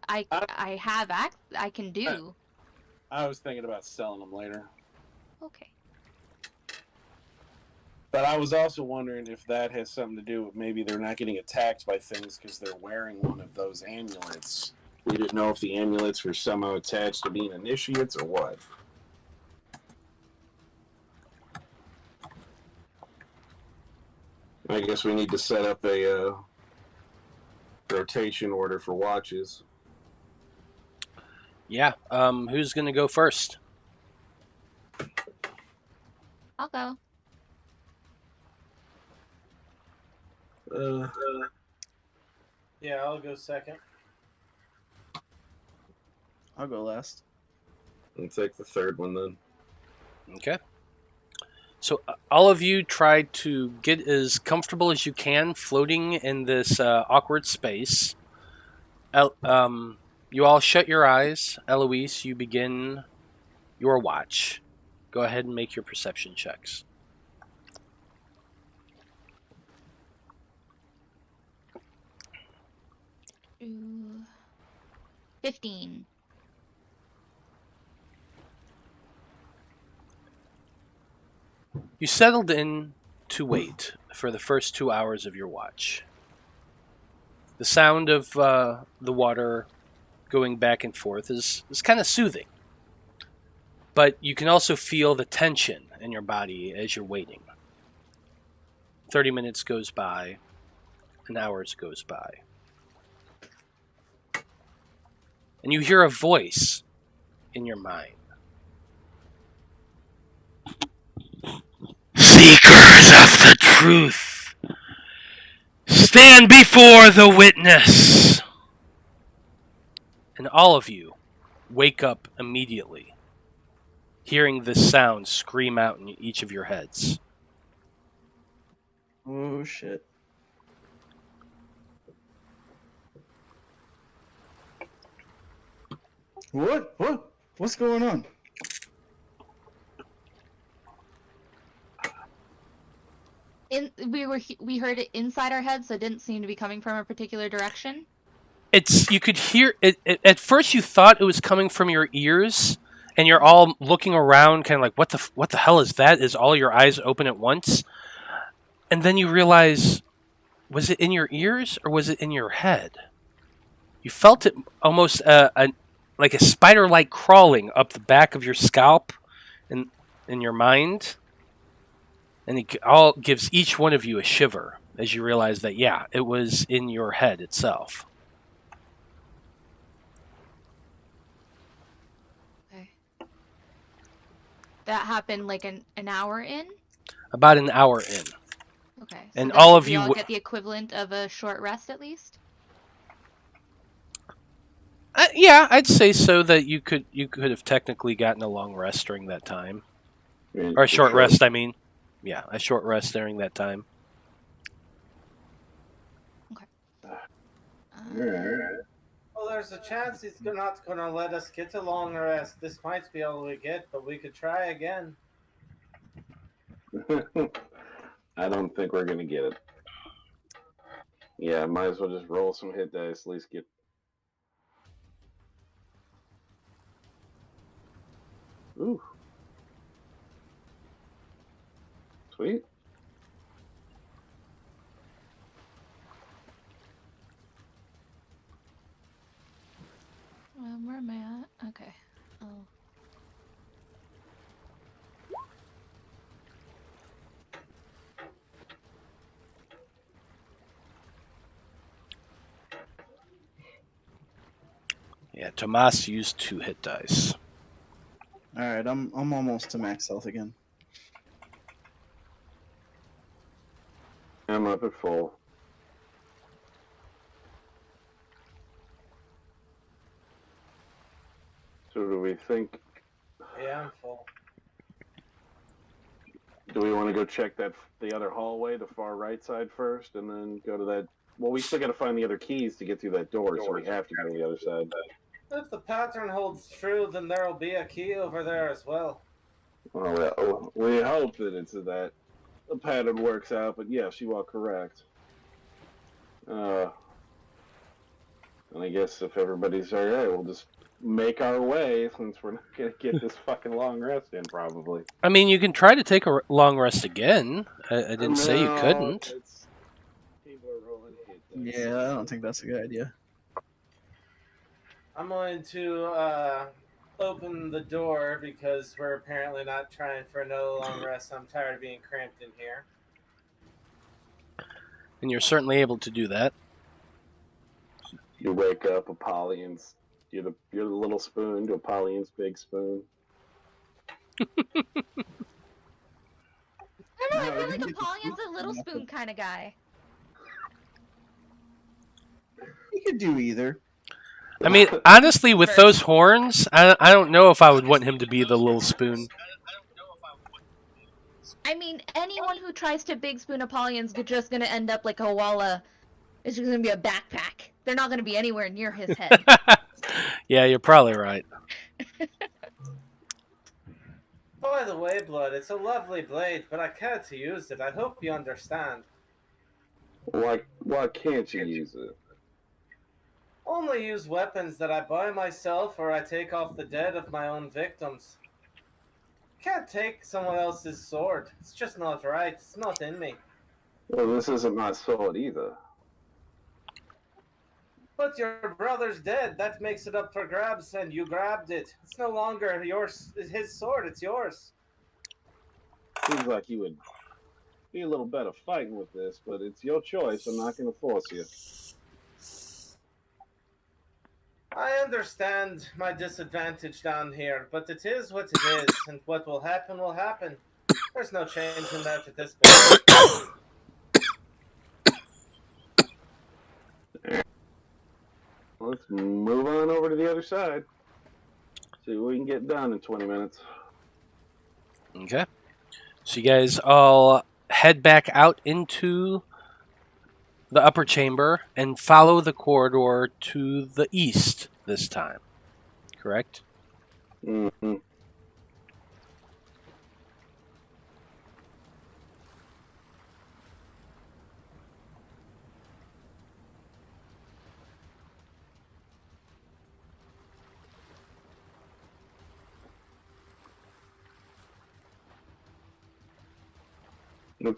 F: I can do.
G: I was thinking about selling them later.
F: Okay.
G: But I was also wondering if that has something to do with maybe they're not getting attacked by things because they're wearing one of those amulets. We didn't know if the amulets were somehow attached to being initiates or what. I guess we need to set up a rotation order for watches.
D: Yeah. Who's going to go first?
F: I'll go.
C: Yeah, I'll go second.
B: I'll go last.
G: I'll take the third one then.
D: Okay. So all of you try to get as comfortable as you can floating in this awkward space. You all shut your eyes. Eloise, you begin your watch. Go ahead and make your perception checks.
F: Ooh. 15.
D: You settled in to wait for the first 2 hours of your watch. The sound of the water going back and forth is kind of soothing. But you can also feel the tension in your body as you're waiting. 30 minutes goes by, and hours goes by. And you hear a voice in your mind. truth. Stand before the witness. And all of you wake up immediately, hearing this sound scream out in each of your heads.
B: Oh shit. What? What's going on?
F: We heard it inside our heads, so it didn't seem to be coming from a particular direction.
D: You could hear it. At first, you thought it was coming from your ears, and you're all looking around, kind of like, what the hell is that? Is all your eyes open at once? And then you realize, was it in your ears or was it in your head? You felt it almost like a spider-like crawling up the back of your scalp and in your mind. And it all gives each one of you a shiver as you realize that, yeah, it was in your head itself.
F: Okay. That happened like an hour in?
D: About an hour in.
F: Okay. So
D: And
F: then
D: all of
F: we
D: you
F: all get the equivalent of a short rest at least?
D: Yeah, I'd say so. That you could have technically gotten a long rest during that time, or a short rest. I mean, yeah, a short rest during that time.
F: Okay.
C: Well, there's a chance he's not going to let us get a long rest. This might be all we get, but we could try again.
H: I don't think we're going to get it. Yeah, might as well just roll some hit dice, at least get... Ooh. Sweet.
F: Where am I at? Okay. Oh.
D: Yeah, Tomas used 2 hit dice.
B: All right, I'm almost to max health again.
H: I'm up at full. So do we think...
C: Yeah, I'm full.
H: Do we want to go check the other hallway, the far right side first, and then go to that... Well, we still got to find the other keys to get through that door, so we have to go to the other side.
C: If the pattern holds true, then there will be a key over there as well.
H: Well, we hope that the pattern works out, but yes, you are correct. And I guess if everybody's alright, we'll just make our way, since we're not going to get this fucking long rest in, probably.
D: I mean, you can try to take a long rest again. I didn't say you couldn't.
H: People are rolling hit dice.
B: Yeah, I don't think that's a good idea.
C: I'm going to open the door because we're apparently not trying for no long rest. I'm tired of being cramped in here.
D: And you're certainly able to do that.
H: You wake up, Apollyon's... You're the little spoon to Apollyon's big spoon.
F: I don't know, I feel like Apollyon's a little spoon kind of guy.
B: You could do either.
D: I mean, honestly, with those horns, I don't know if I would want him to be the little spoon.
F: I mean, anyone who tries to big spoon Apollion's just gonna end up like a Walla. It's just gonna be a backpack. They're not gonna be anywhere near his head.
D: Yeah, you're probably right.
C: By the way, Blood, it's a lovely blade, but I can't use it. I hope you understand.
H: Why can't you use it?
C: Only use weapons that I buy myself or I take off the dead of my own victims. Can't take someone else's sword. It's just not right. It's not in me.
H: Well, this isn't my sword either.
C: But your brother's dead. That makes it up for grabs, and you grabbed it. It's no longer his sword. It's yours.
H: Seems like you would be a little better fighting with this, but it's your choice. I'm not going to force you.
C: I understand my disadvantage down here, but it is what it is, and what will happen will happen. There's no change in that at this point.
H: Let's move on over to the other side. See what we can get done in 20 minutes.
D: Okay. So you guys all head back out into the upper chamber and follow the corridor to the east this time. Correct?
H: Mm-hmm.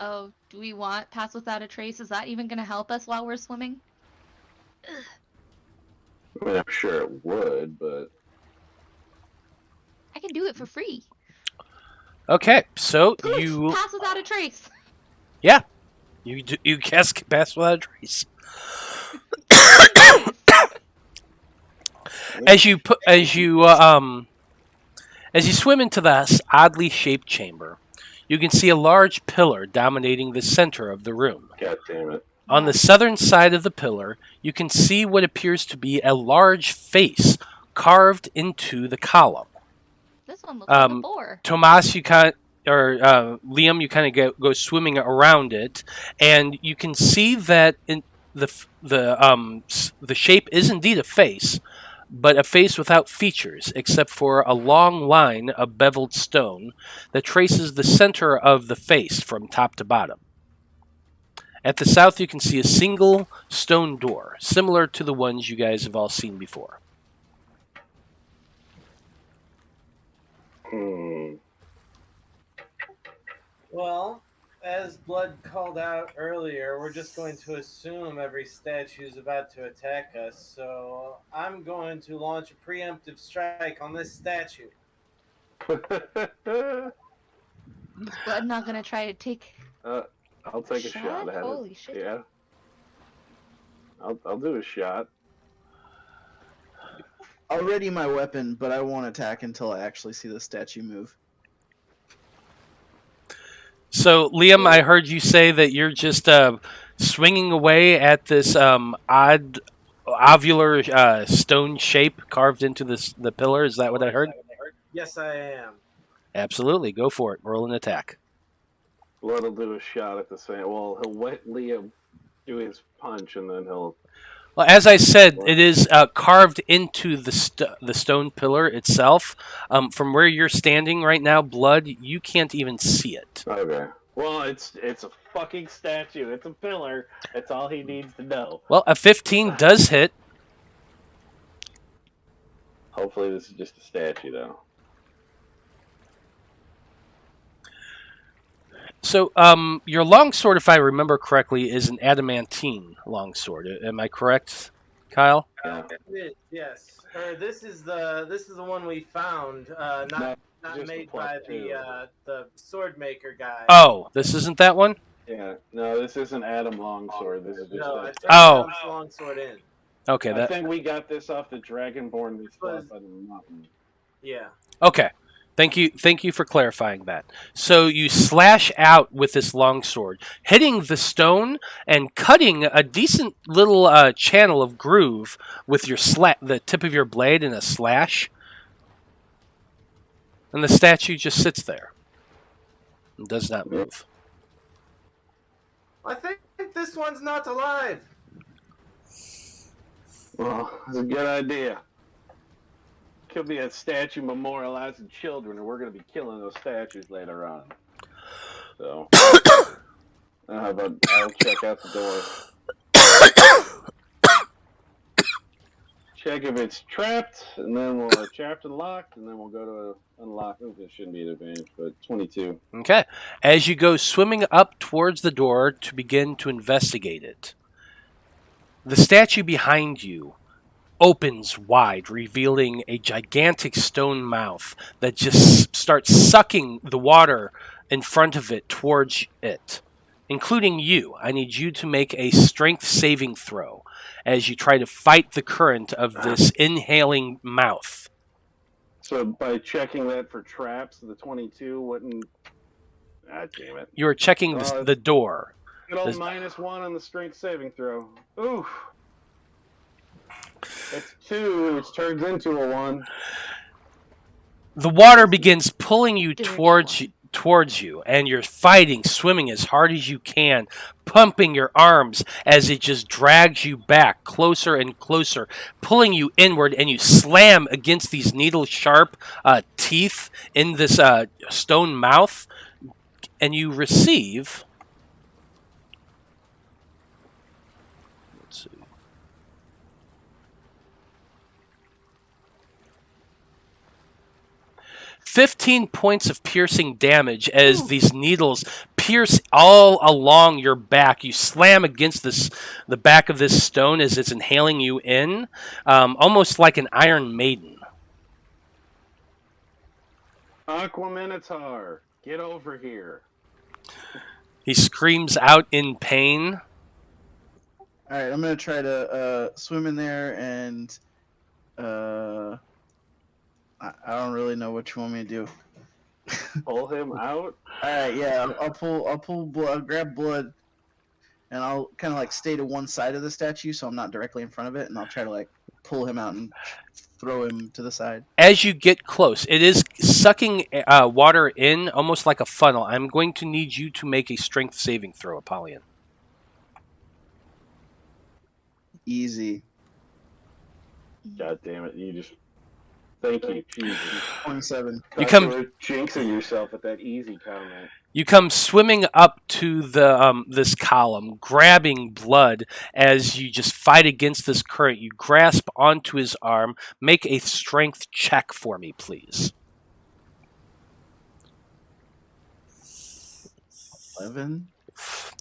F: Oh, do we want Pass Without a Trace? Is that even going to help us while we're swimming?
H: I mean, I'm sure it would, but
F: I can do it for free.
D: Okay, so
F: Poof,
D: you
F: Pass Without a Trace.
D: you cast Pass Without a Trace. As you swim into this oddly shaped chamber, you can see a large pillar dominating the center of the room.
H: God damn it.
D: On the southern side of the pillar, you can see what appears to be a large face carved into the column.
F: This one looks like a boar.
D: Tomas, Liam, you kind of go swimming around it, and you can see that the shape is indeed a face, but a face without features, except for a long line of beveled stone that traces the center of the face from top to bottom. At the south, you can see a single stone door, similar to the ones you guys have all seen before.
C: Well, as Blood called out earlier, we're just going to assume every statue is about to attack us, so I'm going to launch a preemptive strike on this statue.
F: Is Blood not going to try to take...
H: I'll take a shot at
F: Holy
H: it.
F: shit.
H: Yeah. I'll do a shot.
B: I'll ready my weapon, but I won't attack until I actually see the statue move.
D: So, Liam, I heard you say that you're just swinging away at this odd ovular stone shape carved into the pillar. Is that what I heard?
C: Yes, I am.
D: Absolutely. Go for it. Roll an attack.
H: Blood will do a shot at the same. Well, he'll let Liam do his punch, and then he'll...
D: Well, as I said, it is carved into the stone pillar itself. From where you're standing right now, Blood, you can't even see it.
H: Okay. Well, it's a fucking statue. It's a pillar. That's all he needs to know.
D: Well, a 15 does hit.
H: Hopefully this is just a statue, though.
D: So, your longsword, if I remember correctly, is an adamantine longsword. Am I correct, Kyle?
H: Yeah.
C: Yes. This is the one we found. Not made by the sword maker guy.
D: Oh, this isn't that one?
H: Yeah. No, this isn't Adam Longsword. This is just
C: I turned
D: Oh.
C: Adam's longsword in.
D: Okay.
H: I think we got this off the Dragonborn we fought by the mountain.
C: Yeah.
D: Okay. Thank you for clarifying that. So you slash out with this longsword, hitting the stone and cutting a decent little channel of groove with the tip of your blade in a slash. And the statue just sits there and does not move.
C: I think this one's not alive.
H: Well, that's a good idea. Could be a statue memorializing children, and we're going to be killing those statues later on. So, how about I'll check out the door. Check if it's trapped, and then we'll trapped and locked, and then we'll go to unlock. Oh, it shouldn't be an advantage, but 22.
D: Okay. As you go swimming up towards the door to begin to investigate it, the statue behind you opens wide, revealing a gigantic stone mouth that just starts sucking the water in front of it towards it, including you. I need you to make a strength saving throw as you try to fight the current of this inhaling mouth.
H: So by checking that for traps, the 22 wouldn't... God damn it.
D: You're checking the door.
H: Good old -1 on the strength saving throw. Oof. It's 2, which turns into a 1.
D: The water begins pulling you
F: Dirty
D: towards you, and you're fighting, swimming as hard as you can, pumping your arms as it just drags you back closer and closer, pulling you inward, and you slam against these needle-sharp teeth in this stone mouth, and you receive... Let's see. 15 points of piercing damage as these needles pierce all along your back. You slam against the back of this stone as it's inhaling you in, almost like an Iron Maiden.
H: Aqua Minotaur, get over here.
D: He screams out in pain.
B: All right, I'm gonna try to swim in there, and I don't really know what you want me to do.
H: Pull him out.
B: All right, yeah, I'll pull blood, I'll grab blood, and I'll kind of like stay to one side of the statue, so I'm not directly in front of it, and I'll try to like pull him out and throw him to the side.
D: As you get close, it is sucking water in almost like a funnel. I'm going to need you to make a strength saving throw, Apollyon.
B: Easy.
H: God damn it! You just. Thank you, Jesus.
B: 27.
D: You
H: Thought
D: come-
H: you were jinxing yourself with that easy comment.
D: You come swimming up to the this column, grabbing blood as you just fight against this current. You grasp onto his arm. Make a strength check for me, please.
B: 11.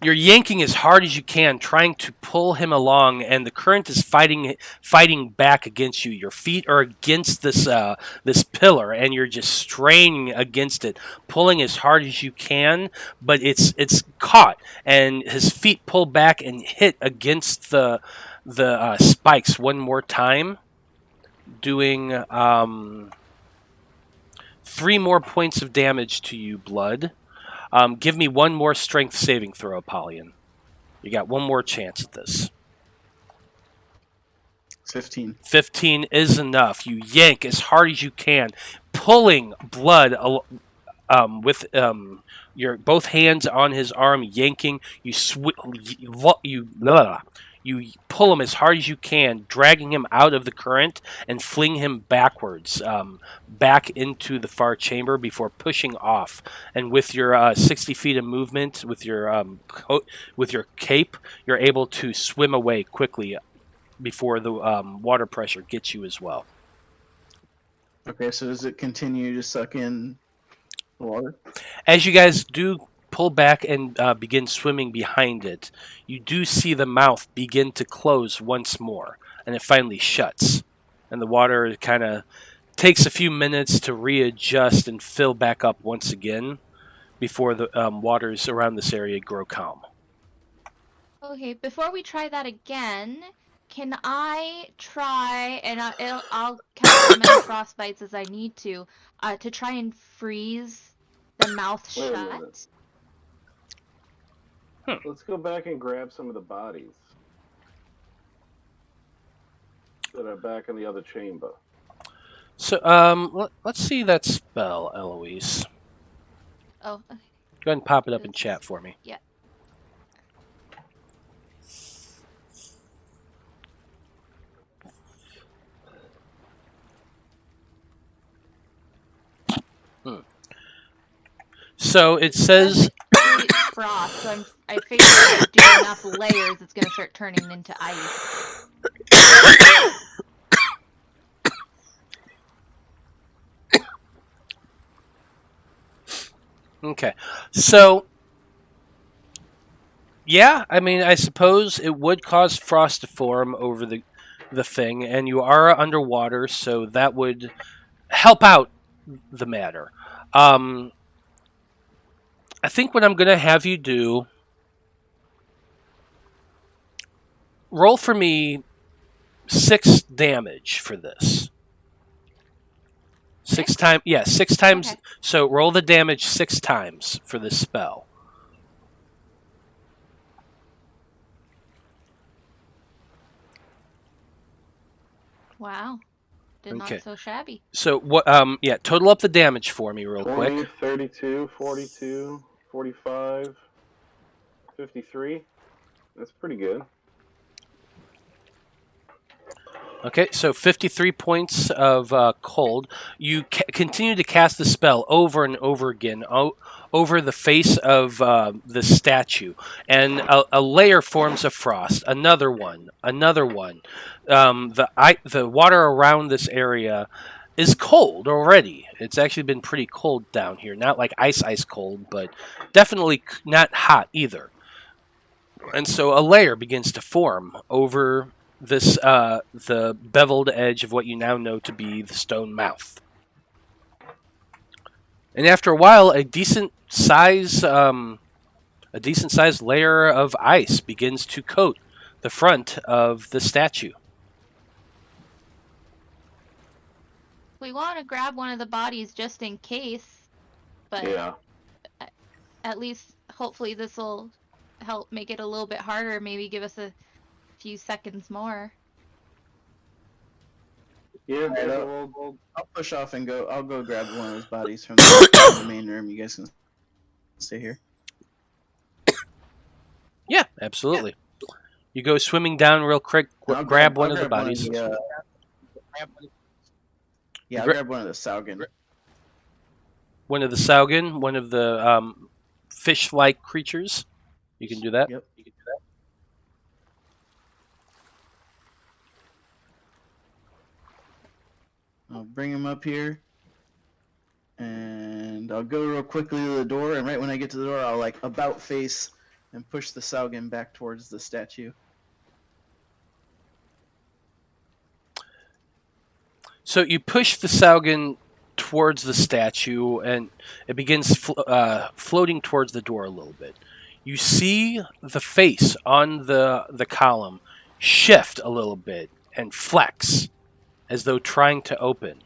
D: You're yanking as hard as you can, trying to pull him along, and the current is fighting back against you. Your feet are against this pillar, and you're just straining against it, pulling as hard as you can. But it's caught, and his feet pull back and hit against the spikes one more time, doing 3 more points of damage to you, blood. Give me one more strength saving throw, Apollyon. You got one more chance at this.
B: 15.
D: 15 is enough. You yank as hard as you can, pulling blood with your both hands on his arm, yanking. You pull him as hard as you can, dragging him out of the current and fling him backwards, back into the far chamber before pushing off. And with your 60 feet of movement, with your cape, you're able to swim away quickly before the water pressure gets you as well.
B: Okay, so does it continue to suck in the water?
D: As you guys do pull back and begin swimming behind it, you do see the mouth begin to close once more, and it finally shuts. And the water kind of takes a few minutes to readjust and fill back up once again before the waters around this area grow calm.
F: Okay, before we try that again, can I try, and I'll cast as many frostbites as I need to try and freeze the mouth
H: Wait a
F: shut?
H: minute. Let's go back and grab some of the bodies that are back in the other chamber.
D: So, let's see that spell, Eloise.
F: Oh, okay.
D: Go ahead and pop it up in chat for me.
F: Yeah.
D: So it says
F: It's frost, so I figured if I do enough layers, it's gonna start turning into ice.
D: okay. So yeah, I mean, I suppose it would cause frost to form over the thing, and you are underwater, so that would help out the matter. I think what I'm going to have you do, roll for me 6 damage for this. 6 times, yeah, 6 times.
F: Okay.
D: So roll the damage 6 times for this spell.
F: Wow. Did
D: Okay.
F: not so shabby.
D: So what? Yeah. Total up the damage for me real
H: 20,
D: quick.
H: 32, 42, 45, 53. That's pretty good.
D: Okay, so 53 points of cold. You continue to cast the spell over and over again over the face of the statue, and a layer forms of frost. Another one, another one. The water around this area is cold already. It's actually been pretty cold down here. Not like ice cold, but definitely not hot either. And so a layer begins to form over this the beveled edge of what you now know to be the stone mouth. And after a while, a decent size layer of ice begins to coat the front of the statue.
F: We want to grab one of the bodies just in case, but
H: Yeah.
F: at least hopefully this will help make it a little bit harder. Maybe give us a few seconds more.
H: Yeah,
B: Alright,
H: we'll
B: I'll push off and go. I'll go grab one of those bodies from the main room. You guys can stay here.
D: Yeah, absolutely. You go swimming down real quick, grab one of the bodies.
B: I'll grab one of the Saugen.
D: One of the Saugen, one of the fish-like creatures. You can do that.
B: Yep. I'll bring him up here, and I'll go real quickly to the door. And right when I get to the door, I'll like about face and push the Saugen back towards the statue.
D: So you push the Saugen towards the statue, and it begins floating towards the door a little bit. You see the face on the column shift a little bit and flex, as though trying to open.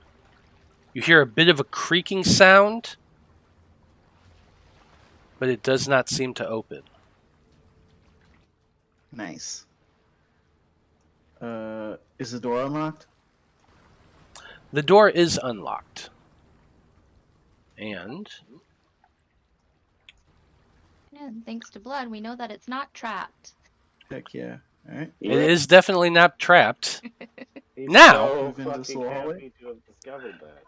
D: You hear a bit of a creaking sound, but it does not seem to open.
B: Nice. Is the door unlocked?
D: The door is unlocked. And
F: thanks to blood, we know that it's not trapped.
B: Heck yeah. Alright.
D: it is definitely not trapped.
H: He's
D: Now-
H: so
B: Move into this
H: fucking
B: little hallway.
H: happy to have discovered that.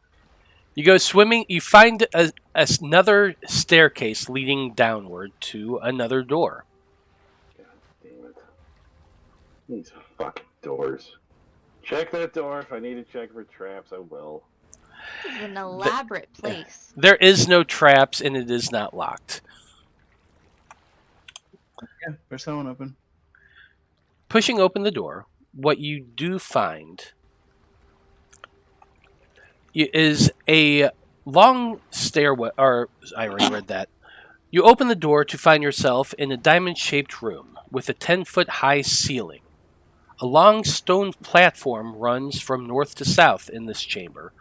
D: You go swimming. You find another staircase leading downward to another door.
H: God damn it. These fucking doors. Check that door. If I need to check for traps, I will.
F: This is an elaborate place.
D: There is no traps, and it is not locked.
B: Yeah, there's someone open.
D: Pushing open the door, what you do find is a long stairway, or I already read that. You open the door to find yourself in a diamond-shaped room with a 10-foot high ceiling. A long stone platform runs from north to south in this chamber,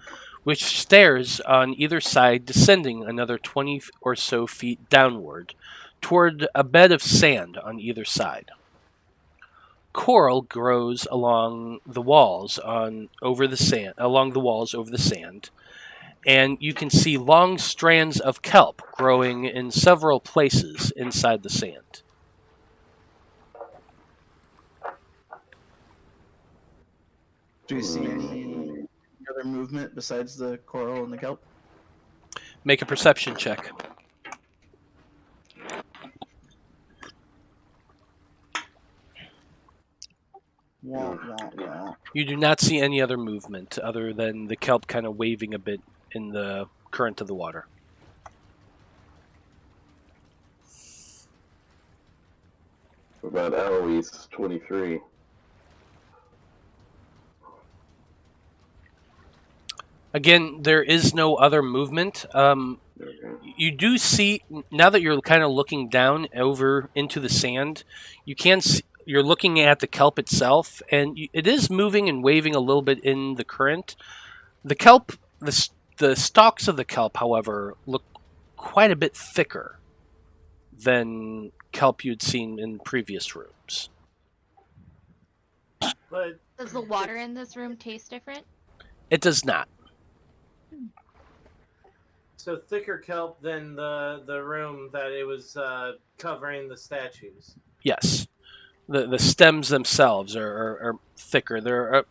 D: which stairs on either side, descending another 20 or so feet downward toward a bed of sand on either side. Coral grows along the walls over the sand, and you can see long strands of kelp growing in several places inside the sand.
B: Do you see any other movement besides the coral and the kelp?
D: Make a perception check.
B: Wah, wah, wah.
D: You do not see any other movement other than the kelp kind of waving a bit in the current of the water.
H: What about Eloise, 23?
D: Again, there is no other movement. You do see, now that you're kind of looking down over into the sand, you can see, you're looking at the kelp itself, and it is moving and waving a little bit in the current. The kelp, the stalks of the kelp, however, look quite a bit thicker than kelp you'd seen in previous rooms.
C: But
F: Does the water in this room taste different?
D: It does not.
C: so thicker kelp than the room that it was covering the statues.
D: Yes. The stems themselves are thicker. They're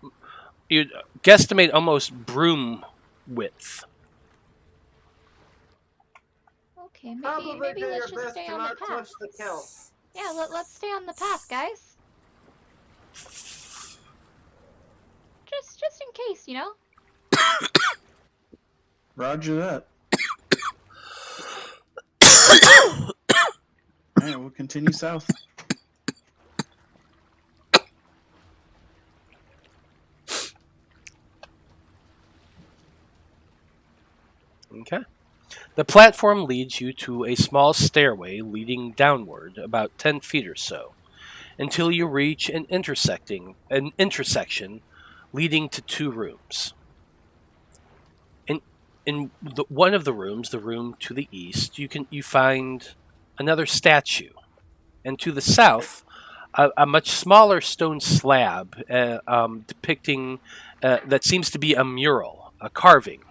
D: you'd guesstimate almost broom width.
F: Okay,
C: Probably
F: maybe
C: do
F: let's
C: your
F: just
C: best
F: stay
C: to
F: on the
C: not
F: path.
C: touch the kelp.
F: Yeah, let's stay on the path, guys. Just in case, you know?
B: Roger that. Alright, we'll continue south.
D: Okay. The platform leads you to a small stairway leading downward about 10 feet or so, until you reach an intersection leading to two rooms. In one of the rooms, the room to the east, you find another statue, and to the south, a much smaller stone slab depicting that seems to be a mural, a carving.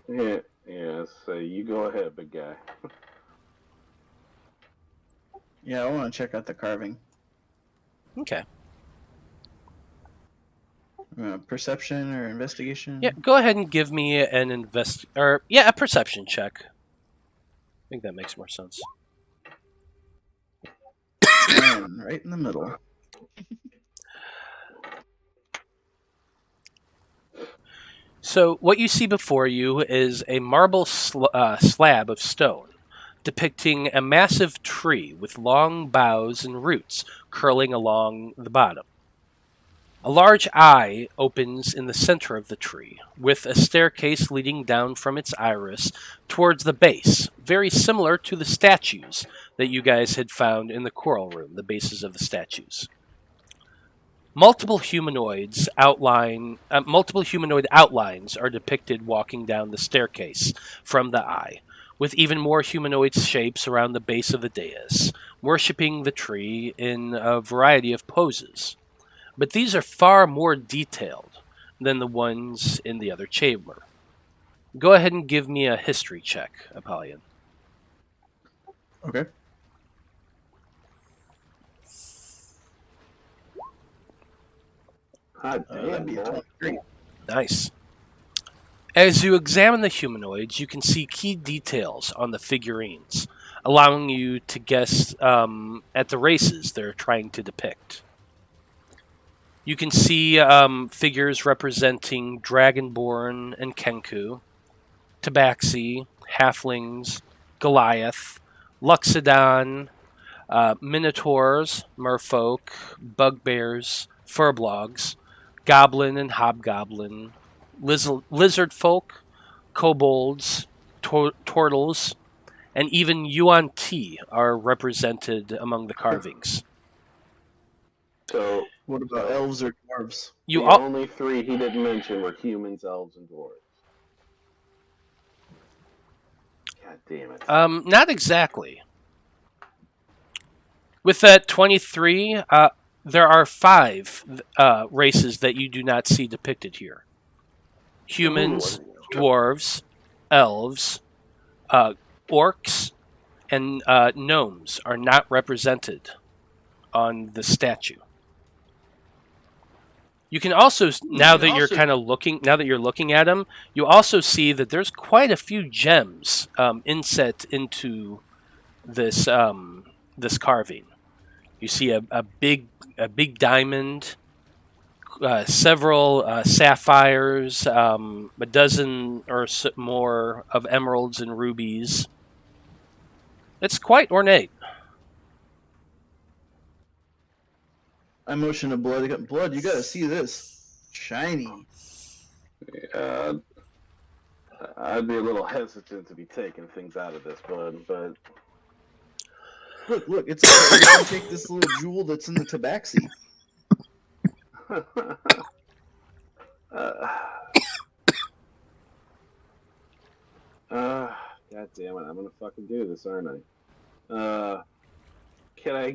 H: Yeah. So you go ahead, big guy.
B: Yeah, I want to check out the carving.
D: Okay.
B: Perception or investigation?
D: Yeah, go ahead and give me an a perception check. I think that makes more sense.
B: 10, right in the middle.
D: So what you see before you is a marble slab of stone, depicting a massive tree with long boughs and roots curling along the bottom. A large eye opens in the center of the tree, with a staircase leading down from its iris towards the base, very similar to the statues that you guys had found in the coral room, the bases of the statues. Multiple humanoid outlines are depicted walking down the staircase from the eye, with even more humanoid shapes around the base of the dais, worshipping the tree in a variety of poses. But these are far more detailed than the ones in the other chamber. Go ahead and give me a history check, Apollyon.
B: Okay. That'd be a 23.
D: Nice. As you examine the humanoids, you can see key details on the figurines, allowing you to guess at the races they're trying to depict. You can see figures representing Dragonborn and Kenku, Tabaxi, Halflings, Goliath, Luxodon, Minotaurs, Merfolk, Bugbears, Furblogs, Goblin and Hobgoblin, Lizard Folk, Kobolds, Turtles, and even Yuan Ti are represented among the carvings.
H: So
B: What about elves or dwarves?
H: the only three he didn't mention were humans, elves, and dwarves. God damn it.
D: Not exactly. With that 23, there are 5 races that you do not see depicted here. Humans, dwarves, elves, orcs, and gnomes are not represented on the statue. You can also, now that you're looking at them, you also see that there's quite a few gems inset into this this carving. You see a big diamond, several sapphires, a dozen or more of emeralds and rubies. It's quite ornate.
B: I motion to Blood. Blood, you gotta see this. Shiny.
H: I'd be a little hesitant to be taking things out of this, bud, but
B: Look, it's okay. You can take this little jewel that's in the tabaxi.
H: God damn it, I'm gonna fucking do this, aren't I?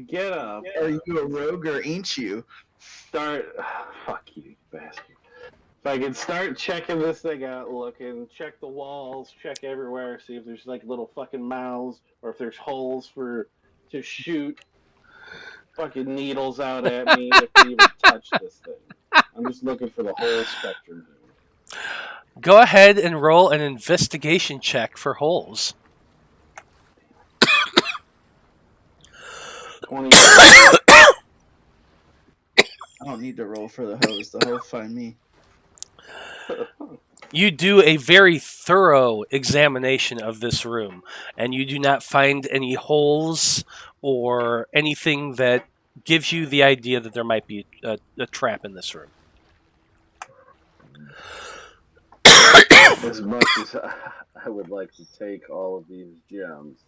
H: get up?
B: Are you a rogue or ain't you?
H: Start. Fuck you, bastard. If I can start checking this thing out, looking, check the walls, check everywhere, see if there's like little fucking mouths or if there's holes to shoot fucking needles out at me if we even touch this thing. I'm just looking for the whole spectrum here.
D: Go ahead and roll an investigation check for holes.
H: 20.
B: I don't need to roll for the hose. The hose find me.
D: You do a very thorough examination of this room, and you do not find any holes or anything that gives you the idea that there might be a trap in this room.
H: As much as I would like to take all of these gems,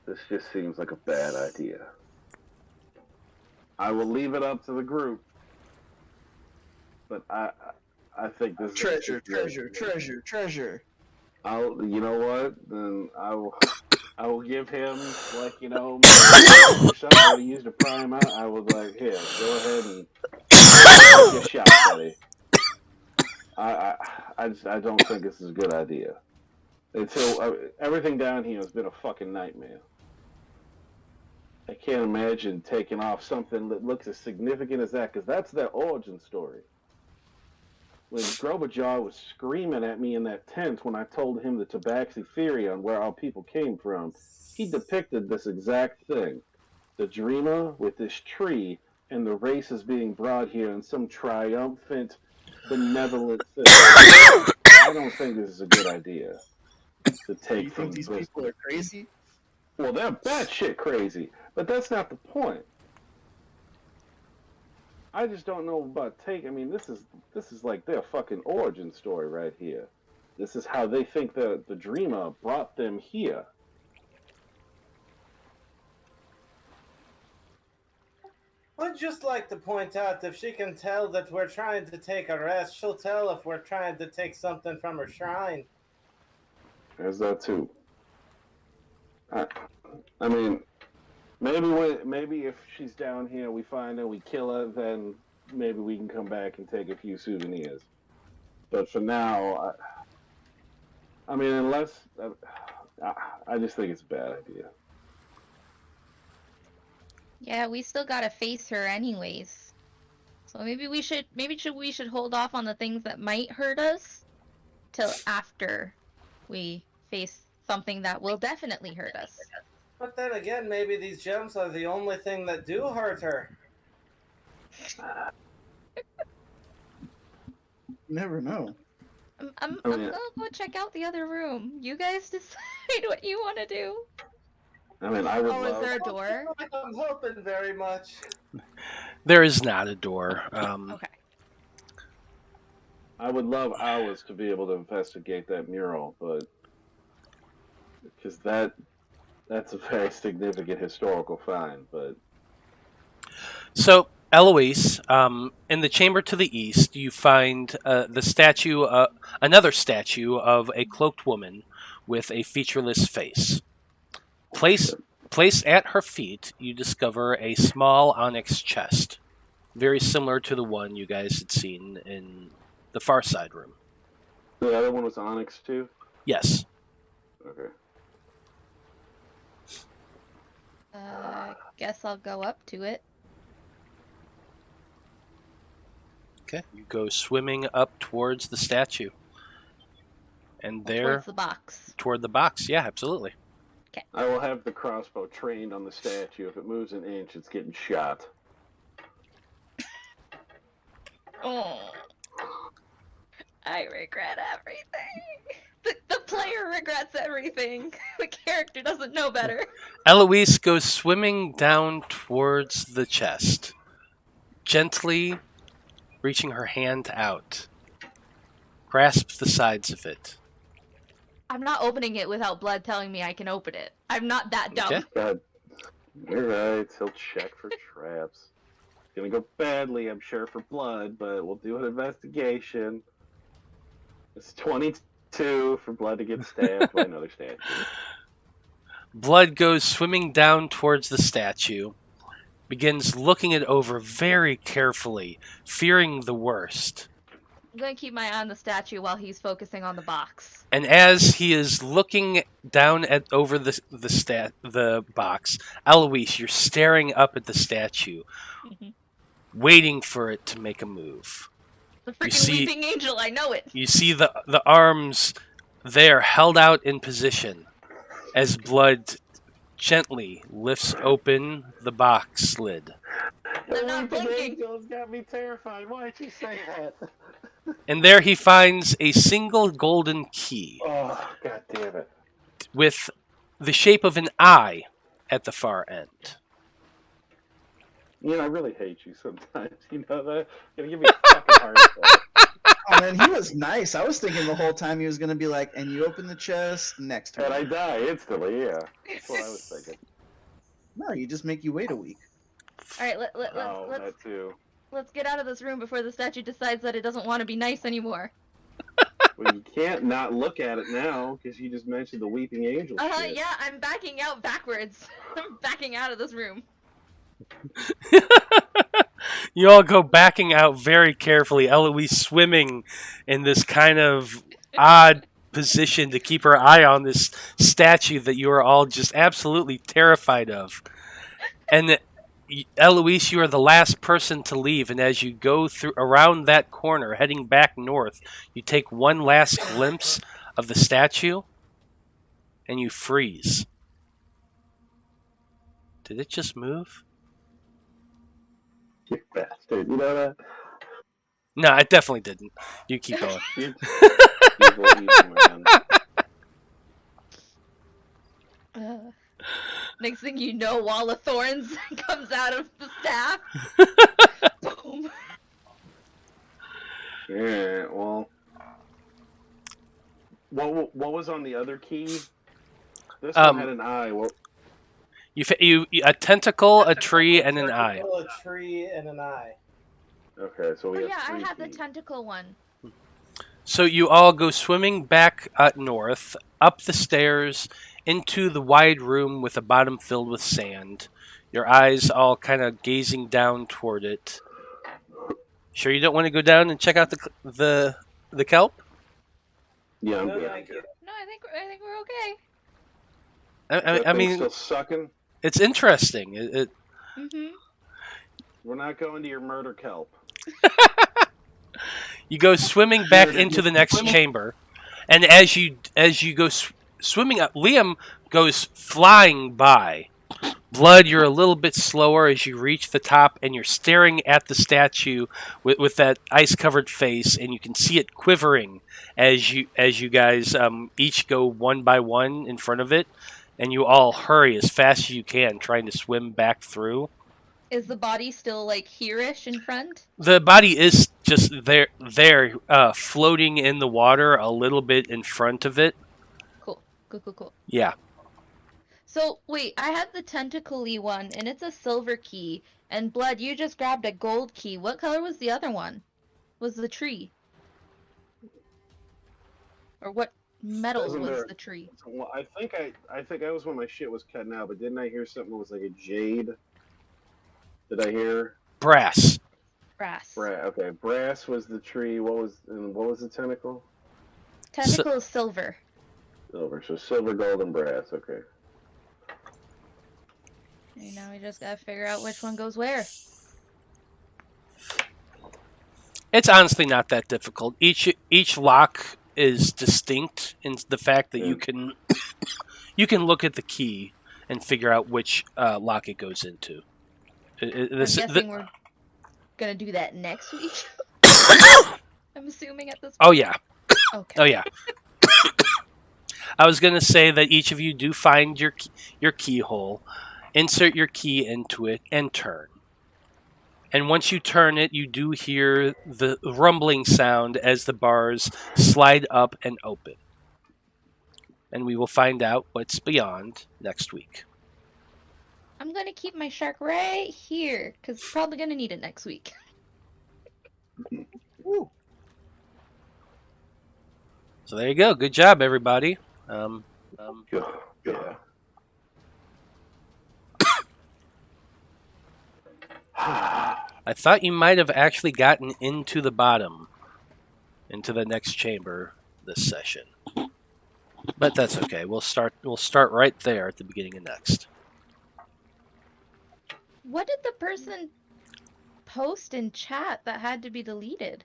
H: this just seems like a bad idea. I will leave it up to the group, but I think this
B: Treasure,
H: is
B: treasure.
H: You know what? Then I will give him something I used to pry him out. I would like, here, go ahead and take a shot, buddy. I don't think this is a good idea. Everything down here has been a fucking nightmare. I can't imagine taking off something that looks as significant as that, because that's their origin story. When Grobajaw was screaming at me in that tent when I told him the Tabaxi theory on where our people came from, he depicted this exact thing. The dreamer with this tree, and the races being brought here in some triumphant, benevolent thing. I don't think this is a good idea to take
B: You
H: from
B: think these
H: this.
B: people are crazy?
H: Well, they're batshit crazy, but that's not the point. I just don't know about this is like their fucking origin story right here. This is how they think the dreamer brought them here.
C: I'd just like to point out, if she can tell that we're trying to take a rest, she'll tell if we're trying to take something from her shrine.
H: There's that too. I mean, maybe if she's down here, we find her, we kill her, then maybe we can come back and take a few souvenirs. But for now, unless I just think it's a bad idea.
F: Yeah, we still gotta face her anyways. So maybe we should hold off on the things that might hurt us till after we face something that will definitely hurt us.
C: But then again, maybe these gems are the only thing that do hurt her.
B: Never know.
F: I'm gonna go check out the other room. You guys decide what you want to do.
H: I mean, I would
F: Oh, is
H: love...
F: there a door?
C: I'm hoping very much.
D: There is not a door.
F: Okay.
H: I would love hours to be able to investigate that mural, but because that's a very significant historical find. But
D: So, Eloise, in the chamber to the east, you find the statue, another statue of a cloaked woman with a featureless face. Placed at her feet, you discover a small onyx chest, very similar to the one you guys had seen in the far side room.
H: the other one was onyx too.
D: Yes.
H: Okay.
F: Guess I'll go up to it.
D: Okay. You go swimming up towards the statue. And there...
F: Towards the box.
D: Toward the box, yeah, absolutely.
H: I will have the crossbow trained on the statue. If it moves an inch, it's getting shot.
F: Oh. I regret everything. The player regrets everything. The character doesn't know better.
D: Eloise goes swimming down towards the chest, gently reaching her hand out, grasps the sides of it.
F: I'm not opening it without Blood telling me I can open it. I'm not that dumb.
D: Okay.
H: God. Alright, he'll check for traps. It's gonna go badly, I'm sure, for blood, but we'll do an investigation. It's 22 for blood to get stabbed by another statue.
D: Blood goes swimming down towards the statue, begins looking it over very carefully, fearing the worst.
F: I'm going to keep my eye on the statue while he's focusing on the box.
D: And as he is looking down over the box, Eloise, you're staring up at the statue, waiting for it to make a move.
F: The freaking weeping angel, I know it.
D: You see the arms there held out in position as Blood gently lifts open the box lid.
F: They're not blinking.
E: Angel's got me terrified. Why'd you say that?
D: And there he finds a single golden key.
E: Oh, God damn it.
D: With the shape of an eye at the far end.
H: I really hate you sometimes. You know that? You're gonna give me a fucking heart attack.
B: Oh man, he was nice. I was thinking the whole time he was gonna be like, and you open the chest next turn.
H: And I die instantly, yeah. That's what I was thinking.
B: No, you just make you wait a week.
F: Alright,
H: That too.
F: let's get out of this room before the statue decides that it doesn't want to be nice anymore.
H: Well, you can't not look at it now, because you just mentioned the weeping angel shit.
F: Yeah, I'm backing out backwards. I'm backing out of this room.
D: You all go backing out very carefully, Eloise swimming in this kind of odd position to keep her eye on this statue that you are all just absolutely terrified of. And Eloise, you are the last person to leave, and as you go through around that corner, heading back north, you take one last glimpse of the statue, and you freeze. Did it just move?
H: You bastard. You know that?
D: No, it definitely didn't. You keep going.
F: Next thing you know, Wall of Thorns comes out of the staff. Boom.
H: Yeah, well... What was on the other key? This one had an eye. Well,
D: You a tentacle, a tree, and an eye.
C: A tree and an eye.
H: okay, so we have
F: I
H: three
F: have the
H: keys.
F: tentacle one.
D: So you all go swimming back north, up the stairs, into the wide room with a bottom filled with sand. Your eyes all kind of gazing down toward it. Sure, you don't want to go down and check out the kelp?
H: Yeah, I'm
C: No,
H: good.
C: thank you.
F: No, I think we're okay.
H: That
D: I
H: thing's
D: mean,
H: still sucking.
D: it's interesting.
F: Mm-hmm.
H: We're not going to your murder kelp.
D: You go swimming back into the next chamber, and as you go swimming up, Liam goes flying by. Blood, you're a little bit slower as you reach the top, and you're staring at the statue with that ice-covered face, and you can see it quivering as you guys each go one by one in front of it, and you all hurry as fast as you can, trying to swim back through.
F: Is the body still like here-ish in front?
D: The body is just there, floating in the water a little bit in front of it.
F: Cool.
D: Yeah.
F: So, wait, I have the tentacle-y one, and it's a silver key. And Blood, you just grabbed a gold key. What color was the other one? Was the tree? Or what metal was the tree?
H: Well, I think I was when my shit was cutting out, but didn't I hear something that was like a jade? Did I hear?
D: Brass.
H: Okay, brass was the tree. What was the tentacle?
F: Tentacle is silver.
H: Silver. So silver, gold, and brass. Okay.
F: And now we just gotta figure out which one goes where.
D: It's honestly not that difficult. Each lock is distinct in the fact that you can look at the key and figure out which lock it goes into.
F: I'm guessing we're gonna do that next week. I'm assuming at this point.
D: Oh yeah.
F: Okay.
D: Oh yeah. I was gonna say that each of you do find your keyhole, insert your key into it, and turn. And once you turn it, you do hear the rumbling sound as the bars slide up and open. And we will find out what's beyond next week.
F: I'm gonna keep my shark right here, because probably gonna need it next week.
B: Woo.
D: So there you go. Good job, everybody.
H: Yeah.
D: I thought you might have actually gotten into the bottom, into the next chamber this session. But that's okay. We'll start right there at the beginning of next.
F: What did the person post in chat that had to be deleted?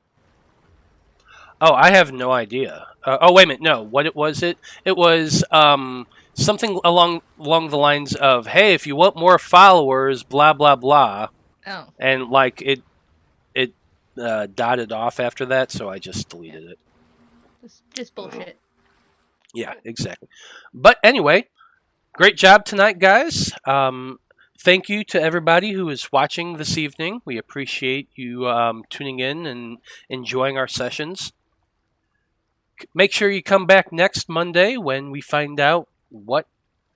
D: Oh, I have no idea. Oh, wait a minute. No, what it was? It was something along the lines of, "Hey, if you want more followers, blah blah blah,"
F: Oh,
D: and like it dotted off after that, so I just deleted it.
F: just bullshit.
D: Yeah, exactly. But anyway, great job tonight, guys. Thank you to everybody who is watching this evening. We appreciate you tuning in and enjoying our sessions. Make sure you come back next Monday when we find out what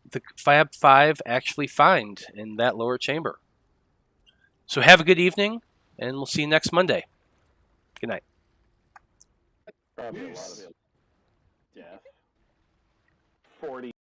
D: the Faab Five actually find in that lower chamber. So have a good evening, and we'll see you next Monday. Good night.
H: Probably a lot of death. 40